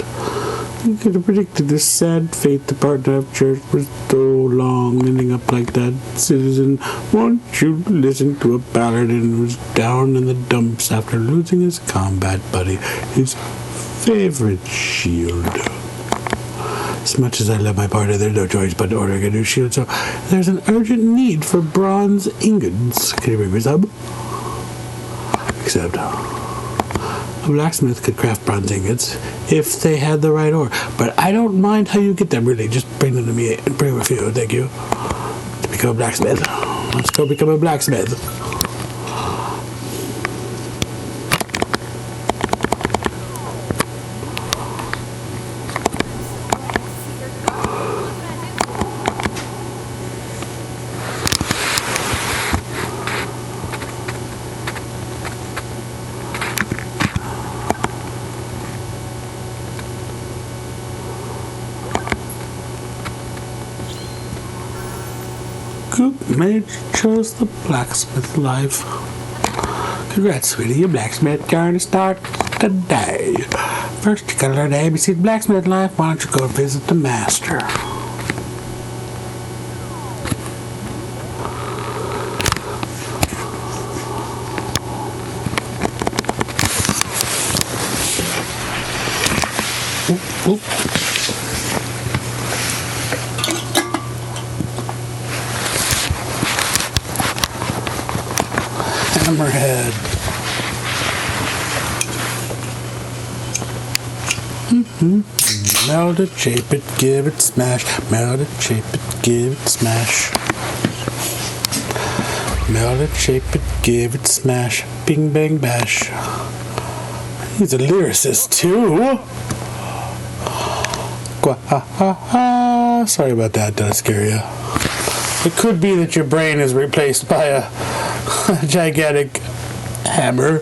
You could have predicted this sad fate the partner of church was so long ending up like that. Citizen, won't you listen to a paladin who's down in the dumps after losing his combat buddy, his favorite shield? As much as I love my partner, there's no choice but ordering a new shield, so there's an urgent need for bronze ingots. Can you bring me some? Except a blacksmith could craft bronze ingots if they had the right ore. But I don't mind how you get them, really. Just bring them to me and bring a few, thank you. To become a blacksmith. Let's go become a blacksmith. Goop Mage chose the blacksmith life. Congrats, sweetie. Your blacksmith journey starts today. First, you gotta learn the ABC of blacksmith life. Why don't you go visit the master? Oop, oop. Hammerhead. Meld it, shape it, give it, smash. Meld it, shape it, give it, smash. Meld it, shape it, give it, smash. Bing, bang, bash. He's a lyricist, too. Gwa-ha-ha-ha. Sorry about that. Did I scare you? It could be that your brain is replaced by a gigantic hammer.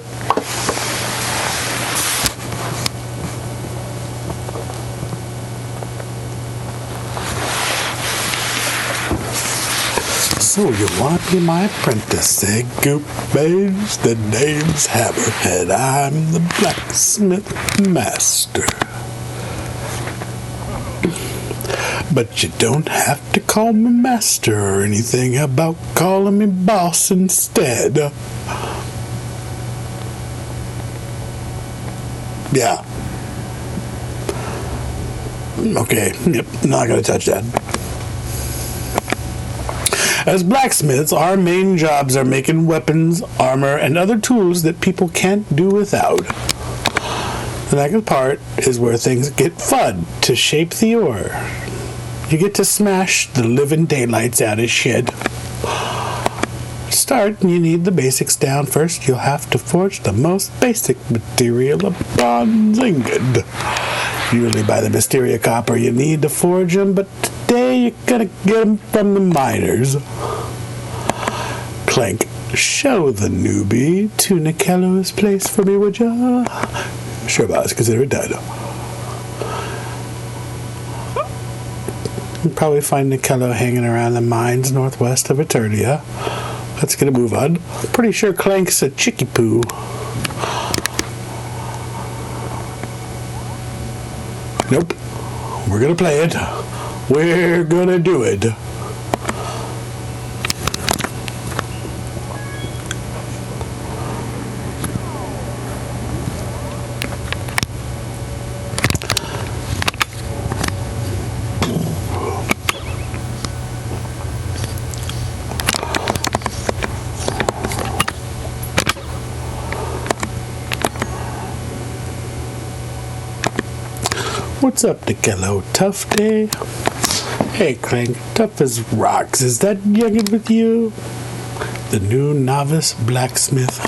So you want to be my apprentice, eh, Goop Mage? The name's Hammerhead. I'm the blacksmith master. But you don't have to call me master or anything. How about calling me boss instead? Yeah. Okay, yep, not gonna touch that. As blacksmiths, our main jobs are making weapons, armor, and other tools that people can't do without. The next part is where things get fun to shape the ore. You get to smash the living daylights out of shit. To start, you need the basics down. First, you'll have to forge the most basic material, a bronze ingot. Usually by the Mysteria copper you need to forge them, but today you're gonna get them from the miners. Clank, show the newbie to Nikello's place for me, would ya? Sure, boss, consider it done. You'll probably find Nikello hanging around the mines northwest of Eternia. Let's get a move on. Pretty sure Clank's a chicky poo. Nope. We're gonna play it. We're gonna do it. What's up, Nikello? Tough day? Hey, Clank. Tough as rocks. Is that youngin' with you? The new novice blacksmith.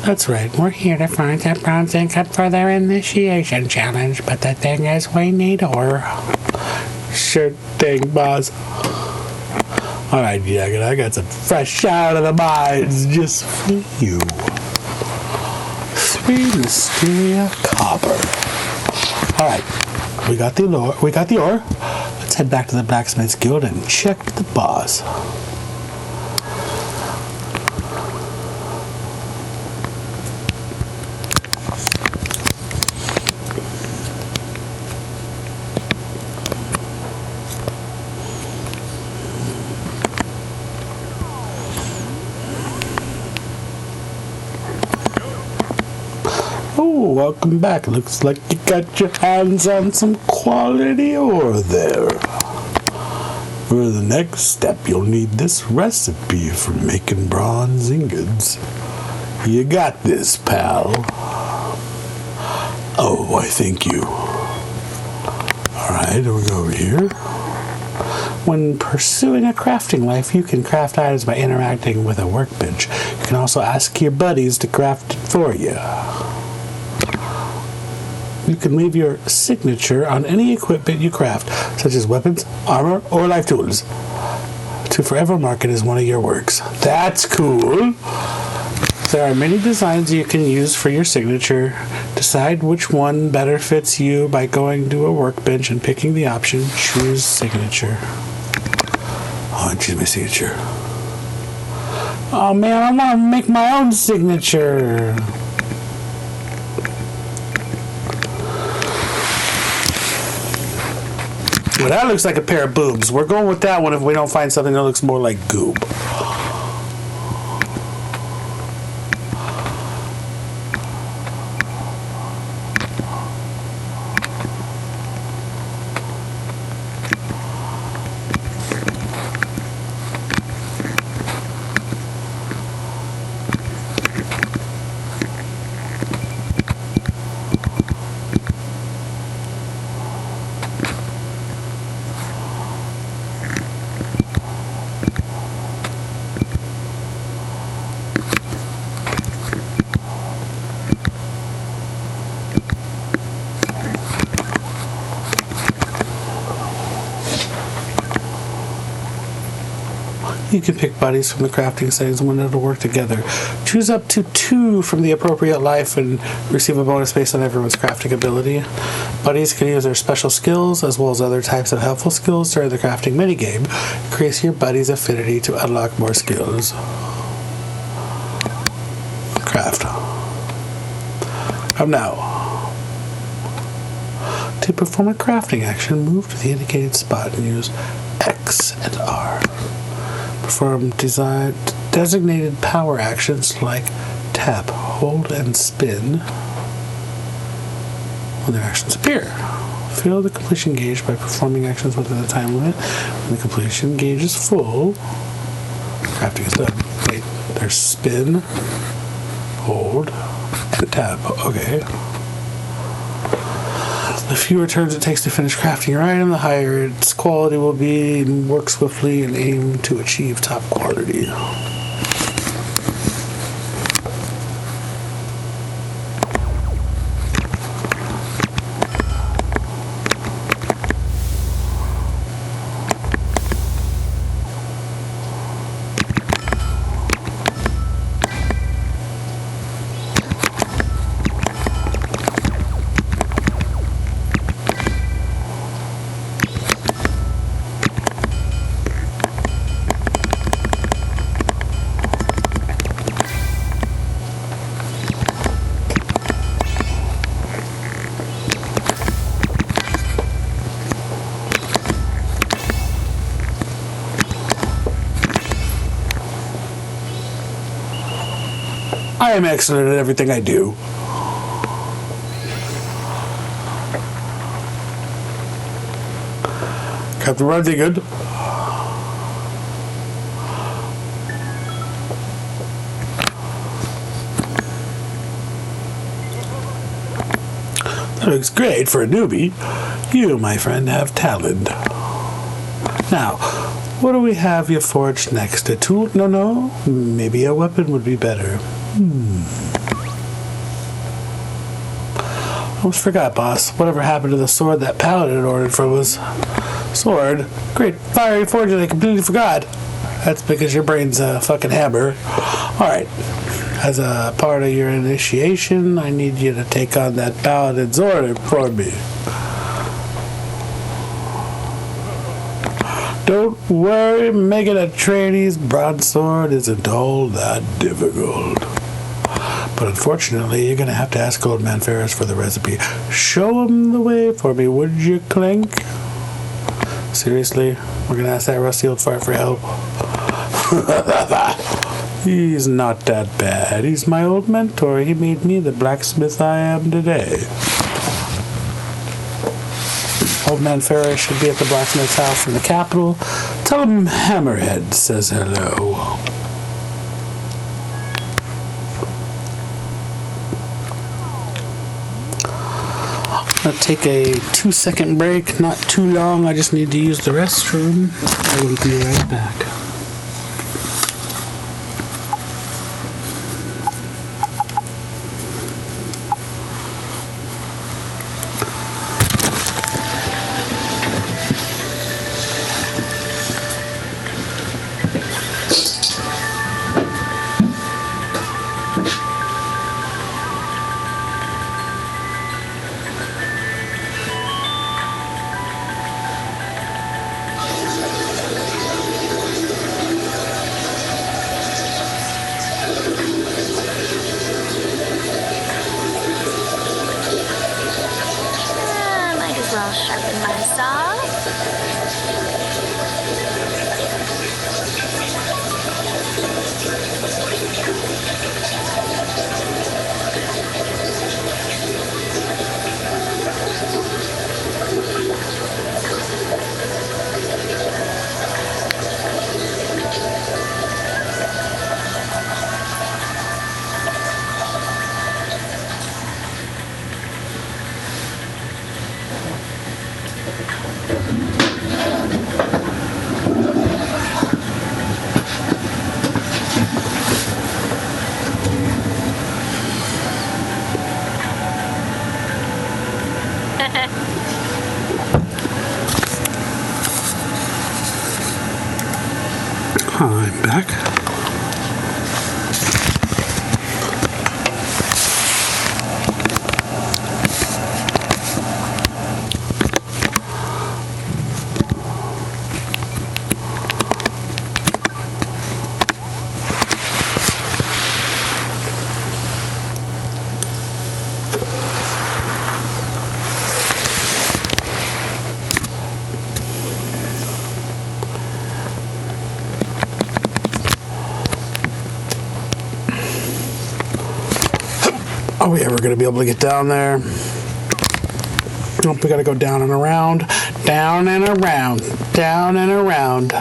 That's right. We're here to find that bronze ingot for their initiation challenge, but the thing is, we need ore. Sure thing, boss. Alright, Jagged, I got some fresh out of the mines just for you. 3 Mysteria copper. Alright, we got the ore. Let's head back to the Blacksmith's Guild and check the boss. Oh, welcome back. Looks like you got your hands on some quality ore there. For the next step, you'll need this recipe for making bronze ingots. You got this, pal. Oh, why, thank you. Alright, we'll go over here. When pursuing a crafting life, you can craft items by interacting with a workbench. You can also ask your buddies to craft it for you. You can leave your signature on any equipment you craft, such as weapons, armor, or life tools, to forever mark it as one of your works. That's cool! There are many designs you can use for your signature. Decide which one better fits you by going to a workbench and picking the option Choose Signature. Oh, I choose my signature. Oh man, I want to make my own signature! Well, that looks like a pair of boobs. We're going with that one if we don't find something that looks more like goob. You can pick buddies from the crafting settings when it'll work together. Choose up to 2 from the appropriate life and receive a bonus based on everyone's crafting ability. Buddies can use their special skills as well as other types of helpful skills during the crafting minigame. Increase your buddy's affinity to unlock more skills. Craft. Now, to perform a crafting action, move to the indicated spot and use X and R. Perform designated power actions like tap, hold, and spin when their actions appear. Fill the completion gauge by performing actions within the time limit. When the completion gauge is full, crafting is done. Wait, there's spin, hold, and tap. Okay. The fewer turns it takes to finish crafting your item, the higher its quality will be. Work swiftly and aim to achieve top quality. I am excellent at everything I do. Captain Runty, good. That looks great for a newbie. You, my friend, have talent. Now, what do we have you forged next? A tool? No. Maybe a weapon would be better. Almost forgot, boss. Whatever happened to the sword that Paladin ordered from us? Sword? Great fiery fortune, I completely forgot. That's because your brain's a fucking hammer. Alright. As a part of your initiation, I need you to take on that Paladin's order for me. Don't worry, making a trainee's broadsword isn't all that difficult. But unfortunately, you're going to have to ask Old Man Ferris for the recipe. Show him the way for me, would you, Clink? Seriously? We're going to ask that rusty old fart for help? He's not that bad. He's my old mentor. He made me the blacksmith I am today. Old Man Ferris should be at the blacksmith's house in the capital. Tell him Hammerhead says hello. I'll take a 2-second break, not too long. I just need to use the restroom. I will be right back. Might as well sharpen my saw. I'm back. Are we ever going to be able to get down there? Nope, we got to go down and around, down and around, down and around.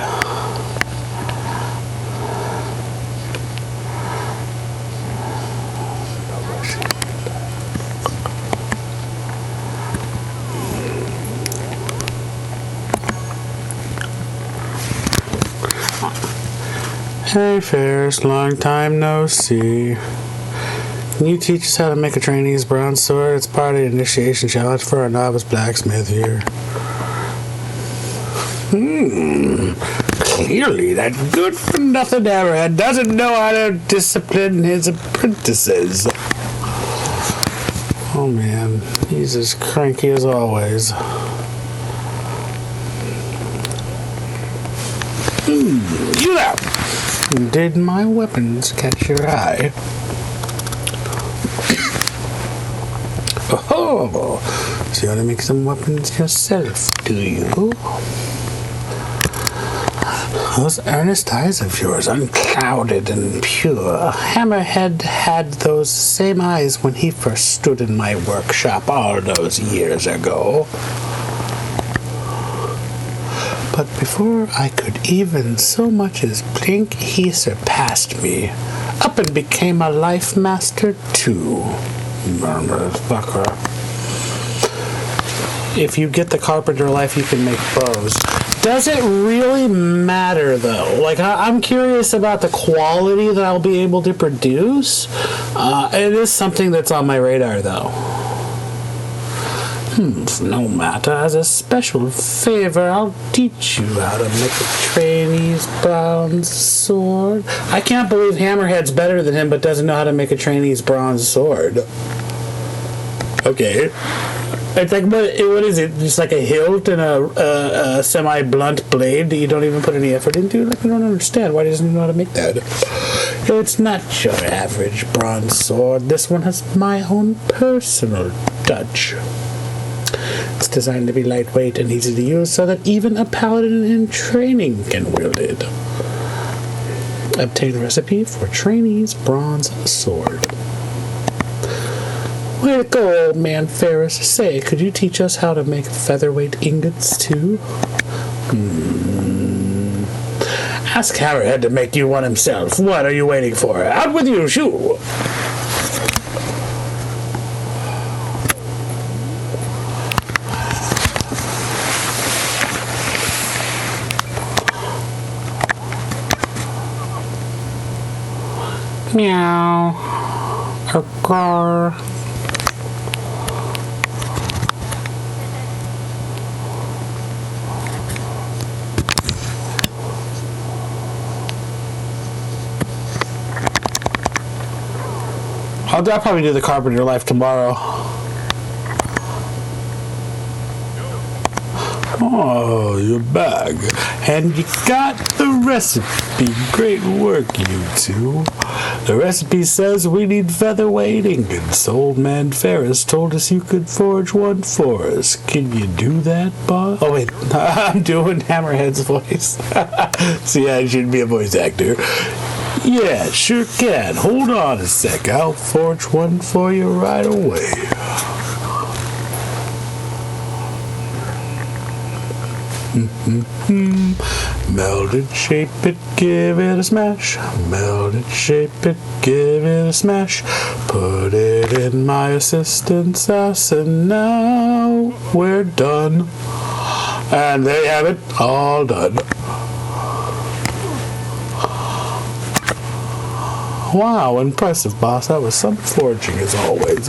Hey Ferris, long time no see. Can you teach us how to make a trainee's bronze sword? It's part of the initiation challenge for a novice blacksmith here. Clearly that good-for-nothing Hammerhead doesn't know how to discipline his apprentices. Oh man, he's as cranky as always. You there! Did my weapons catch your eye? Oh, so you want to make some weapons yourself, do you? Those earnest eyes of yours, unclouded and pure. Hammerhead had those same eyes when he first stood in my workshop all those years ago. But before I could even so much as blink, he surpassed me. Up and became a life master, too. Motherfucker. If you get the carpenter life, you can make bows. Does it really matter, though? Like, I'm curious about the quality that I'll be able to produce. It is something that's on my radar, though. No matter, as a special favor, I'll teach you how to make a trainee's bronze sword. I can't believe Hammerhead's better than him, but doesn't know how to make a trainee's bronze sword. Okay. It's like, what is it? Just like a hilt and a semi-blunt blade that you don't even put any effort into? Like, I don't understand. Why doesn't he know how to make that? It's not your average bronze sword. This one has my own personal touch. It's designed to be lightweight and easy to use so that even a paladin in training can wield it. Obtain recipe for trainee's bronze sword. Way to go, old man Ferris. Say, could you teach us how to make featherweight ingots too? Ask Hammerhead to make you one himself. What are you waiting for? Out with you, shoo! Meow. Arr. I'll probably do the carpenter life tomorrow. Oh, you're back. And you got the recipe. Great work, you two. The recipe says we need featherweight ingots. Old man Ferris told us you could forge one for us. Can you do that, boss? Oh, wait. I'm doing Hammerhead's voice. See, I should be a voice actor. Yeah, sure can. Hold on a sec. I'll forge one for you right away. Meld it, shape it, give it a smash. Meld it, shape it, give it a smash. Put it in my assistant's ass, and now we're done. And there you have it, all done. Wow, impressive, boss. That was some forging, as always.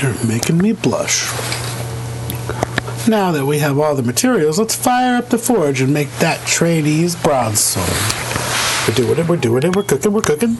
You're making me blush. Now that we have all the materials, let's fire up the forge and make that trainee's bronze sword. We're doing it, we're doing it, we're cooking, we're cooking.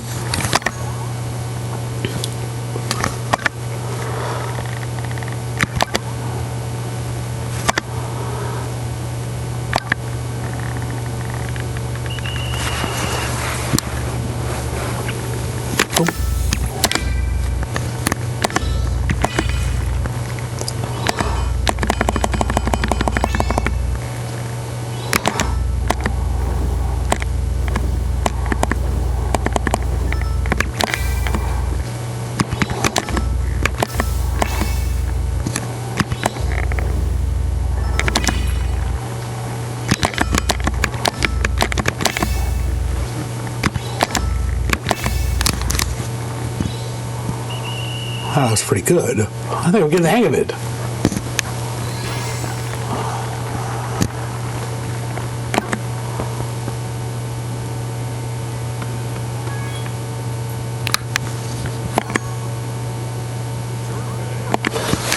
That was pretty good. I think we're getting the hang of it.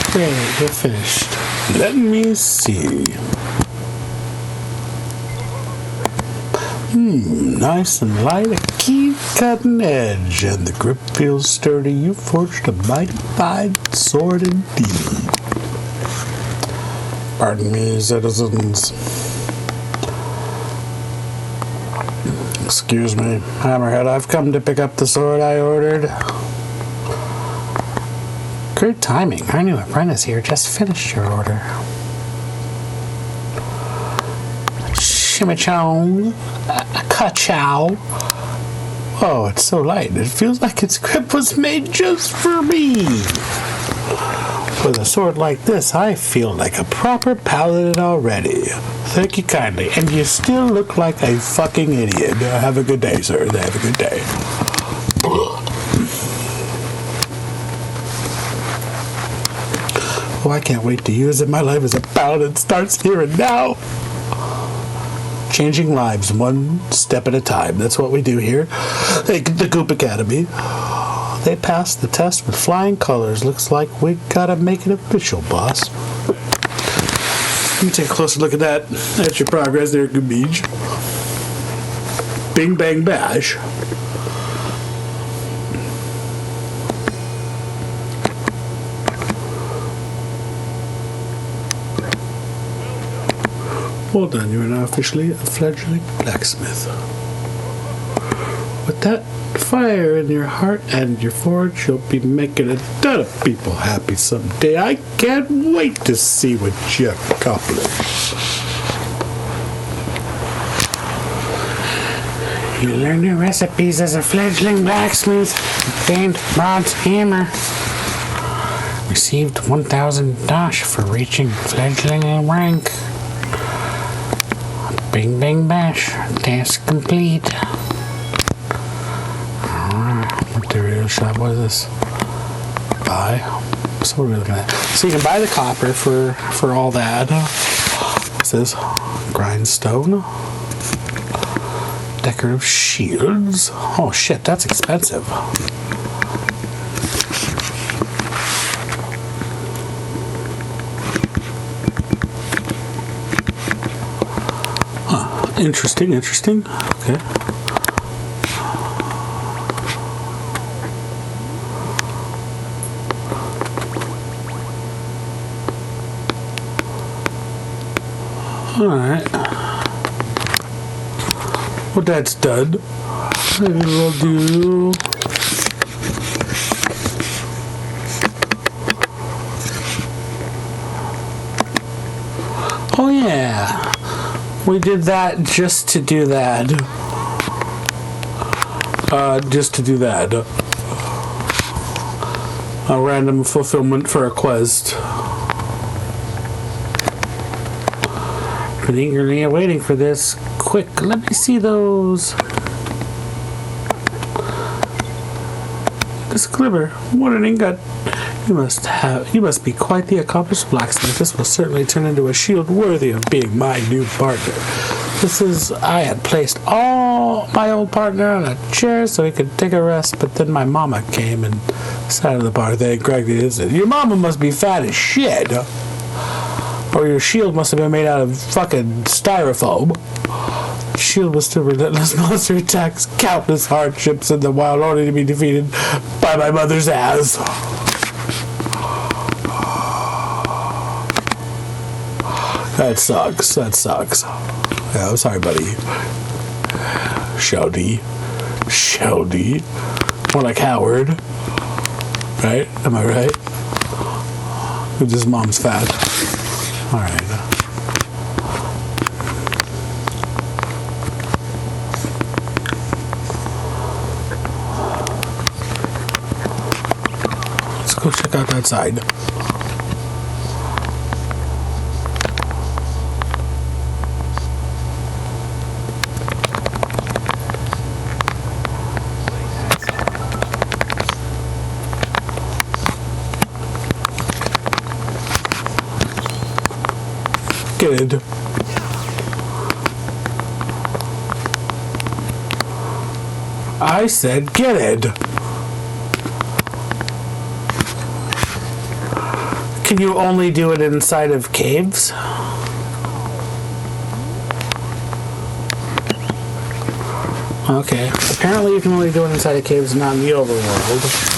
Okay, you're finished. Let me see. Nice and light, a keen cutting edge, and the grip feels sturdy. You forged a mighty fine sword indeed. Pardon me, citizens. Excuse me, Hammerhead, I've come to pick up the sword I ordered. Great timing. Our new apprentice here just finished your order. Chimichong. Ka-chow. Oh, it's so light. It feels like its grip was made just for me. With a sword like this, I feel like a proper paladin already. Thank you kindly. And you still look like a fucking idiot. Have a good day, sir. Have a good day. Oh, I can't wait to use it. My life as a paladin starts here and now. changing lives one step at a time. That's what we do here at the Goop Academy. They passed the test with flying colors. Looks like we gotta make it official, boss. Let me take a closer look at that. That's your progress there, Goobage. Bing, bang, bash. Well done, you are now officially a fledgling blacksmith. With that fire in your heart and your forge, you'll be making a ton of people happy someday. I can't wait to see what you accomplish. You learn new recipes as a fledgling blacksmith. Gained bronze hammer. Received 1,000 dosh for reaching fledgling rank. Bing, bang, bash. Task complete. Material shop. What is this? Buy. So what are we looking at? So you can buy the copper for all that. What's this? Grindstone. Decorative shields. Oh shit, that's expensive. Interesting. Okay. Alright. Well, that's done. Maybe we'll do... Oh yeah. We did that just to do that. A random fulfillment for a quest. Been eagerly awaiting for this. Quick, let me see those. This glimmer, what an ingot. You must be quite the accomplished blacksmith. This will certainly turn into a shield worthy of being my new partner. I had placed all my old partner on a chair so he could take a rest, but then my mama came and sat at the bar there and corrected it. Said, your mama must be fat as shit. Or your shield must have been made out of fucking styrofoam. Shield was still relentless monster attacks, countless hardships in the wild, only to be defeated by my mother's ass. That sucks. Yeah, I'm sorry, buddy. Shouty. More like Howard. Right? Am I right? His mom's fat. Alright. Let's go check out that side. Good. I said get it. Can you only do it inside of caves? Okay. Apparently you can only do it inside of caves, not in the overworld.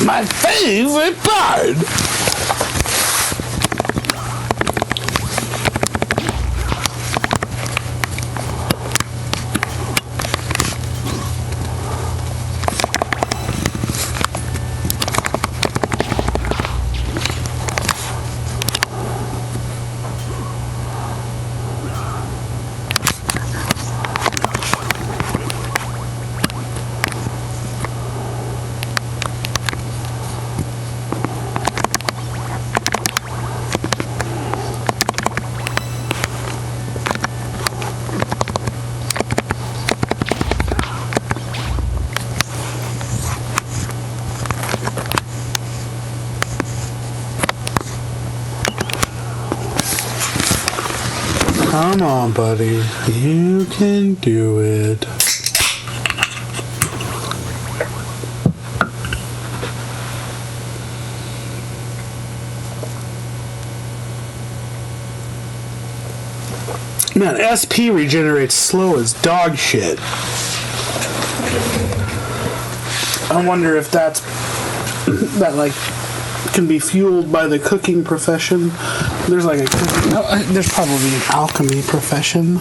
My favorite part! Come on, buddy. You can do it. Man, SP regenerates slow as dog shit. I wonder if that like can be fueled by the cooking profession. There's like there's probably an alchemy profession.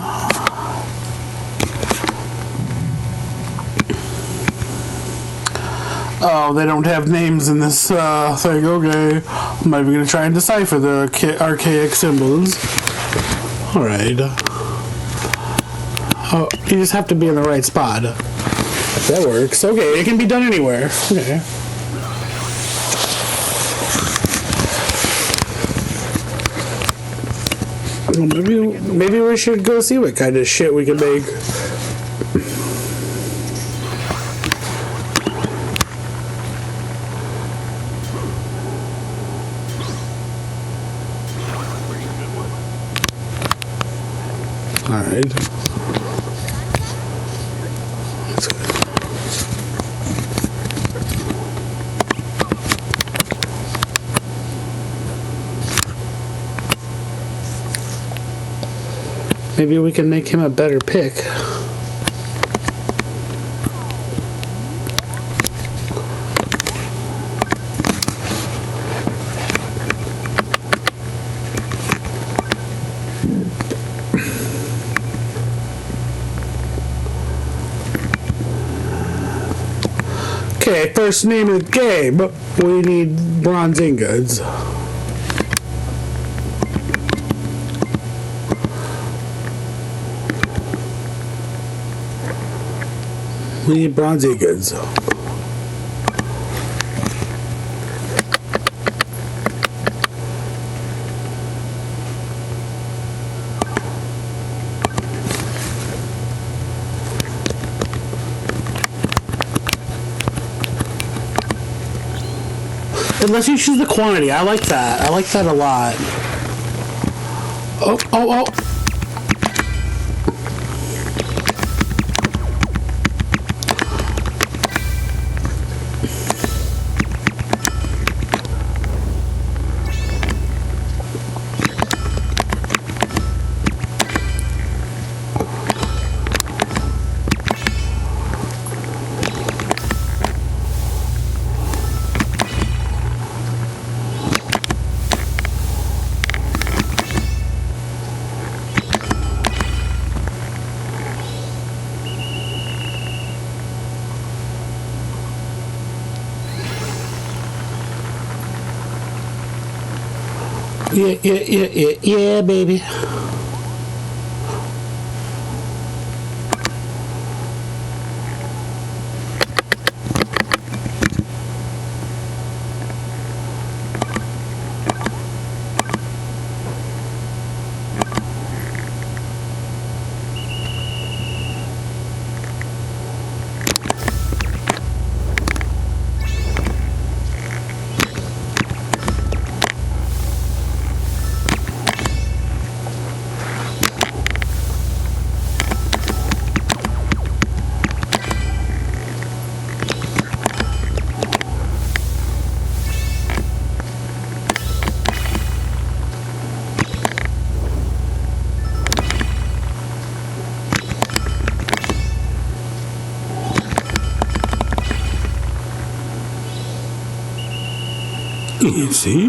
Oh, they don't have names in this thing. Okay, I'm not even gonna try and decipher the archaic symbols. All right. Oh, you just have to be in the right spot. That works. Okay, it can be done anywhere. Okay. Well, maybe we should go see what kind of shit we can make. All right. That's good. Maybe we can make him a better pick. Okay, first name of the game. We need bronze ingots. We need bronze ingots. Unless you choose the quantity. I like that. I like that a lot. Oh. Yeah, baby. You see?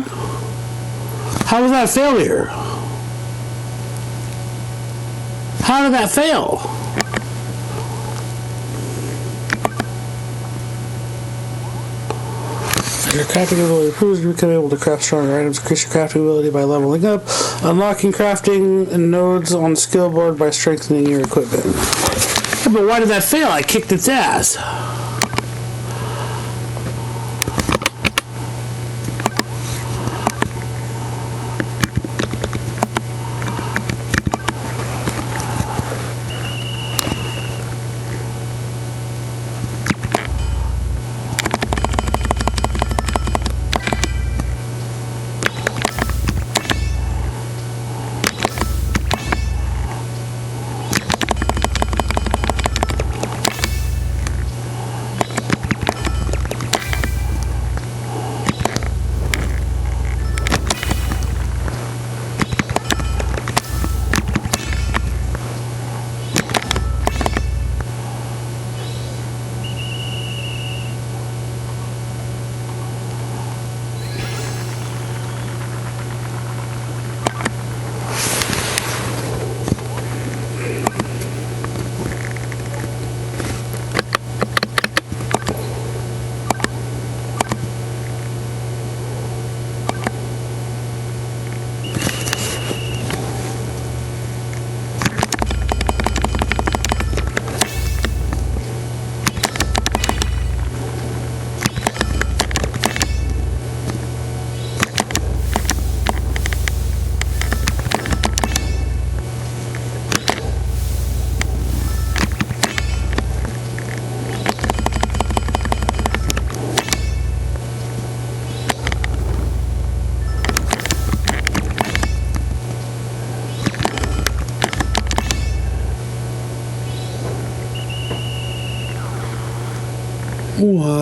How was that failure? How did that fail? Your crafting ability improves. You become able to craft stronger items. Increase your crafting ability by leveling up. Unlocking crafting nodes on the skill board by strengthening your equipment. Yeah, but why did that fail? I kicked its ass.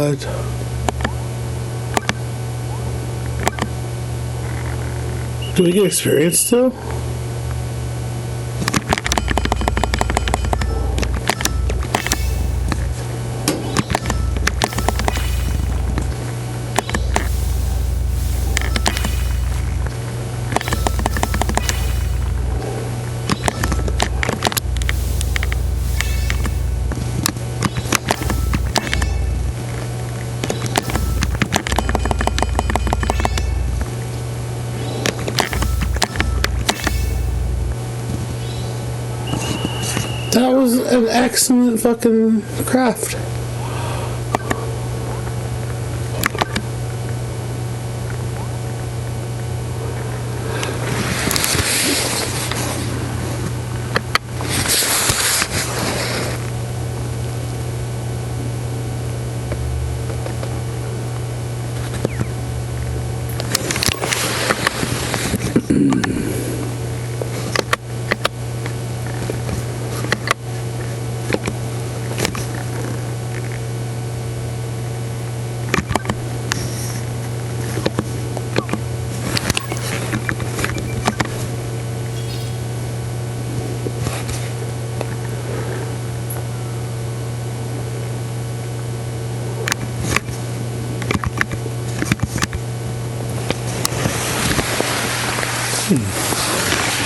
god. Do we get experience still? That was an excellent fucking craft.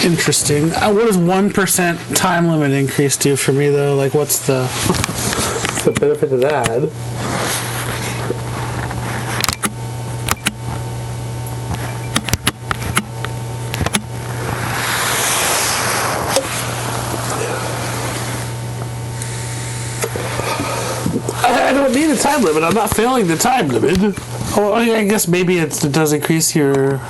Interesting. What does 1% time limit increase do for me though? Like, what's the benefit of that? I don't need a time limit. I'm not failing the time limit. Oh, I guess maybe it does increase your.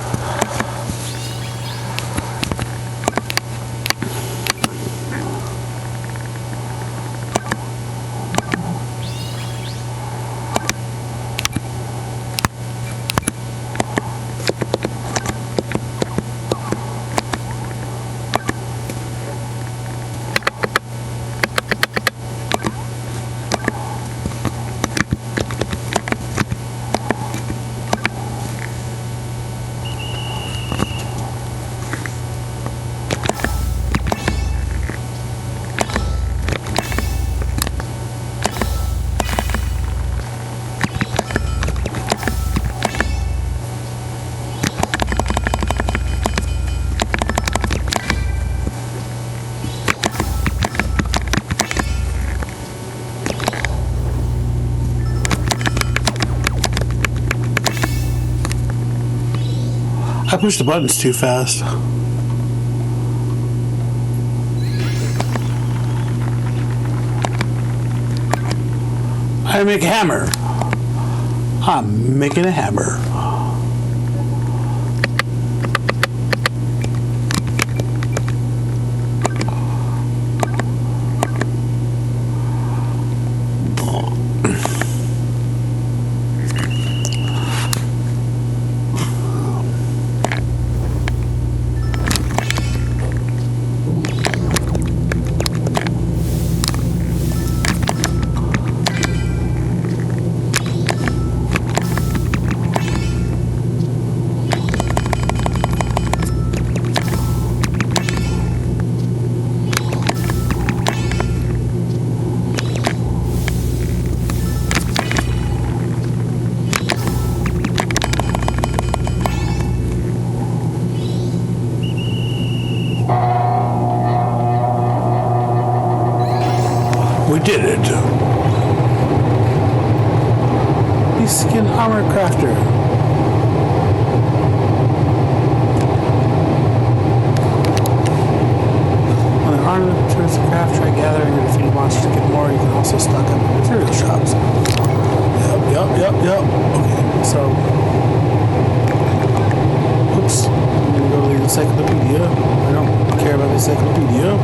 I pushed the buttons too fast. I make a hammer. I'm making a hammer. We did it. Beast Skin Armor Crafter. When the armor turns to craft, try gathering or defeating monsters to get more. You can also stock up in material shops. Yep. Okay, so. Oops. I'm gonna go to the encyclopedia. I don't care about the encyclopedia.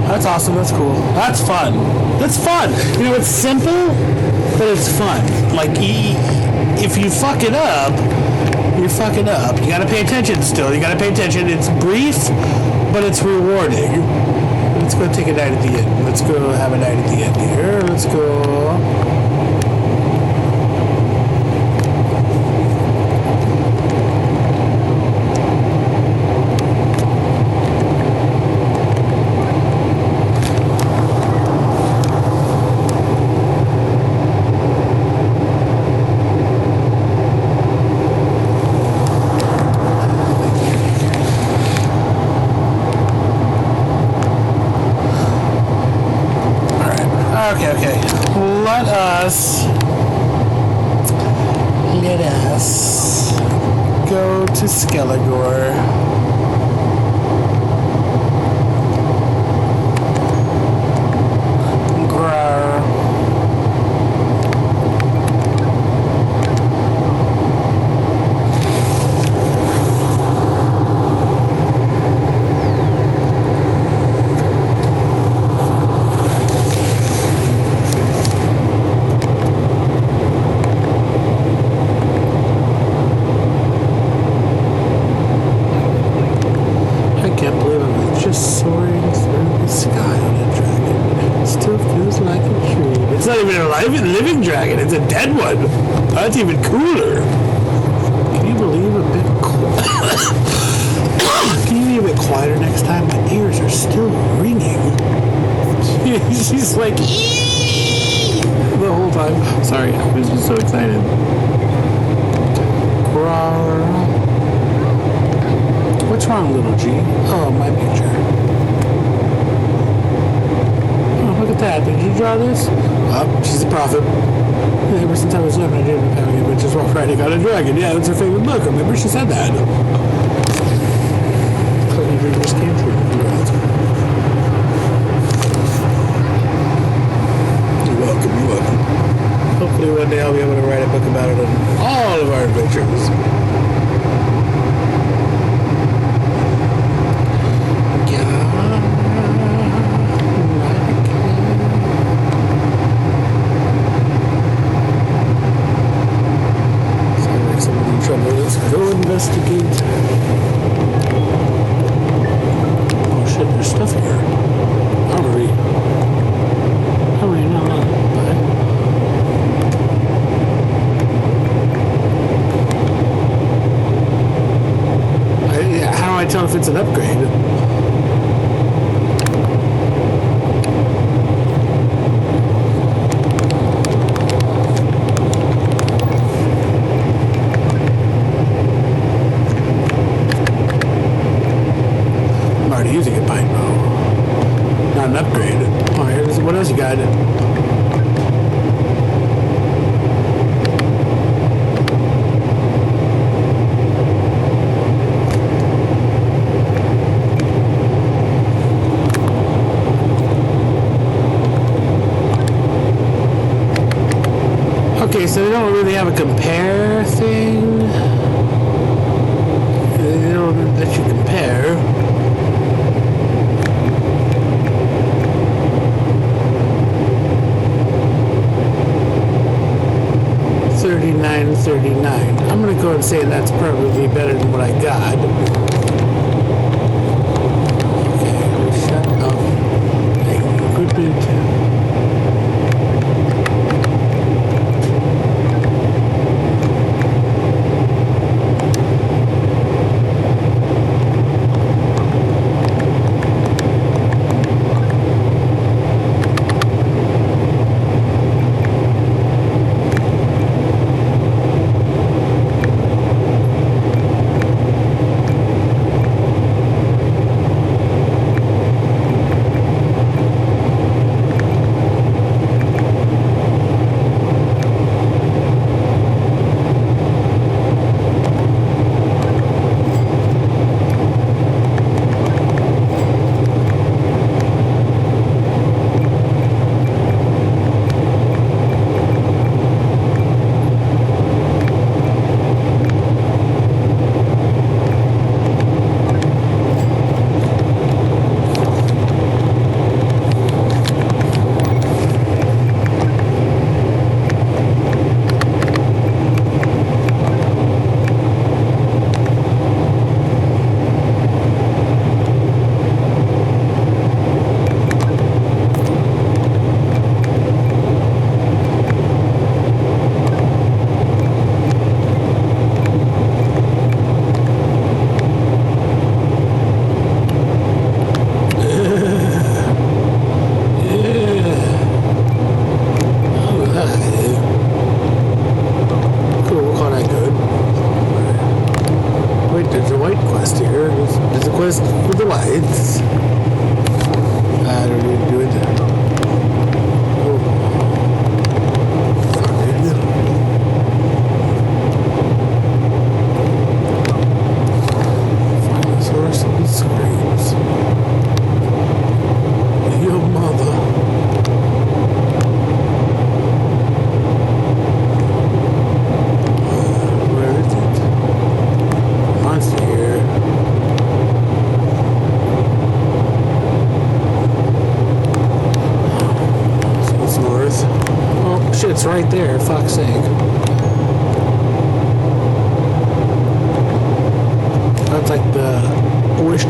That's awesome. That's cool. That's fun. That's fun. You know, it's simple, but it's fun. Like, if you fuck it up, you're fucking up. You gotta pay attention still. You gotta pay attention. It's brief, but it's rewarding. Let's go take a night at the end. Let's go have a night at the end here. Let's go. Okay. Let us go to Skelligor. Grar. Living dragon. It's a dead one. That's even cooler. Can you believe a bit? Can you be a bit quieter next time? My ears are still ringing. She's like "Ee!" the whole time. Sorry, I was just so excited. What's wrong, little G? Oh, my picture. Look at that. Did you draw this? Oh, she's a prophet. Yeah, ever since I was young, I dreamed of having adventures while riding on a dragon. Yeah, that's her favorite book. Remember, she said that. So your dream just came true. Congrats. You're welcome. Hopefully one day I'll be able to write a book about it and all of our adventures. Go investigate. Oh shit, there's stuff here. Hurry, no. How do I tell if it's an upgrade? Using a pine bow. Not an upgrade. Oh, here's what else you got? Okay, so they don't really have a compare thing. They don't let you compare. $39.39. I'm gonna go and say that's probably better than what I got. Okay, shut up. Equipment.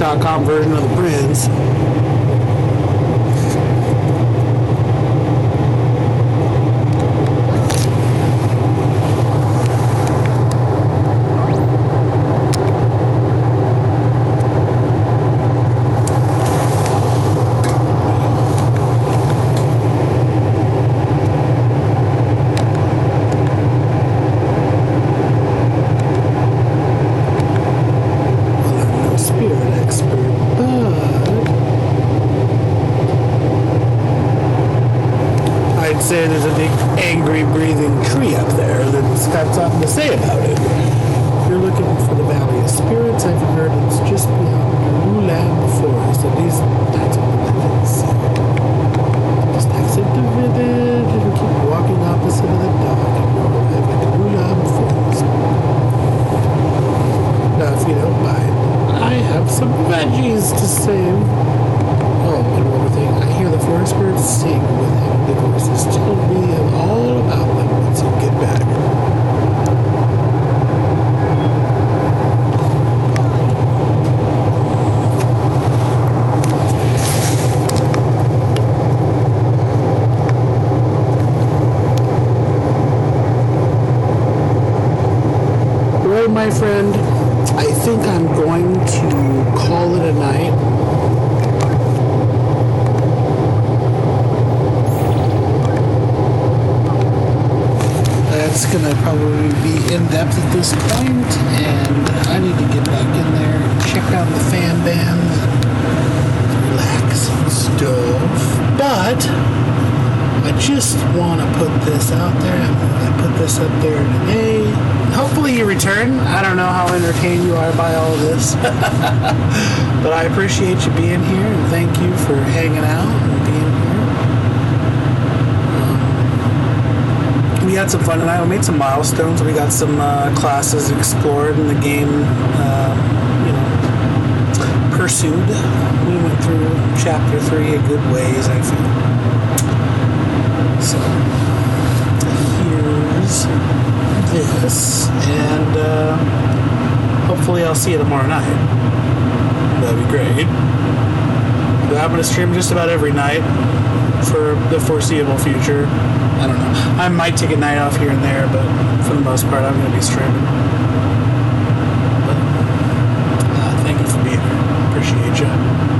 Wish.com version of the Prince. Well, I'm no spirit expert, but I'd say there's a big angry breathing tree up there that's got something to say about it. If you're looking for the Valley of Spirits, I've heard it's just beyond Ulam Forest. At least that's what it is. Just exit the village and keep walking opposite of the dock and you'll arrive at Ulam Forest. Now, if you don't mind, I have some veggies to save. Oh, and one more thing. I hear the forest birds sing with heavenly voices. Tell me all about them once you get back. Well, my friend, I think I'm going to call it a night. That's gonna probably be in depth at this point, and I need to get back in there and check out the fan band, relax and stuff. But I just want to put this out there. I put this up there today. Hopefully you return. I don't know how entertained you are by all of this, but I appreciate you being here, and thank you for hanging out and being here. We had some fun tonight. We made some milestones. We got some classes explored in the game, pursued. We went through chapter 3 a good ways, I feel. So, here's this, and hopefully I'll see you tomorrow night. That'd be great. I'm going to stream just about every night for the foreseeable future. I don't know. I might take a night off here and there, but for the most part, I'm going to be streaming. But, thank you for being here. Appreciate you.